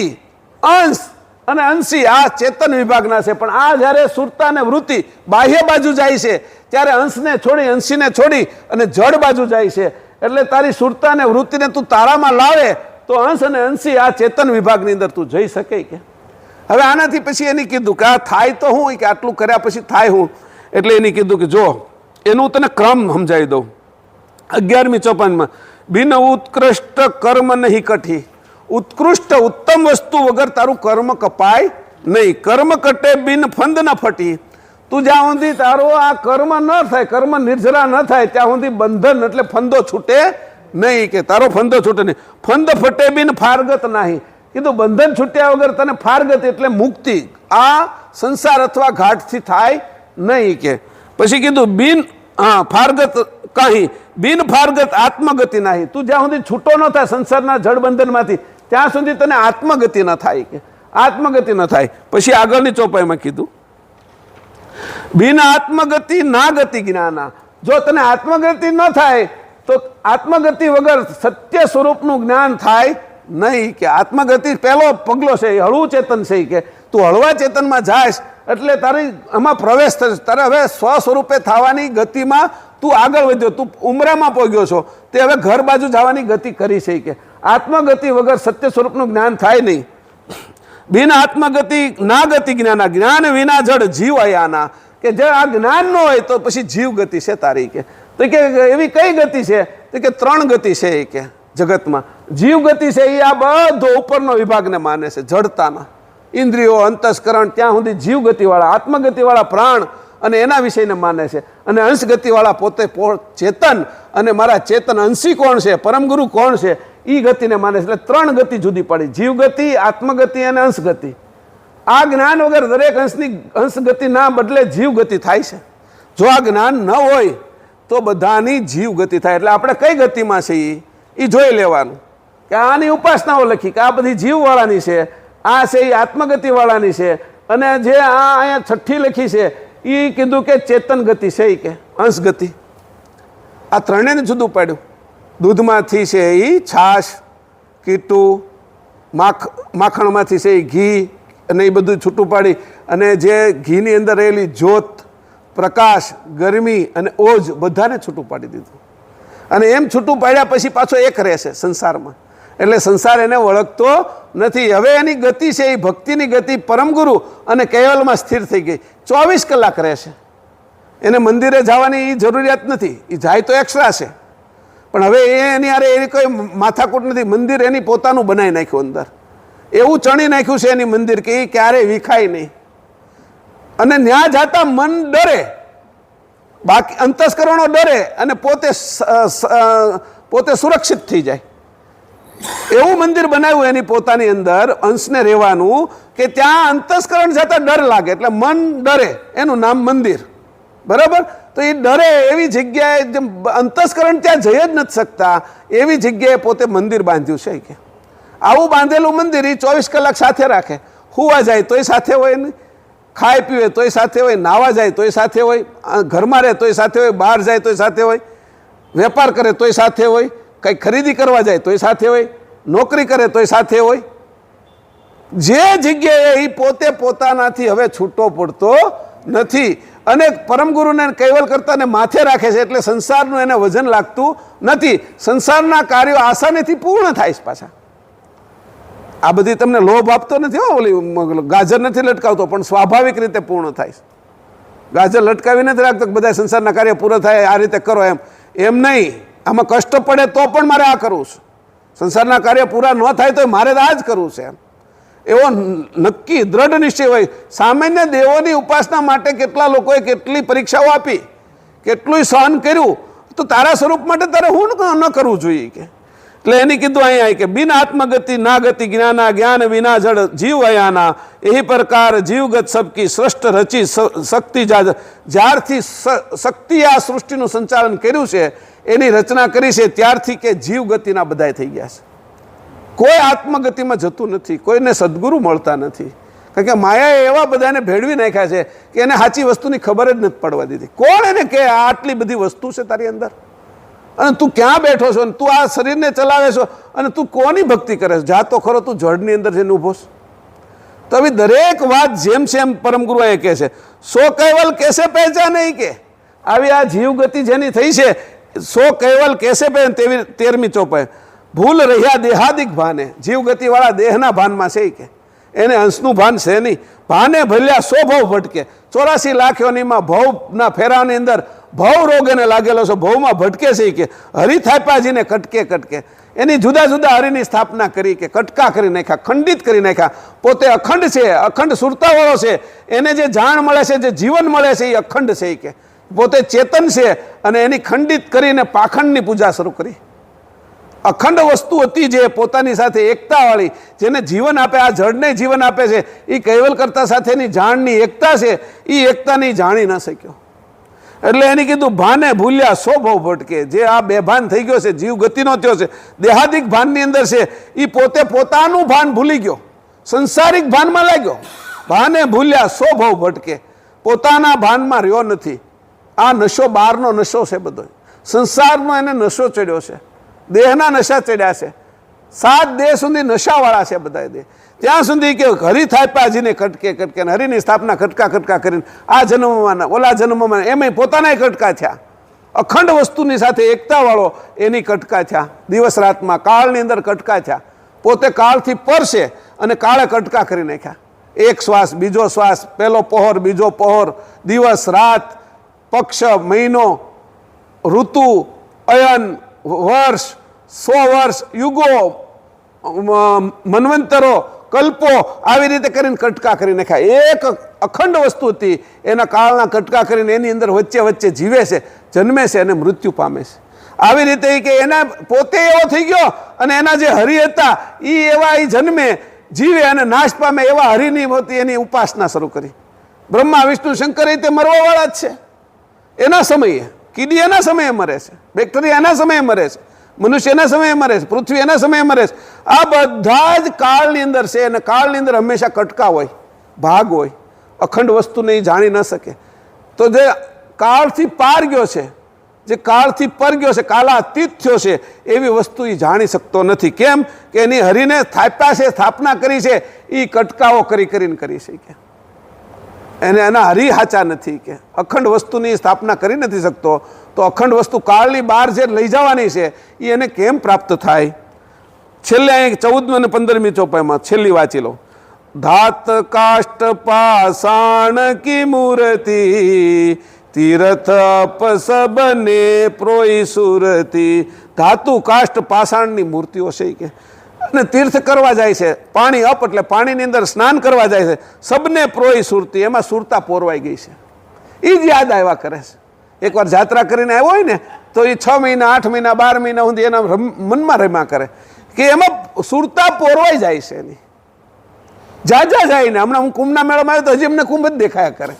અંશ અને અંશી આ ચેતન વિભાગના છે. પણ આ જ્યારે સુરતા ને વૃત્તિ બાહ્ય બાજુ જાય છે ત્યારે અંશને છોડી, અંશીને છોડી અને જડ બાજુ જાય છે. એટલે તારી સુરતા અને વૃત્તિને તું તારામાં લાવે તો અંશ અને અંશી આ ચેતન વિભાગની અંદર તું જઈ શકે. કે હવે આનાથી પછી એને કીધું કે આ થાય તો હું, કે આટલું કર્યા પછી થાય હું. એટલે એને કીધું કે જો એનું તને ક્રમ સમજાવી દઉં. 11મી ચોપાનમાં, બિન ઉત્કૃષ્ટ કર્મ નહીં કઠી, ઉત્કૃષ્ટ ઉત્તમ વસ્તુ વગર તારું કર્મ કપાય નહીં. કર્મ કટે બિન ફંદ ન ફટી, તું જ્યાં સુધી તારો આ કર્મ ન થાય, કર્મ નિર્જરા ન થાય ત્યાં સુધી બંધન એટલે ફંદો છૂટે નહીં, કે તારો ફંદો છૂટે નહીં. ફંદ ફટે બિન ફારગત નહીં કીધું. બંધન છૂટ્યા વગર તને ફારગત એટલે મુક્તિ આ સંસાર અથવા ઘાટથી થાય નહીં. કે પછી કીધું બિન ફારગત કાંઈ બિન ફારગત આત્મગતિ નહીં. તું જ્યાં સુધી છૂટો ન થાય સંસારના જળબંધનમાંથી ત્યાં સુધી તને આત્મગતિ ન થાય, કે આત્મગતિ ન થાય. પછી આગળની ચોપાઈમાં કીધું બિન આત્મગતિ ના ગતિ જ્ઞાના. જો તને આત્મગતિ ન થાય તો આત્મગતિ વગર સત્ય સ્વરૂપનું જ્ઞાન થાય નહીં. કે આત્મગતિ પહેલો પગલો છે, હળવું ચેતન છે. કે તું હળવા ચેતનમાં જાય એટલે તારી આમાં પ્રવેશ થશે. તારે હવે સ્વ સ્વરૂપે થવાની ગતિમાં તું આગળ વધ્યો, તું ઉમરામાં પહોંચ્યો છો, તે હવે ઘર બાજુ જવાની ગતિ કરી છે. કે આત્મગતિ વગર સત્ય સ્વરૂપનું જ્ઞાન થાય નહીં. બિન આત્મગતિ ના ગતિ જ્ઞાના. જ્ઞાન વિના જડ જીવ અયાના. કે જે આ જ્ઞાન ન હોય તો પછી જીવ ગતિ છે તારી. કે તો કે એવી કઈ ગતિ છે? તો કે 3 ગતિ છે એ કે જગતમાં. જીવ ગતિ છે એ આ બધો ઉપરનો વિભાગને માને છે, જડતાના ઇન્દ્રિયો અંતસ્કરણ ત્યાં સુધી જીવ ગતિવાળા, આત્મગતિવાળા પ્રાણ અને એના વિષયને માને છે. અને અંશ ગતિવાળા પોતે ચેતન અને મારા ચેતન અંશી કોણ છે, પરમગુરુ કોણ છે, એ ગતિને માને છે. એટલે 3 ગતિ જુદી પડી, જીવ ગતિ, આત્મગતિ અને અંશ ગતિ. આ જ્ઞાન વગર દરેક અંશ ગતિ ના બદલે જીવ ગતિ થાય છે. જો આ જ્ઞાન ન હોય તો બધાની જીવ ગતિ થાય. એટલે આપણે કઈ ગતિમાં છીએ એ જોઈ લેવાનું. કે આની ઉપાસનાઓ લખી કે આ બધી જીવવાળાની છે, આ છે એ આત્મગતિવાળાની છે, અને જે આ અહીંયા છઠ્ઠી લખી છે એ કીધું કે ચેતન ગતિ છે, કે અંશ ગતિ. આ ત્રણેયને જુદું પાડ્યું. દૂધમાંથી છે એ છાશ, કીટું, માખણમાંથી છે એ ઘી, અને એ બધું છૂટું પાડી અને જે ઘીની અંદર રહેલી જ્યોત, પ્રકાશ, ગરમી અને ઓજ બધાને છૂટું પાડી દીધું. અને એમ છૂટું પાડ્યા પછી પાછો એક રહેશે સંસારમાં. એટલે સંસાર એને વળગતો નથી. હવે એની ગતિ છે એ ભક્તિની ગતિ પરમગુરુ અને કેવલમાં સ્થિર થઈ ગઈ. 24 કલાક રહેશે. એને મંદિરે જવાની એ જરૂરિયાત નથી, એ જાય તો એક્સ્ટ્રા છે, પણ હવે એની અરે એની કોઈ માથાકૂટ નથી. મંદિર એની પોતાનું બનાવી નાખ્યું, અંદર એવું ચણી નાખ્યું છે એની મંદિર કે એ ક્યારેય વિખાય નહીં. અને ન્યા જાતા મન ડરે, બાકી અંતસ્કરણો ડરે અને પોતે સુરક્ષિત થઈ જાય. એવું મંદિર બનાવ્યું એની પોતાની અંદર અંશને રહેવાનું કે ત્યાં અંતસ્કરણ જતા ડર લાગે એટલે મન ડરે, એનું નામ મંદિર. બરાબર? તો એ ડરે એવી જગ્યાએ અંતસ્કરણ ત્યાં જઈ જ નથી શકતા એવી જગ્યાએ પોતે મંદિર બાંધ્યું છે. કે આવું બાંધેલું મંદિર એ 24 કલાક સાથે રાખે. હુવા જાય તોય સાથે હોય ને, ખાય પીવે તોય સાથે હોય, નાવા જાય તોય સાથે હોય, ઘરમાં રહે તોય સાથે હોય, બહાર જાય તોય સાથે હોય, વેપાર કરે તોય સાથે હોય, કંઈ ખરીદી કરવા જાય તોય સાથે હોય, નોકરી કરે તોય સાથે હોય. જે જગ્યાએ એ પોતે પોતાનાથી હવે છૂટો પડતો નથી અને પરમગુરુને કૈવલ કરતાને માથે રાખે છે. એટલે સંસારનું એને વજન લાગતું નથી. સંસારના કાર્યો આસાનીથી પૂર્ણ થાય છે પાછા. આ બધી તમને લોભ આપતો નથી હો, ઓલી ગાજર નથી લટકાવતો, પણ સ્વાભાવિક રીતે પૂર્ણ થાય છે. ગાજર લટકાવી નથી રાખતો બધા સંસારના કાર્ય પૂરા થાય આ રીતે કરો એમ નહીં. આમાં કષ્ટ પડે તો પણ મારે આ કરવું છે. સંસારના કાર્ય પૂરા ન થાય તો મારે આ જ કરવું છે. એવો નક્કી દ્રઢ નિશ્ચય હોય. સામાન્ય દેવોની ઉપાસના માટે કેટલા લોકોએ કેટલી પરીક્ષાઓ આપી, કેટલું સહન કર્યું, તો તારા સ્વરૂપ માટે તારે હું ન કરવું જોઈએ. કે એટલે એની કીધું અહીંયા કે બિન આત્મગતિ ના ગતિ જ્ઞાના, જ્ઞાન વિના જડ જીવ અયાના. એહી પ્રકાર જીવગત સબકી સૃષ્ટ રચી શક્તિ જ્યારથી શક્તિ આ સૃષ્ટિનું સંચાલન કર્યું છે, એની રચના કરી છે ત્યારથી કે જીવ ગતિના બધાય થઈ ગયા છે. કોઈ આત્મગતિમાં જતું નથી, કોઈને સદગુરુ મળતા નથી. કારણ કે માયાએ એવા બધાને ભેળવી નાખ્યા છે કે એને સાચી વસ્તુની ખબર જ નથી પડવા દીધી. કોણ એને કે આટલી બધી વસ્તુ છે તારી અંદર અને તું ક્યાં બેઠો છો, તું આ શરીરને ચલાવે છો અને તું કોની ભક્તિ કરે છે? જાતો ખરો તું જળની અંદર જઈને ઊભો છે. તો હવે દરેક વાત જેમ છે એમ પરમગુરુ એ કહે છે સો કૈવલ કેસે પહેચાને. કે આવી આ જીવ ગતિ જેની થઈ છે સો કૈવલ કેસે પહેચાન. તેવી 13મી ચોપાઈ ભૂલ રહ્યા દેહાદિક ભાને. જીવ ગતિવાળા દેહના ભાનમાં છે. કે એને અંશનું ભાન છે નહીં. ભાને ભલ્યા સો ભવ ભટકે. 84 લાખ યોનીમાં ભવના ફેરાની અંદર ભવ રોગ એને લાગેલો છે, ભવમાં ભટકે છે કે હરિ થાપાજીને કટકે કટકે એની જુદા જુદા હરિની સ્થાપના કરી કે કટકા કરી નાખ્યા, ખંડિત કરી નાખ્યા. પોતે અખંડ છે, અખંડ સુરતાવાળો છે, એને જે જાણ મળે છે, જે જીવન મળે છે એ અખંડ છે કે પોતે ચેતન છે, અને એની ખંડિત કરીને પાખંડની પૂજા શરૂ કરી. અખંડ વસ્તુ હતી જે પોતાની સાથે એકતાવાળી, જેને જીવન આપે, આ જળને જીવન આપે છે, એ કૈવલ કરતા સાથેની જાણની એકતા છે, એ એકતાની જાણી ન શક્યો. એટલે એને કીધું ભાને ભૂલ્યા સો ભવ ભટકે. જે આ બેભાન થઈ ગયો છે, જીવ ગતિનો થયો છે, દેહાદિક ભાનની અંદર છે, એ પોતે પોતાનું ભાન ભૂલી ગયો, સંસારિક ભાનમાં લાગ્યો. ભાને ભૂલ્યા સો ભવ ભટકે, પોતાના ભાનમાં રહ્યો નથી. આ નશો બહારનો નશો છે બધો, સંસારનો એને નશો ચડ્યો છે, દેહના નશા ચડ્યા છે. 7 દેહ સુધી નશાવાળા છે બધા દેહ. ત્યાં સુધી કે હરિ થાપાજીને કટકે કટકે, હરિની સ્થાપના કટકા કટકા કરીને આ જન્મમાં ઓલા જન્મમાં એમાં પોતાના કટકા થયા. અખંડ વસ્તુની સાથે એકતાવાળો એની કટકા થયા. દિવસ રાતમાં કાળની અંદર કટકા થયા. પોતે કાળથી પર છે અને કાળે કટકા કરી નાખ્યા. એક શ્વાસ, બીજો શ્વાસ, પહેલો પહોર, બીજો પહોર, દિવસ રાત, પક્ષ, મહિનો, ઋતુ, અયન, વર્ષ, 100 વર્ષ, યુગો, મન્વંતરો, કલ્પો, આવી રીતે કરીને કટકા કરી નાખ્યા. એક અખંડ વસ્તુ હતી, એના કાળના કટકા કરીને એની અંદર વચ્ચે વચ્ચે જીવે છે, જન્મે છે અને મૃત્યુ પામે છે. આવી રીતે કે એના પોતે એવો થઈ ગયો અને એના જે હરિ હતા એ એવા એ જન્મે, જીવે અને નાશ પામે એવા હરિની મોતી એની ઉપાસના શરૂ કરી. બ્રહ્મા વિષ્ણુ શંકર એ તે મરવાવાળા જ છે. એના સમયે કીડી એના સમયે મરે છે, બેક્ટેરિયા એના સમયે મરે છે, મનુષ્ય એના સમયે મરે છે, પૃથ્વી એના સમયે મરે છે. આ બધા જ કાળની અંદર છે અને કાળની અંદર હંમેશા કટકા હોય, ભાગ હોય. અખંડ વસ્તુને એ જાણી ન શકે. તો જે કાળથી પાર ગયો છે, જે કાળથી પર ગયો છે, કાલાતીત થયો છે, એવી વસ્તુ એ જાણી શકતો નથી. કેમ કે એની હરિને થાપ્યા છે, સ્થાપના કરી છે, એ કટકાઓ કરી કરીને કરી છે કે એને એના હરિ હાચા નથી કે અખંડ વસ્તુની સ્થાપના કરી નથી શકતો. તો અખંડ વસ્તુ કાળની બહાર જે લઈ જવાની છે એ એને કેમ પ્રાપ્ત થાય? છેલ્લે અહીં 14 અને 15મી ચોપાઈમાં છેલ્લી વાંચી લો. ધાત કાષ્ટ પાષાણ કી મૂર્તિ, તીર્થ સબને પ્રોઈ સુરતી. ધાતુ કાષ્ટ પાષાણની મૂર્તિઓ છે કે અને તીર્થ કરવા જાય છે, પાણી અપ એટલે પાણીની અંદર સ્નાન કરવા જાય છે, સબને પ્રોઈ સુરતી, એમાં સુરતા પોરવાઈ ગઈ છે. એ જ યાદ આવ્યા કરે છે. એકવાર જાત્રા કરીને આવ્યો હોય ને તો એ 6 મહિના 8 મહિના 12 મહિના સુધી એના મનમાં રમ્યા કરે કે એમાં સુરતા પોરવાઈ જાય છે એની. જાજા જાય ને હમણાં હું કુંભના મેળામાં આવ્યો તો હજી એમને કુંભ જ દેખાયા કરે.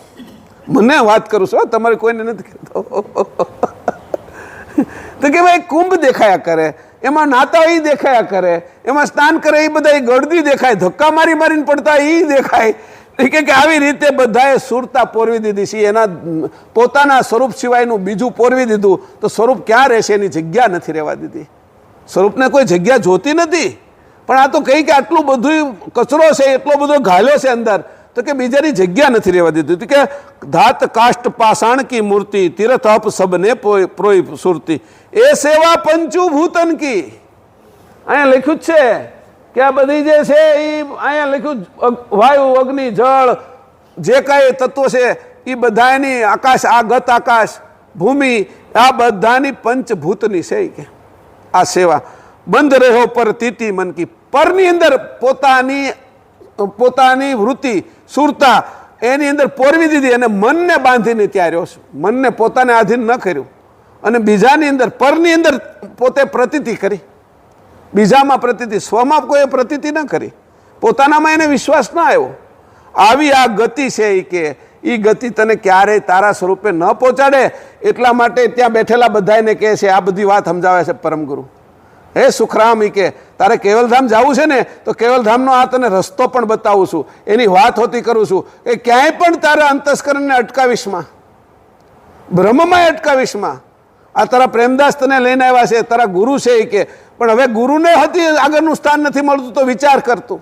મને વાત કરું છું, તમારે કોઈને નથી કહેતો. તો કે ભાઈ કુંભ દેખાયા કરે, એમાં નાતા એ દેખાયા કરે, એમાં સ્નાન કરે એ બધા ગળદી દેખાય, ધક્કા મારી મારીને પડતા એ દેખાય. કે આવી રીતે બધાએ સુરતા પોરવી દીધી છે. એના પોતાના સ્વરૂપ સિવાયનું બીજું પોરવી દીધું તો સ્વરૂપ ક્યાં રહેશે? એની જગ્યા નથી રહેવા દીધી. સ્વરૂપને કોઈ જગ્યા જોતી નથી. પણ આ તો કહી કે આટલું બધું કચરો છે, એટલો બધો ઘાલ્યો છે અંદર, તો કે બીજાની જગ્યા નથી રહેવા દીધી. કે ધાત કાષ્ટ પાષાણ કી મૂર્તિ, તીર્થ અપ સબને પ્રોઈ સુરતી, એ સેવા પંચુભૂતન કી. અહીંયા લખ્યું જ છે કે આ બધી જે છે એ અહીંયા લખ્યું વાયુ, અગ્નિ, જળ, જે કાંઈ તત્વો છે એ બધાની, આકાશ, આ ગત આકાશ, ભૂમિ, આ બધાની પંચભૂતની છે કે આ સેવા. બંધ રહ્યો પર તીતી મન કી, પરની અંદર પોતાની વૃત્તિ સુરતા એની અંદર પોરવી દીધી અને મનને બાંધીને ત્યાં રહ્યો છે. મનને પોતાને આધીન ન કર્યું અને બીજાની અંદર, પરની અંદર પોતે પ્રતીતિ કરી, બીજામાં પ્રતીતિ, સ્વમાં કોઈ પ્રતીતિ ન કરી, પોતાનામાં એને વિશ્વાસ ન આવ્યો. આવી આ ગતિ છે એ કે એ ગતિ તને ક્યારેય તારા સ્વરૂપે ન પહોંચાડે. એટલા માટે ત્યાં બેઠેલા બધાને કહે છે, આ બધી વાત સમજાવે છે પરમગુરુ. હે સુખરામ, એ કે તારે કેવલધામ જવું છે ને તો કેવલધામનો આ તને રસ્તો પણ બતાવું છું, એની વાત હોતી કરું છું કે ક્યાંય પણ તારા અંતસ્કરણને અટકાવીશમાં, બ્રહ્મમાં અટકાવીશમાં. આ તારા પ્રેમદાસ તને લઈને આવ્યા છે, તારા ગુરુ છે એ કે, પણ હવે ગુરુને હતી આગળનું સ્થાન નથી મળતું તો વિચાર કરતું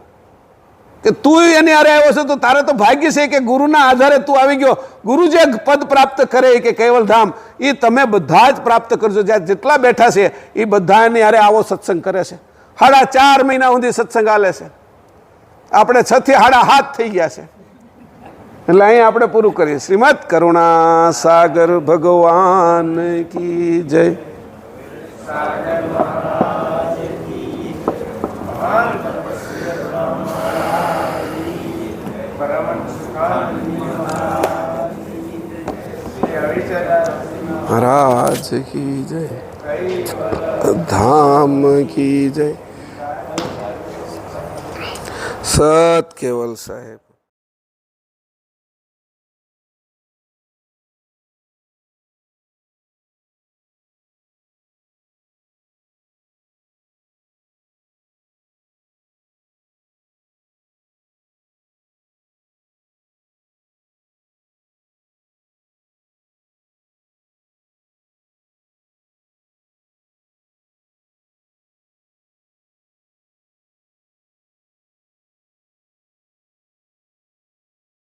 કે તું એની હારે આવ્યો છે તો તારે તો ભાગ્ય છે કે ગુરુના આધારે તું આવી ગયો. ગુરુ જે પદ પ્રાપ્ત કરે કે કેવલધામ, એ તમે બધા જ પ્રાપ્ત કરજો. જ્યાં જેટલા બેઠા છે એ બધાની હારે આવો સત્સંગ કરે છે. 4.5 મહિના સુધી સત્સંગ હાલે છે. આપણે 6 થી 7.5 થઈ ગયા છે. એટલે અહીં આપણે પૂરું કરીએ. શ્રીમદ કરુણા સાગર ભગવાન કી જય. મહારાજ કી જય. ધામ કી જય. સત કેવલ સાહેબ.